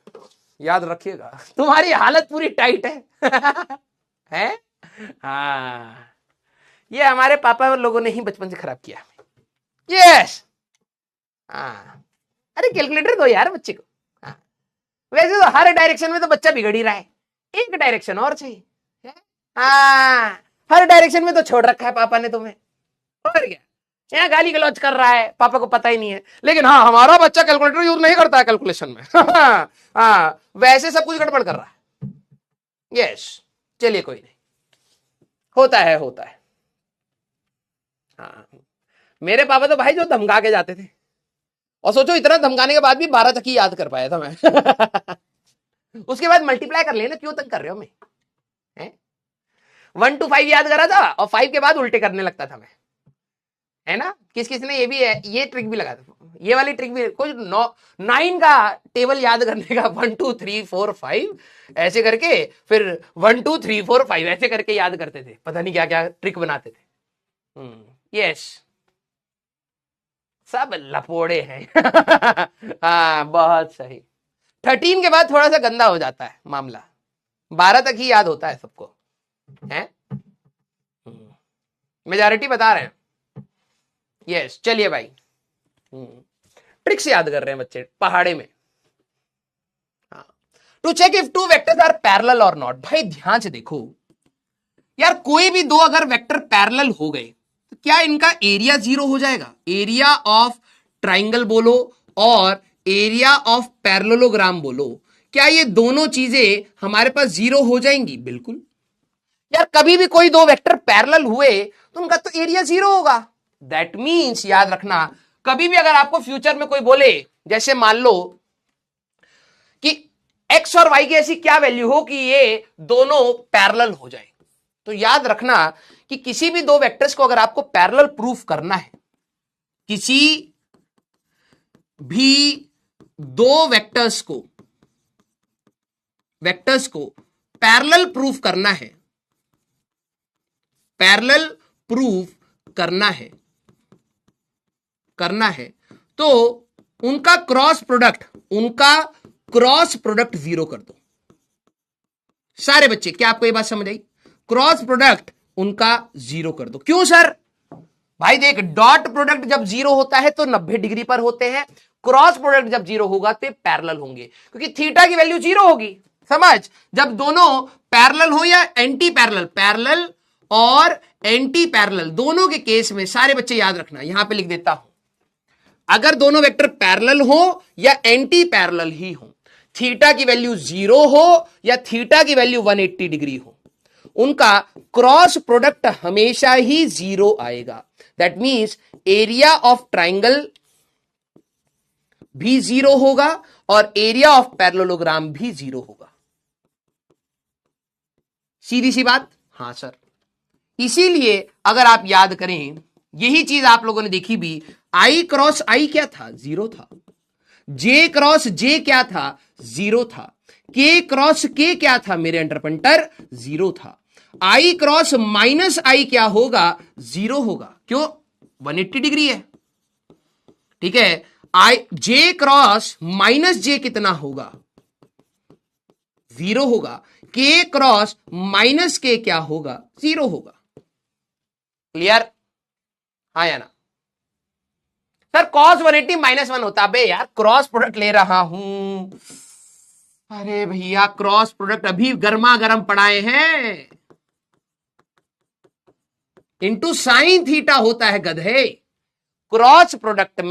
याद रखिएगा। तुम्हारी हालत पूरी टाइट है। है? हाँ ये हमारे पापा लोगों ने ही बचपन से खराब किया। यस, हाँ अरे कैलकुलेटर दो यार बच्चे को। हाँ वैसे तो हर डायरेक्शन में तो बच्चा बिगड़ ही रहा है, एक डायरेक्शन और चाहिए। हाँ हर डायरेक्शन में तो छोड़ रखा है पापा ने तुम्हें, और क्या यहाँ गाली गलौज कर रहा है, पापा को पता ही नहीं है। लेकिन हाँ हमारा बच्चा कैलकुलेटर यूज नहीं करता है कैलकुलेशन में। हाँ वैसे सब कुछ गड़बड़ कर रहा है। यस चलिए कोई नहीं, होता है होता है। हाँ मेरे पापा तो भाई जो धमका के जाते थे, और सोचो इतना धमकाने के बाद भी 12 तक ही याद कर पाया था मैं। उसके बाद मल्टीप्लाई कर लेना, क्यों तक कर रहे हो मैं, 1 to 5 याद करा था और 5 के बाद उल्टे करने लगता था मैं, है ना। किस किस ने ये भी है, ये ट्रिक भी लगा था, ये वाली ट्रिक भी, कोई 9 का टेबल याद करने का 1 2 3 4 5 ऐसे करके, फिर 1 2 3 4 5 ऐसे करके याद करते थे, पता नहीं क्या क्या ट्रिक बनाते थे। यस सब लपोड़े हैं। हाँ बहुत सही। 13 के बाद थोड़ा सा गंदा हो जाता है मामला, 12 तक ही याद होता है सबको, है मेजॉरिटी बता रहे हैं। यस चलिए भाई, ट्रिक्स याद कर रहे हैं बच्चे पहाड़े में। To check if 2 vectors are parallel और नॉट। भाई ध्यान से देखो यार, कोई भी 2 अगर वेक्टर पैरेलल हो गए तो क्या इनका एरिया 0 हो जाएगा? एरिया ऑफ ट्राइंगल बोलो और एरिया ऑफ पैरेललोग्राम बोलो, क्या ये दोनों चीजें हमारे पास जीरो हो जाएंगी? बिल्कुल यार, कभी भी कोई दो वेक्टर पैरेलल हुए तो उनका तो एरिया जीरो होगा। दैट मीन्स याद रखना, कभी भी अगर आपको फ्यूचर में कोई बोले, जैसे मान लो कि एक्स और वाई की ऐसी क्या वैल्यू हो कि ये दोनों पैरेलल हो जाए, तो याद रखना कि किसी भी दो वेक्टर्स को अगर आपको पैरेलल प्रूफ करना है, किसी भी दो वेक्टर्स को पैरेलल प्रूफ करना है, पैरेलल प्रूफ करना है तो उनका क्रॉस प्रोडक्ट जीरो कर दो। सारे बच्चे, क्या आपको ये बात समझ आई? क्रॉस प्रोडक्ट उनका जीरो कर दो। क्यों सर? भाई देख, डॉट प्रोडक्ट जब जीरो होता है तो 90 डिग्री पर होते हैं, क्रॉस प्रोडक्ट जब जीरो होगा तो पैरेलल होंगे, क्योंकि थीटा की वैल्यू जीरो होगी। समझ, जब दोनों पैरेलल हो या एंटी पैरेलल, पैरेलल और एंटी पैरेलल दोनों के केस में सारे बच्चे याद रखना, यहां पे लिख देता हूं, अगर दोनों वेक्टर पैरेलल हो या एंटी पैरेलल ही हो, थीटा की वैल्यू जीरो हो या थीटा की वैल्यू 180 डिग्री हो, उनका क्रॉस प्रोडक्ट हमेशा ही जीरो आएगा। That means area of triangle भी जीरो होगा और एरिया ऑफ पैरेललोग्राम भी जीरो होगा। सीधी सी बात। हां सर, इसीलिए अगर आप याद करें, यही चीज आप लोगों ने देखी भी, आई क्रॉस आई क्या था? जीरो था। जे क्रॉस जे क्या था? जीरो था। के क्रॉस के क्या था मेरे अंडरपंटर? जीरो था। आई क्रॉस माइनस आई क्या होगा? जीरो होगा। क्यों? 180 डिग्री है। ठीक है। आई जे क्रॉस माइनस जे कितना होगा? जीरो होगा। के क्रॉस माइनस के क्या होगा? जीरो होगा। क्लियर? हाँ या ना? सर cos 180 -1 होता। बे यार, क्रॉस प्रोडक्ट ले रहा हूं। अरे भैया, क्रॉस प्रोडक्ट अभी गर्मा गर्म पढ़ाए हैं। इंटू साइन थीटा होता है गधे। क्रॉस प्रोडक्ट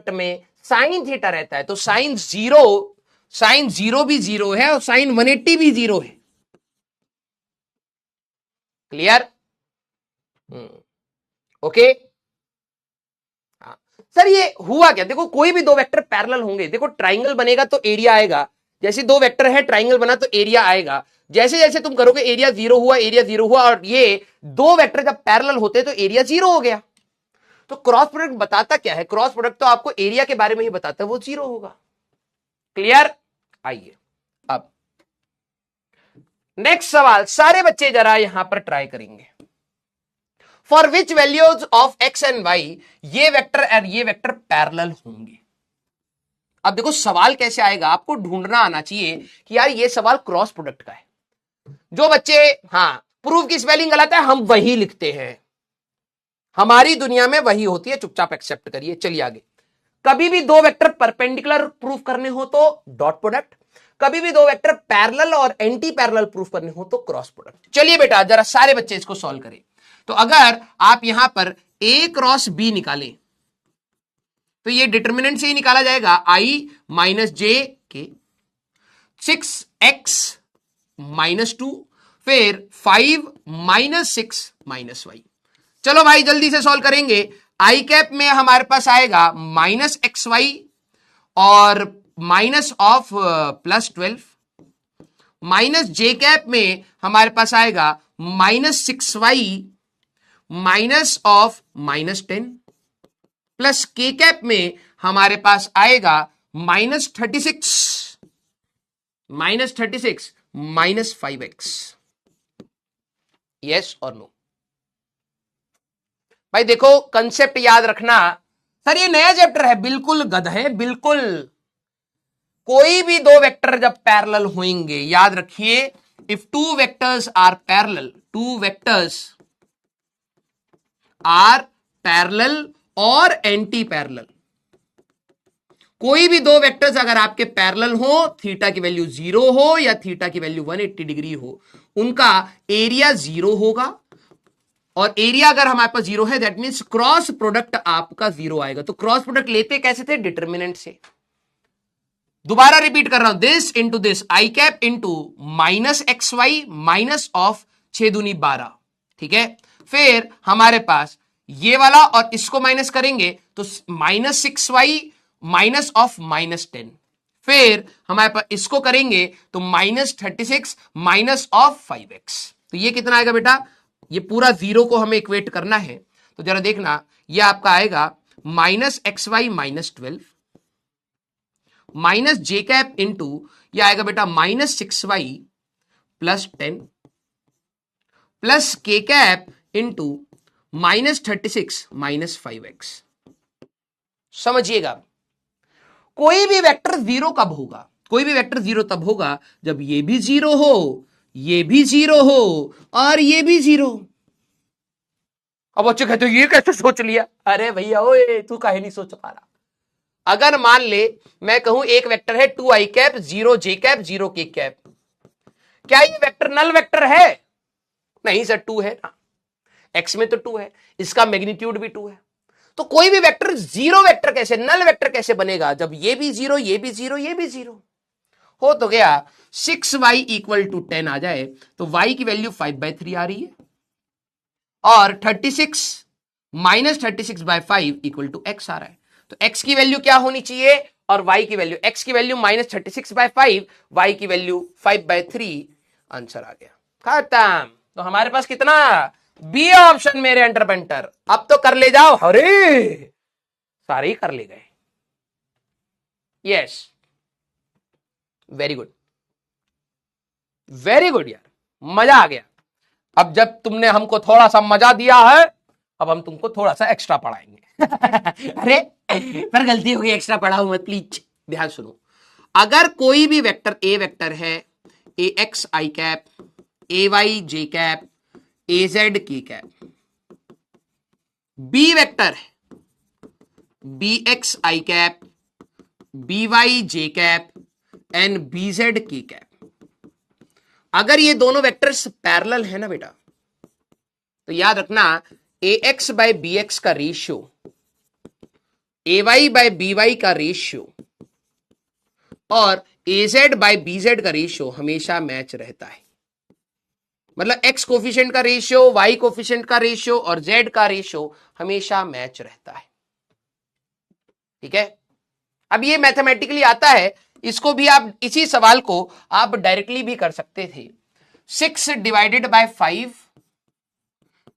में साइन थीटा रहता है, तो साइन जीरो भी जीरो है और साइन 180 भी जीरो है। क्लियर? ओके। सर ये हुआ क्या? देखो, कोई भी दो वेक्टर पैरेलल होंगे, देखो ट्राइंगल बनेगा तो एरिया आएगा। जैसे दो वेक्टर है, ट्राइंगल बना तो एरिया आएगा। जैसे जैसे तुम करोगे एरिया जीरो हुआ और ये दो वेक्टर जब पैरेलल होते तो एरिया जीरो हो गया। तो क्रॉस प्रोडक्ट बताता क्या है? क्रॉस प्रोडक्ट तो आपको एरिया के बारे में ही बताता है, वो जीरो होगा। क्लियर? आइए अब नेक्स्ट सवाल सारे बच्चे जरा यहां पर ट्राई करेंगे। For which values of X and Y ये वेक्टर और ये वेक्टर पैरेलल होंगे। अब देखो सवाल कैसे आएगा, आपको ढूंढना आना चाहिए कि यार ये सवाल क्रॉस प्रोडक्ट का है। जो बच्चे प्रूफ की स्पेलिंग गलत है, हम वही लिखते हैं, हमारी दुनिया में वही होती है, चुपचाप एक्सेप्ट करिए। चलिए आगे। कभी भी दो वेक्टर परपेंडिकुलर प्रूफ करने हो तो डॉट प्रोडक्ट, कभी भी दो वेक्टर पैरेलल और एंटी पैरेलल प्रूफ करने हो तो क्रॉस प्रोडक्ट। चलिए बेटा, जरा सारे बच्चे इसको सॉल्व करें। तो अगर आप यहां पर ए क्रॉस बी निकालें तो ये डिटर्मिनेंट से ही निकाला जाएगा, आई माइनस जे के, 6x -2, फिर 5 -6 -y। चलो भाई जल्दी से सॉल्व करेंगे। आई कैप में हमारे पास आएगा -xy और minus of +12, minus J cap में हमारे पास आएगा -6y minus of -10, plus K cap में हमारे पास आएगा -36 -5x। यस और नो? भाई देखो, कंसेप्ट याद रखना। सर ये नया चैप्टर है, बिल्कुल गधे, बिल्कुल। कोई भी दो वेक्टर जब पैरेलल होंगे, याद रखिए, if two vectors are parallel और एंटी पैरेलल, कोई भी दो वेक्टर्स अगर आपके पैरेलल हो, थीटा की वैल्यू 0 हो या थीटा की वैल्यू 180 डिग्री हो, उनका एरिया 0 होगा और एरिया अगर हमारे पास जीरो है, दैट मीन्स क्रॉस प्रोडक्ट आपका जीरो आएगा। तो क्रॉस प्रोडक्ट लेते कैसे थे? डिटर्मिनेंट से। दोबारा रिपीट कर रहा हूं, this into this, I cap into minus X Y minus of 6 दूनी 12, ठीक है। फिर हमारे पास ये वाला और इसको माइनस करेंगे तो minus 6y minus of minus 10। फिर हमारे पास इसको करेंगे तो माइनस 36 माइनस ऑफ 5x। तो ये कितना आएगा बेटा? ये पूरा जीरो को हमें इक्वेट करना है, तो जरा देखना, ये आपका आएगा minus X Y minus 12 minus J cap into ये आएगा बेटा minus 6y plus 10 plus K cap into minus 36 minus 5x। समझिएगा, कोई भी वेक्टर जीरो कब होगा? कोई भी वेक्टर जीरो तब होगा जब ये भी जीरो हो, ये भी जीरो हो और ये भी जीरो। अब बच्चे कहते ये कैसे सोच लिया? अरे भैया ओए, तू काहे नहीं सोच पा रहा? अगर मान ले मैं कहूं एक वेक्टर है 2i cap 0 j cap 0 k cap, क्या ये वेक्टर नल वेक्टर है? नहीं सर, 2 है ना, x में तो 2 है, इसका मैग्नीट्यूड भी 2 है। तो कोई भी वेक्टर जीरो वेक्टर कैसे, नल वेक्टर कैसे बनेगा? जब ये भी जीरो, ये भी जीरो, ये भी जीरो हो। तो गया 6y इक्वल टू 10 आ जाए तो y की वैल्यू 5/3 आ रही है और 36 माइनस 36/5 इक्वल टू x आ रहा है। तो x की वैल्यू क्या होनी चाहिए और y की वैल्यू, x की वैल्यू माइनस 36/5, y की वैल्यू 5/3, आंसर आ गया, खत्म। तो हमारे पास कितना? बी ऑप्शन मेरे अंडर पेंटर। अब तो कर ले जाओ। अरे सारे ही कर ले गए। Yes, very good, very good यार, मजा आ गया। अब जब तुमने हमको थोड़ा सा मजा दिया है, अब हम तुमको थोड़ा सा एक्स्ट्रा पढ़ाएंगे। अरे पर गलती हो गई, एक्स्ट्रा पढ़ाओ मत प्लीज। ध्यान सुनो, अगर कोई भी वेक्टर ए वेक्टर है, A X I cap, A Y J cap, A Z K cap, B vector है B X I cap, B Y J cap and B Z K cap. अगर ये दोनों वेक्टर्स पैरेलल है ना बेटा, तो याद रखना ए एक्स बाय बी एक्स का ratio, A Y by B Y का रेशियो और ए जेड बाय बी जेड का रेशियो हमेशा मैच रहता है। मतलब x कोफिशिएंट का रेशियो, y कोफिशिएंट का रेशियो और z का रेशियो हमेशा मैच रहता है, ठीक है। अब ये मैथमेटिकली आता है, इसको भी आप, इसी सवाल को आप डायरेक्टली भी कर सकते थे। 6 divided by 5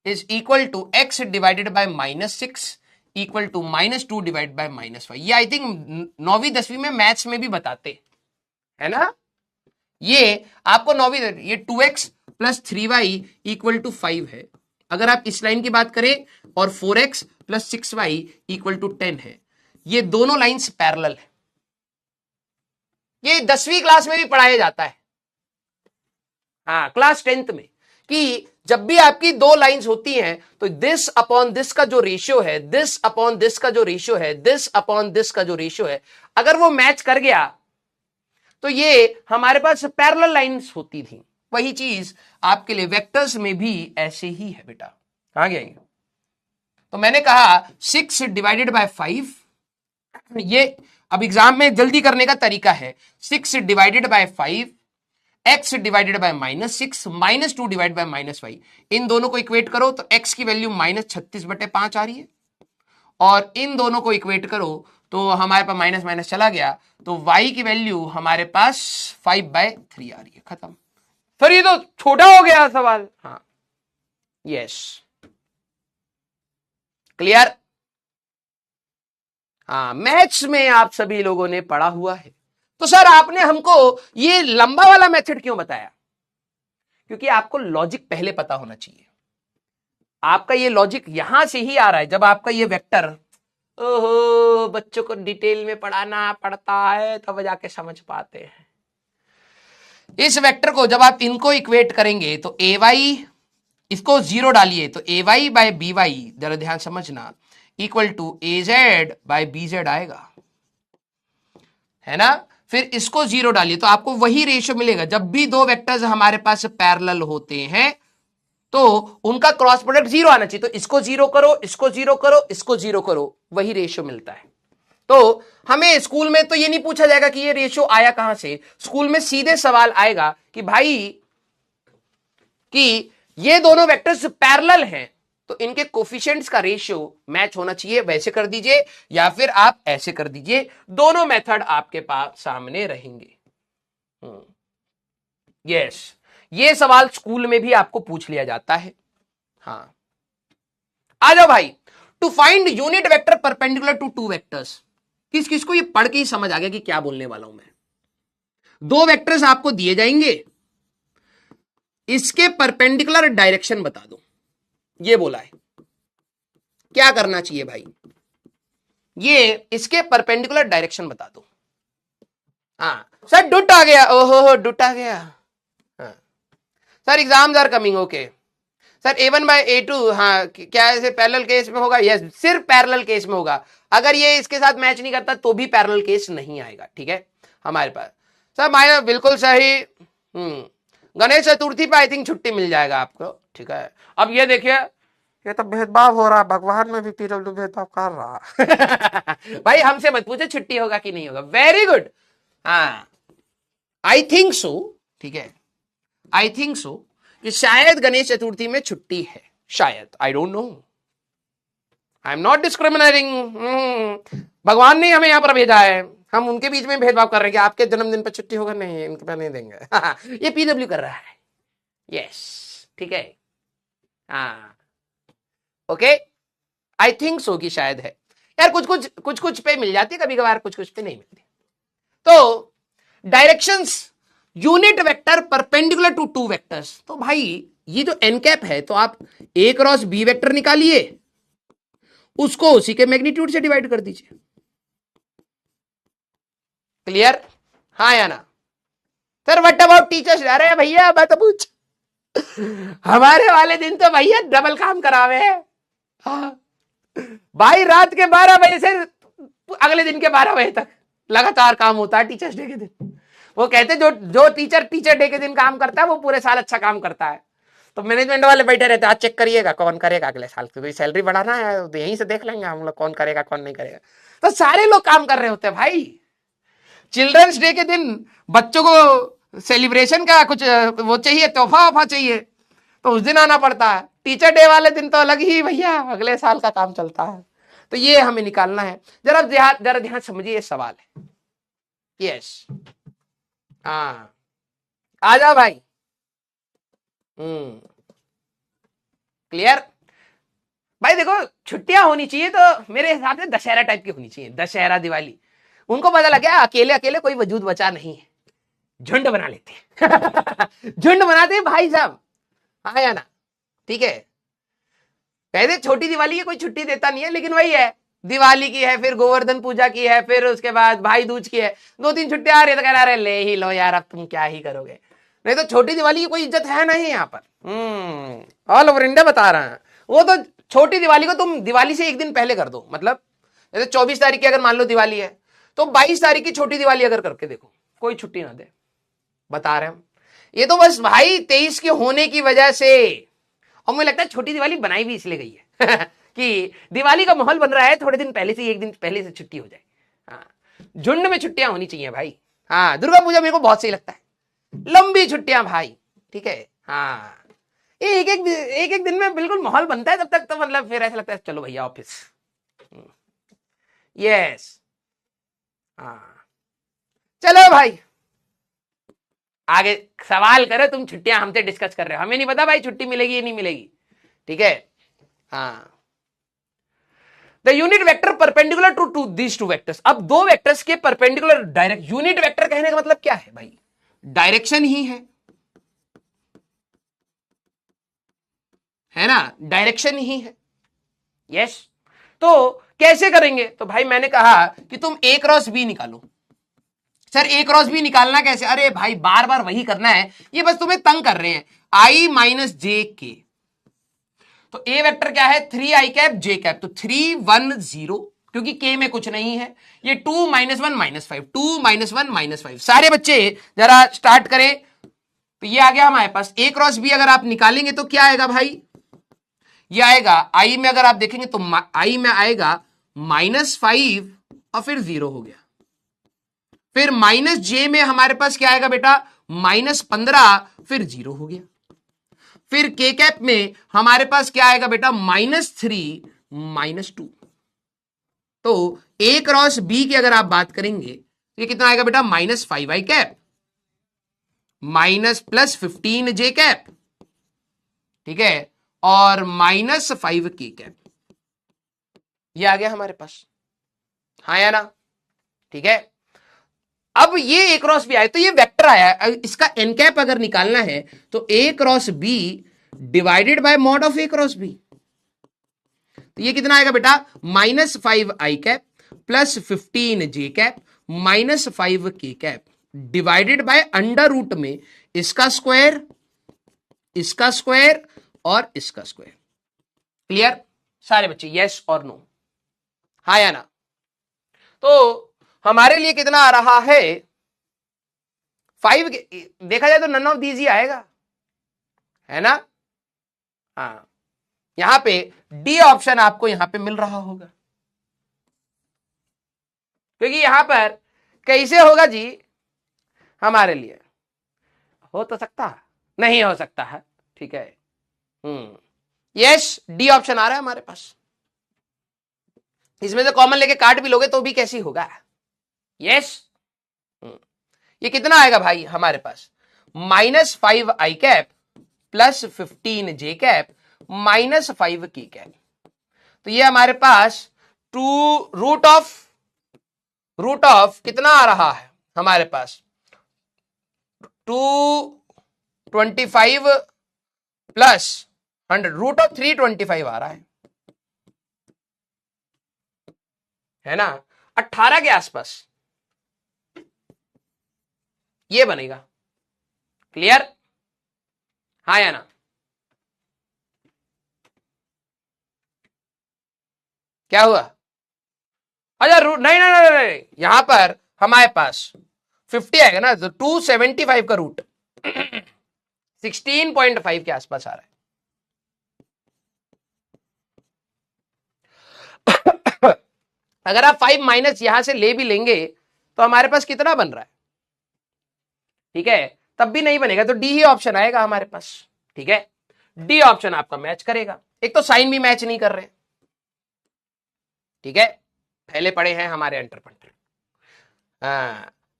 is equal to x divided by -6 equal to -2 divide by -5। ये आई थिंक 9वीं 10वीं में मैथ्स में भी बताते है ना। ये आपको 9वीं, ये 2x plus 3y equal to 5 है। अगर आप इस लाइन की बात करें और 4x plus 6y equal to 10 है, ये दोनों लाइंस पैरेलल है। ये 10वीं क्लास में भी पढ़ाया जाता है, हाँ क्लास 10th में, कि जब भी आपकी दो लाइंस होती हैं तो दिस अपॉन दिस का जो रेशियो है, दिस अपॉन दिस का जो रेशियो है, दिस अपॉन दिस का जो रेशियो है, अगर वो मैच कर गया तो ये हमारे पास पैरेलल लाइंस होती थी। वही चीज आपके लिए वेक्टर्स में भी ऐसे ही है बेटा। कहां गया ये? तो मैंने कहा 6 डिवाइडेड बाय 5, ये अब एग्जाम में जल्दी करने का तरीका है। 6 divided by 5, x divided by -6 -2 divide by -5, इन दोनों को इक्वेट करो तो x की वैल्यू -36/5 आ रही है और इन दोनों को इक्वेट करो तो हमारे पास माइनस माइनस चला गया तो y की वैल्यू हमारे पास 5/3 आ रही है। खत्म। फिर ये तो छोटा हो गया सवाल। हाँ यस, क्लियर। हाँ, मैथ्स में आप सभी लोगों ने पढ़ा हुआ है। तो सर आपने हमको ये लंबा वाला मेथड क्यों बताया? क्योंकि आपको लॉजिक पहले पता होना चाहिए। आपका ये लॉजिक यहां से ही आ रहा है। जब आपका ये वेक्टर, ओहो, बच्चों को डिटेल में पढ़ाना पड़ता है तब जाके समझ पाते हैं। इस वेक्टर को जब आप इनको इक्वेट करेंगे तो ए वाई, इसको 0 डालिए तो A Y by B Y, जरा ध्यान समझना, equal to A Z by B Z आएगा, है ना। फिर इसको 0 डालिए तो आपको वही रेशियो मिलेगा। जब भी दो वेक्टर्स हमारे पास पैरेलल होते हैं तो उनका क्रॉस प्रोडक्ट जीरो आना चाहिए। तो इसको जीरो करो, इसको जीरो करो, इसको जीरो करो, वही रेशियो मिलता है। तो हमें स्कूल में तो ये नहीं पूछा जाएगा कि ये रेशियो आया कहां से, स्कूल में सीधे सवाल आएगा कि भाई कि ये दोनों वेक्टर्स पैरेलल हैं तो इनके कोफिशिएंट्स का रेशियो मैच होना चाहिए, वैसे कर दीजिए या फिर आप ऐसे कर दीजिए, दोनों मेथड आपके पास सामने रहेंगे। यस, ये सवाल स्कूल में भी आपको पूछ लिया जाता है। हाँ, आ जाओ भाई। To find unit vector perpendicular to two vectors, किस किस को ये पढ़ के ही समझ आ गया कि क्या बोलने वाला हूं मैं। दो वेक्टर्स आपको दिए जाएंगे, इसके परपेंडिकुलर डायरेक्शन बता दो, ये बोला है। क्या करना चाहिए भाई, ये इसके परपेंडिकुलर डायरेक्शन बता दो। हाँ सर, डुट आ गया, ओहो डुट आ गया। हाँ sir, exams are coming, okay sir. A1/A2, हाँ क्या ऐसे पैरेलल केस में होगा? यस, सिर्फ पैरेलल केस में होगा। अगर ये इसके साथ मैच नहीं करता तो भी पैरेलल केस नहीं आएगा, ठीक है हमारे पास। सर माया बिल्कुल सही। गणेश चतुर्थी पे आई थिंक छुट्टी मिल जाएगा आपको, ठीक है। अब ये देखिए, ये तो भेदभाव हो रहा है, भगवान में भी PW भेदभाव कर रहा। भाई हमसे मत पूछो छुट्टी होगा कि नहीं होगा। वेरी गुड, हाँ आई थिंक सो, ठीक है, आई थिंक सो कि शायद गणेश चतुर्थी में छुट्टी है, शायद, I don't know, I am not discriminating. भगवान ने हमें यहां पर भेजा है, हम उनके बीच में भेदभाव कर रहे हैं कि आपके जन्मदिन पर छुट्टी होगा, नहीं इनके पे नहीं देंगे। ये PW कर रहा है, यस, ठीक है, हाँ ओके, आई थिंक सो कि शायद है यार। कुछ कुछ पे मिल जाती है कभी कभार, कुछ कुछ पे नहीं मिलती। तो directions unit vector perpendicular to two vectors, तो भाई ये जो n कैप है, तो आप A क्रॉस B वेक्टर निकालिए, उसको उसी के मैग्नीट्यूड से डिवाइड कर दीजिए। क्लियर? हाँ या ना? Sir what about teachers? अरे भैया मैं तो पूछ, हमारे वाले दिन तो भैया डबल काम करावे है। हाँ भाई, रात के 12 बजे से अगले दिन के 12 बजे तक लगातार काम होता है टीचर्स डे के दिन। वो कहते जो टीचर डे के दिन काम करता है वो पूरे साल अच्छा काम करता है। तो मैनेजमेंट वाले बैठे रहते हैं, आज चेक करिएगा कौन करेगा अगले साल, क्योंकि सैलरी बढ़ाना है, तो यहीं से देख लेंगे हम लोग कौन करेगा कौन नहीं करेगा। तो सारे लोग काम कर रहे होते हैं भाई। चिल्ड्रंस डे के दिन बच्चों को सेलिब्रेशन का कुछ वो चाहिए, तोहफा वोफा चाहिए, तो उस दिन आना पड़ता है। टीचर डे वाले दिन तो अलग ही भैया, अगले साल का काम चलता है। तो ये हमें निकालना है। जरा ध्यान समझिए, ये सवाल है। यस, हाँ आ जाओ भाई। क्लियर भाई? देखो छुट्टियां होनी चाहिए तो मेरे हिसाब से दशहरा टाइप की होनी चाहिए, दशहरा दिवाली। उनको पता लग गया अकेले अकेले कोई वजूद बचा नहीं है, झुंड बना लेते। झुंड बनाते हैं भाई साहब, हाँ या ना? ठीक है, कहते छोटी दिवाली की कोई छुट्टी देता नहीं है, लेकिन वही है, दिवाली की है, फिर गोवर्धन पूजा की है, फिर उसके बाद भाई दूज की है, 2-3 छुट्टियां आ रही है, तो कह रहा है ले ही लो यार, अब तुम क्या ही करोगे। नहीं तो छोटी दिवाली की कोई इज्जत है नहीं यहाँ पर। ऑल ओवर इंडिया बता रहा है। वो तो छोटी दिवाली को तुम दिवाली से एक दिन पहले कर दो, मतलब जैसे 24 तारीख की अगर मान लो दिवाली है, तो 22 तारीख की छोटी दिवाली अगर करके देखो, कोई छुट्टी ना दे, बता रहे हम। ये तो बस भाई 23 के होने की वजह से, और मुझे लगता है छोटी दिवाली बनाई भी इसलिए गई है कि दिवाली का माहौल बन रहा है, थोड़े दिन पहले से, एक दिन पहले से छुट्टी हो जाए। हाँ, झुंड में छुट्टियां होनी चाहिए भाई। हाँ, दुर्गा पूजा मेरे को बहुत सही लगता है, लंबी छुट्टियां भाई, ठीक है। हाँ, एक एक दिन में बिल्कुल माहौल बनता है, तब तक तो मतलब फिर ऐसा लगता है चलो भैया ऑफिस। यस, हाँ चलो भाई आगे सवाल करो। तुम छुट्टियां हमसे डिस्कस कर रहे हो, हमें नहीं पता भाई छुट्टी मिलेगी या नहीं मिलेगी, ठीक है। हाँ, the unit vector perpendicular to these two vectors. अब दो वेक्टर्स के परपेंडिकुलर डायरेक्ट, यूनिट वेक्टर कहने का मतलब क्या है भाई? डायरेक्शन ही है ना, डायरेक्शन ही है। यस, तो कैसे करेंगे? तो भाई मैंने कहा कि तुम A क्रॉस B निकालो। सर A क्रॉस B निकालना कैसे? अरे भाई बार बार वही करना है, ये बस तुम्हें तंग कर रहे हैं। I माइनस जे के, तो A वेक्टर क्या है? 3i कैप J कैप, तो 3 1 0, क्योंकि K में कुछ नहीं है। ये 2 -1 -5, 2 -1 -5। सारे बच्चे जरा स्टार्ट करें, तो ये आ गया हमारे पास ए क्रॉस बी। अगर आप निकालेंगे तो क्या आएगा भाई, ये आएगा आई में, अगर आप देखेंगे तो आई में आएगा -5 और फिर 0 हो गया। फिर माइनस जे में हमारे पास क्या आएगा बेटा, -15 फिर 0 हो गया। फिर के कैप में हमारे पास क्या आएगा बेटा, -3 -2। तो ए क्रॉस बी की अगर आप बात करेंगे तो ये कितना आएगा बेटा, -5 आई कैप +15 जे कैप, ठीक है, और -5 के कैप। ये आ गया हमारे पास, हाँ या ना, ठीक है। अब ये ए क्रॉस बी आया तो ये वेक्टर आया, इसका एन कैप अगर निकालना है तो A cross B divided by mod of A cross B. तो ये कितना आएगा बेटा, -5 आई cap +15 J cap -5 K cap divided by under root में इसका स्क्वायर, इसका स्क्वायर और इसका स्क्वायर। क्लियर सारे बच्चे, यस और नो, हाँ या ना। तो हमारे लिए कितना आ रहा है 5, देखा जाए तो नन ऑफ दीज ही आएगा, है ना। हाँ, यहां पे डी ऑप्शन आपको यहां पे मिल रहा होगा, क्योंकि यहां पर कैसे होगा जी, हमारे लिए हो तो सकता है, नहीं हो सकता है, ठीक है। यस, डी ऑप्शन आ रहा है हमारे पास। इसमें से कॉमन लेके काट भी लोगे तो भी कैसी होगा, यस। ये कितना आएगा भाई हमारे पास, -5 आई कैप +15 जे कैप -5 की कैप। तो ये हमारे पास रूट ऑफ कितना आ रहा है हमारे पास, 225 + 100, √325 आ रहा है ना, 18 के आसपास ये बनेगा। क्लियर, हाँ या ना। क्या हुआ, अच्छा नहीं नहीं नहीं, यहां पर हमारे पास 50 आएगा ना, तो 275 का रूट 16.5 के आसपास आ रहा है। अगर आप 5 माइनस यहां से ले भी लेंगे तो हमारे पास कितना बन रहा है, ठीक है, तब भी नहीं बनेगा, तो डी ही ऑप्शन आएगा हमारे पास, ठीक है। डी ऑप्शन आपका मैच करेगा, एक तो साइन भी मैच नहीं कर रहे, ठीक है, पहले पढ़े हैं हमारे अंटर पंटर।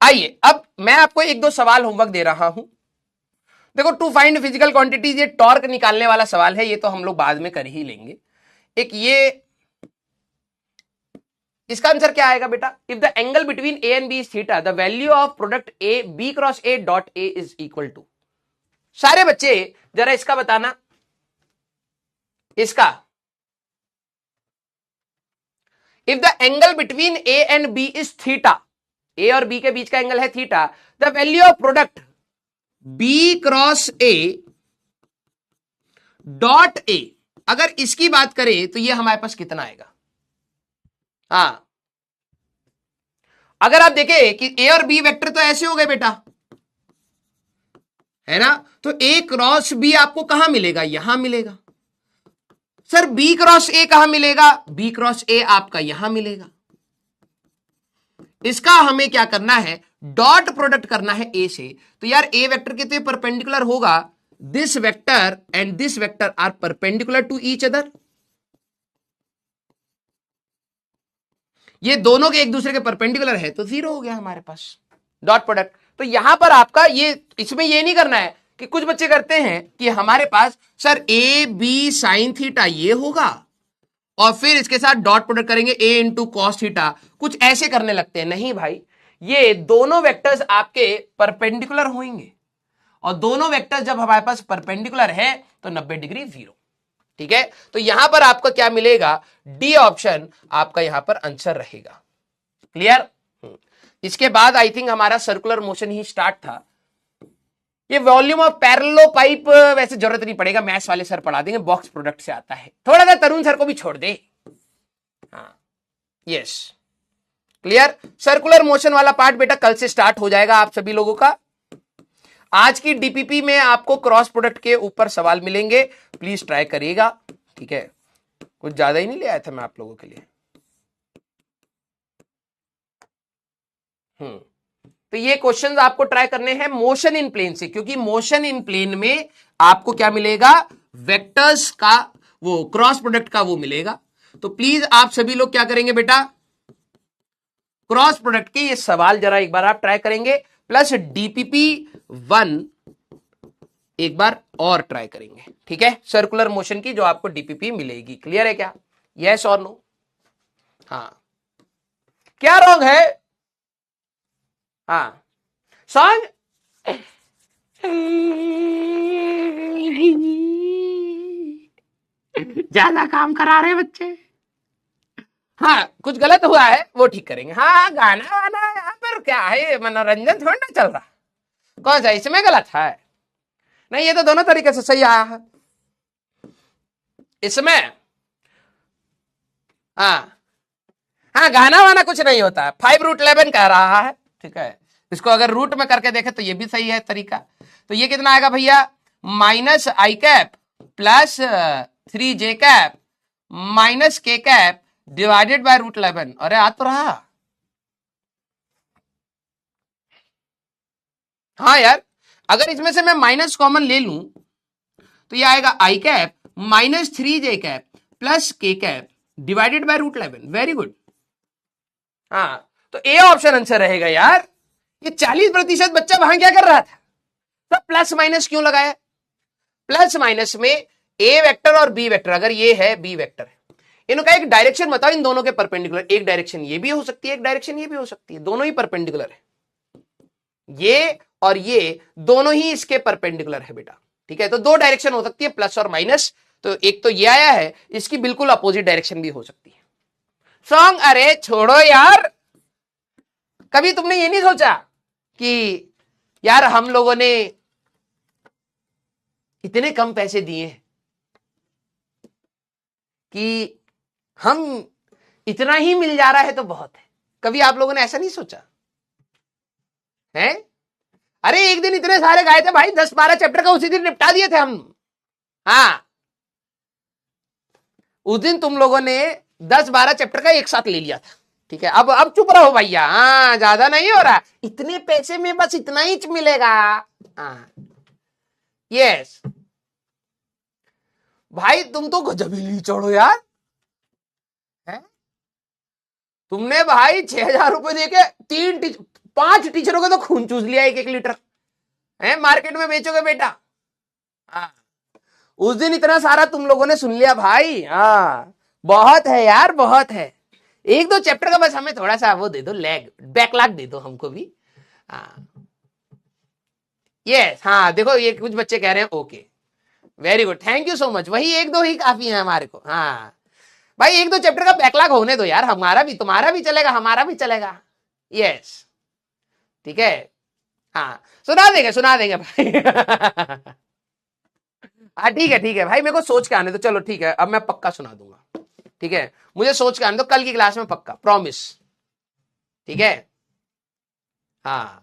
आइए अब मैं आपको एक दो सवाल होमवर्क दे रहा हूं। देखो, टू फाइंड फिजिकल क्वांटिटीज, ये टॉर्क निकालने वाला सवाल है, ये तो हम लोग बाद में कर ही लेंगे। एक ये, इसका आंसर क्या आएगा बेटा, if the angle between A and B is theta, the value of product A B cross A dot A is equal to. सारे बच्चे जरा इसका बताना, इसका, if the angle between A and B is theta, A और B के बीच का एंगल है theta, the value of product B cross A dot A, अगर इसकी बात करें तो ये हमारे पास कितना आएगा। हाँ, अगर आप देखें कि ए और बी वेक्टर तो ऐसे हो गए बेटा, है ना, तो ए क्रॉस बी आपको कहां मिलेगा, यहां मिलेगा। सर बी क्रॉस ए कहां मिलेगा, बी क्रॉस ए आपका यहां मिलेगा। इसका हमें क्या करना है, डॉट प्रोडक्ट करना है ए से। तो यार ए वेक्टर के तो परपेंडिकुलर होगा, this vector and this vector are perpendicular to each other. ये दोनों के एक दूसरे के परपेंडिकुलर है तो 0 हो गया हमारे पास डॉट प्रोडक्ट। तो यहां पर आपका ये, इसमें ये नहीं करना है कि कुछ बच्चे करते हैं कि हमारे पास sir A B sine theta ये होगा और फिर इसके साथ डॉट प्रोडक्ट करेंगे ए इंटू कॉस थीटा, कुछ ऐसे करने लगते हैं। नहीं भाई, ये दोनों वेक्टर्स आपके परपेंडिकुलर होंगे और दोनों वेक्टर्स जब हमारे पास परपेंडिकुलर है तो 90 डिग्री 0, ठीक है। तो यहां पर आपका क्या मिलेगा, डी ऑप्शन आपका यहां पर आंसर रहेगा। क्लियर, इसके बाद आई थिंक हमारा सर्कुलर मोशन ही स्टार्ट था। ये वॉल्यूम ऑफ पैरेललो पाइप वैसे जरूरत नहीं पड़ेगा, मैथ्स वाले सर पढ़ा देंगे, बॉक्स प्रोडक्ट से आता है। थोड़ा सा तरुण सर को भी छोड़ दे, हाँ, यस। क्लियर, सर्कुलर मोशन वाला पार्ट बेटा कल से स्टार्ट हो जाएगा आप सभी लोगों का। आज की डीपीपी में आपको क्रॉस प्रोडक्ट के ऊपर सवाल मिलेंगे, प्लीज ट्राई करिएगा, ठीक है। कुछ ज्यादा ही नहीं ले आया था मैं आप लोगों के लिए। तो ये क्वेश्चंस आपको ट्राई करने हैं मोशन इन प्लेन से, क्योंकि मोशन इन प्लेन में आपको क्या मिलेगा, वेक्टर्स का वो क्रॉस प्रोडक्ट का वो मिलेगा। तो प्लीज आप सभी लोग क्या करेंगे बेटा, क्रॉस प्रोडक्ट के ये सवाल जरा एक बार आप ट्राई करेंगे, प्लस डीपीपी 1 एक बार और ट्राई करेंगे, ठीक है, सर्कुलर मोशन की जो आपको डीपीपी मिलेगी। क्लियर है क्या, यस और नो? हाँ, क्या रॉन्ग है? हाँ, सॉन्ग ज्यादा काम करा रहे बच्चे। हाँ, कुछ गलत हुआ है वो ठीक करेंगे। हाँ, गाना वाना यहाँ पर क्या है, मनोरंजन थोड़ा ना चल रहा, कौन सा इसमें गलत है? नहीं, ये तो दोनों तरीके से सही आया है इसमें। हाँ हाँ, गाना वाना कुछ नहीं होता है, 5√11 कह रहा है, ठीक है। इसको अगर रूट में करके देखे तो ये भी सही है तरीका। तो ये कितना आएगा भैया, minus I cap plus 3j cap minus k cap divided by √11। अरे आ तो रहा। हाँ यार, अगर इसमें से मैं माइनस कॉमन ले लूं तो ये आएगा I cap minus 3j cap plus k cap divided by √11। Very good. हाँ, तो ए ऑप्शन आंसर रहेगा यार। ये 40% बच्चा वहां क्या कर रहा था, तो प्लस माइनस क्यों लगाया? प्लस माइनस में ए वेक्टर और बी वेक्टर, अगर ये है बी वेक्टर है, इनका एक डायरेक्शन बताओ इन दोनों के परपेंडिकुलर। एक डायरेक्शन ये भी हो सकती है, एक डायरेक्शन ये भी हो सकती है, दोनों ही परपेंडिकुलर है। ये और ये दोनों ही इसके परपेंडिकुलर है बेटा, ठीक है। तो दो डायरेक्शन हो सकती है, प्लस और माइनस। तो एक तो ये आया है, इसकी बिल्कुल अपोजिट डायरेक्शन भी हो सकती है। सॉन्ग, अरे छोड़ो यार, कभी तुमने ये नहीं सोचा कि यार हम लोगों ने इतने कम पैसे दिए कि हम इतना ही मिल जा रहा है तो बहुत है? कभी आप लोगों ने ऐसा नहीं सोचा है? अरे एक दिन इतने सारे गाए थे भाई, 10-12 चैप्टर का उसी दिन निपटा दिए थे हम। हाँ, उस दिन तुम लोगों ने 10-12 चैप्टर का एक साथ ले लिया था, ठीक है। अब चुप रहो भैया, हाँ ज्यादा नहीं हो रहा, इतने पैसे में बस इतना ही मिलेगा। हाँ यस भाई, तुम तो गजब ही चढ़ो यार, है? तुमने भाई 6,000 रुपए देके 5 टीचरों का तो खून चूस लिया, 1-1 लीटर है, मार्केट में बेचोगे बेटा। हाँ, उस दिन इतना सारा तुम लोगों ने सुन लिया भाई। हाँ, बहुत है यार, बहुत है। 1-2 चैप्टर का बस हमें थोड़ा सा वो दे दो, बैकलॉग दे दो हमको भी। हाँ यस, हाँ देखो ये कुछ बच्चे कह रहे हैं okay, very good, thank you so much. वही 1-2 ही काफी है हमारे को। हाँ भाई, 1-2 चैप्टर का बैकलॉग होने दो यार, हमारा भी, तुम्हारा भी चलेगा, हमारा भी चलेगा। यस ठीक है। हाँ, सुना देंगे भाई। हाँ ठीक है भाई, मेरे को सोच के आने दो। चलो ठीक है, अब मैं पक्का सुना दूंगा, ठीक है। मुझे सोच के आने दो, कल की क्लास में पक्का, प्रॉमिस, ठीक है। हाँ,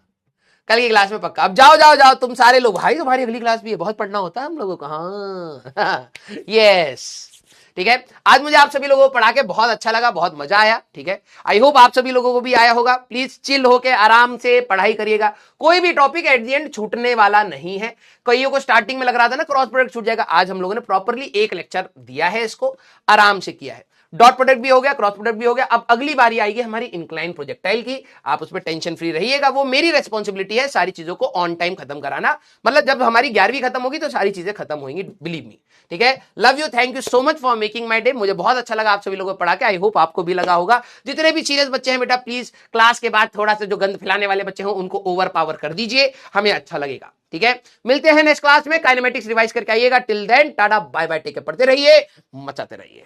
कल की क्लास में पक्का। अब जाओ तुम सारे लोग भाई, तुम्हारी अगली क्लास भी है, बहुत पढ़ना होता है हम लोगों को। हाँ यस ठीक है। आज मुझे आप सभी लोगों को पढ़ा के बहुत अच्छा लगा, बहुत मजा आया, ठीक है। आई होप आप सभी लोगों को भी आया होगा। प्लीज चिल होके आराम से पढ़ाई करिएगा, कोई भी टॉपिक एट द एंड छूटने वाला नहीं है। कईयों को स्टार्टिंग में लग रहा था ना क्रॉस प्रोडक्ट छूट जाएगा, आज हम लोगों ने प्रॉपरली एक लेक्चर दिया है, इसको आराम से किया है। डॉट प्रोडक्ट भी हो गया, क्रॉस प्रोडक्ट भी हो गया। अब अगली बारी आएगी हमारी इंक्लाइन प्रोजेक्टाइल की, आप उस पर टेंशन फ्री रहिएगा, वो मेरी रेस्पॉन्सिबिलिटी है सारी चीजों को ऑन टाइम खत्म कराना। मतलब जब हमारी 11वीं खत्म होगी तो सारी चीजें खत्म होंगी, बिलीव मी, ठीक है। Love you, thank you so much for making my day. मुझे बहुत अच्छा लगा आप सभी लोगों को पढ़ा के, आई होप आपको भी लगा होगा। जितने भी सीरियस बच्चे हैं बेटा, प्लीज क्लास के बाद थोड़ा सा जो गंद फैलाने वाले बच्चे हैं उनको ओवर पावर कर दीजिए, हमें अच्छा लगेगा, ठीक है। मिलते हैं नेक्स्ट क्लास में, काइनेमेटिक्स रिवाइज करके आइएगा। Till then tata bye bye, take care, पढ़ते रहिए, मचाते रहिए।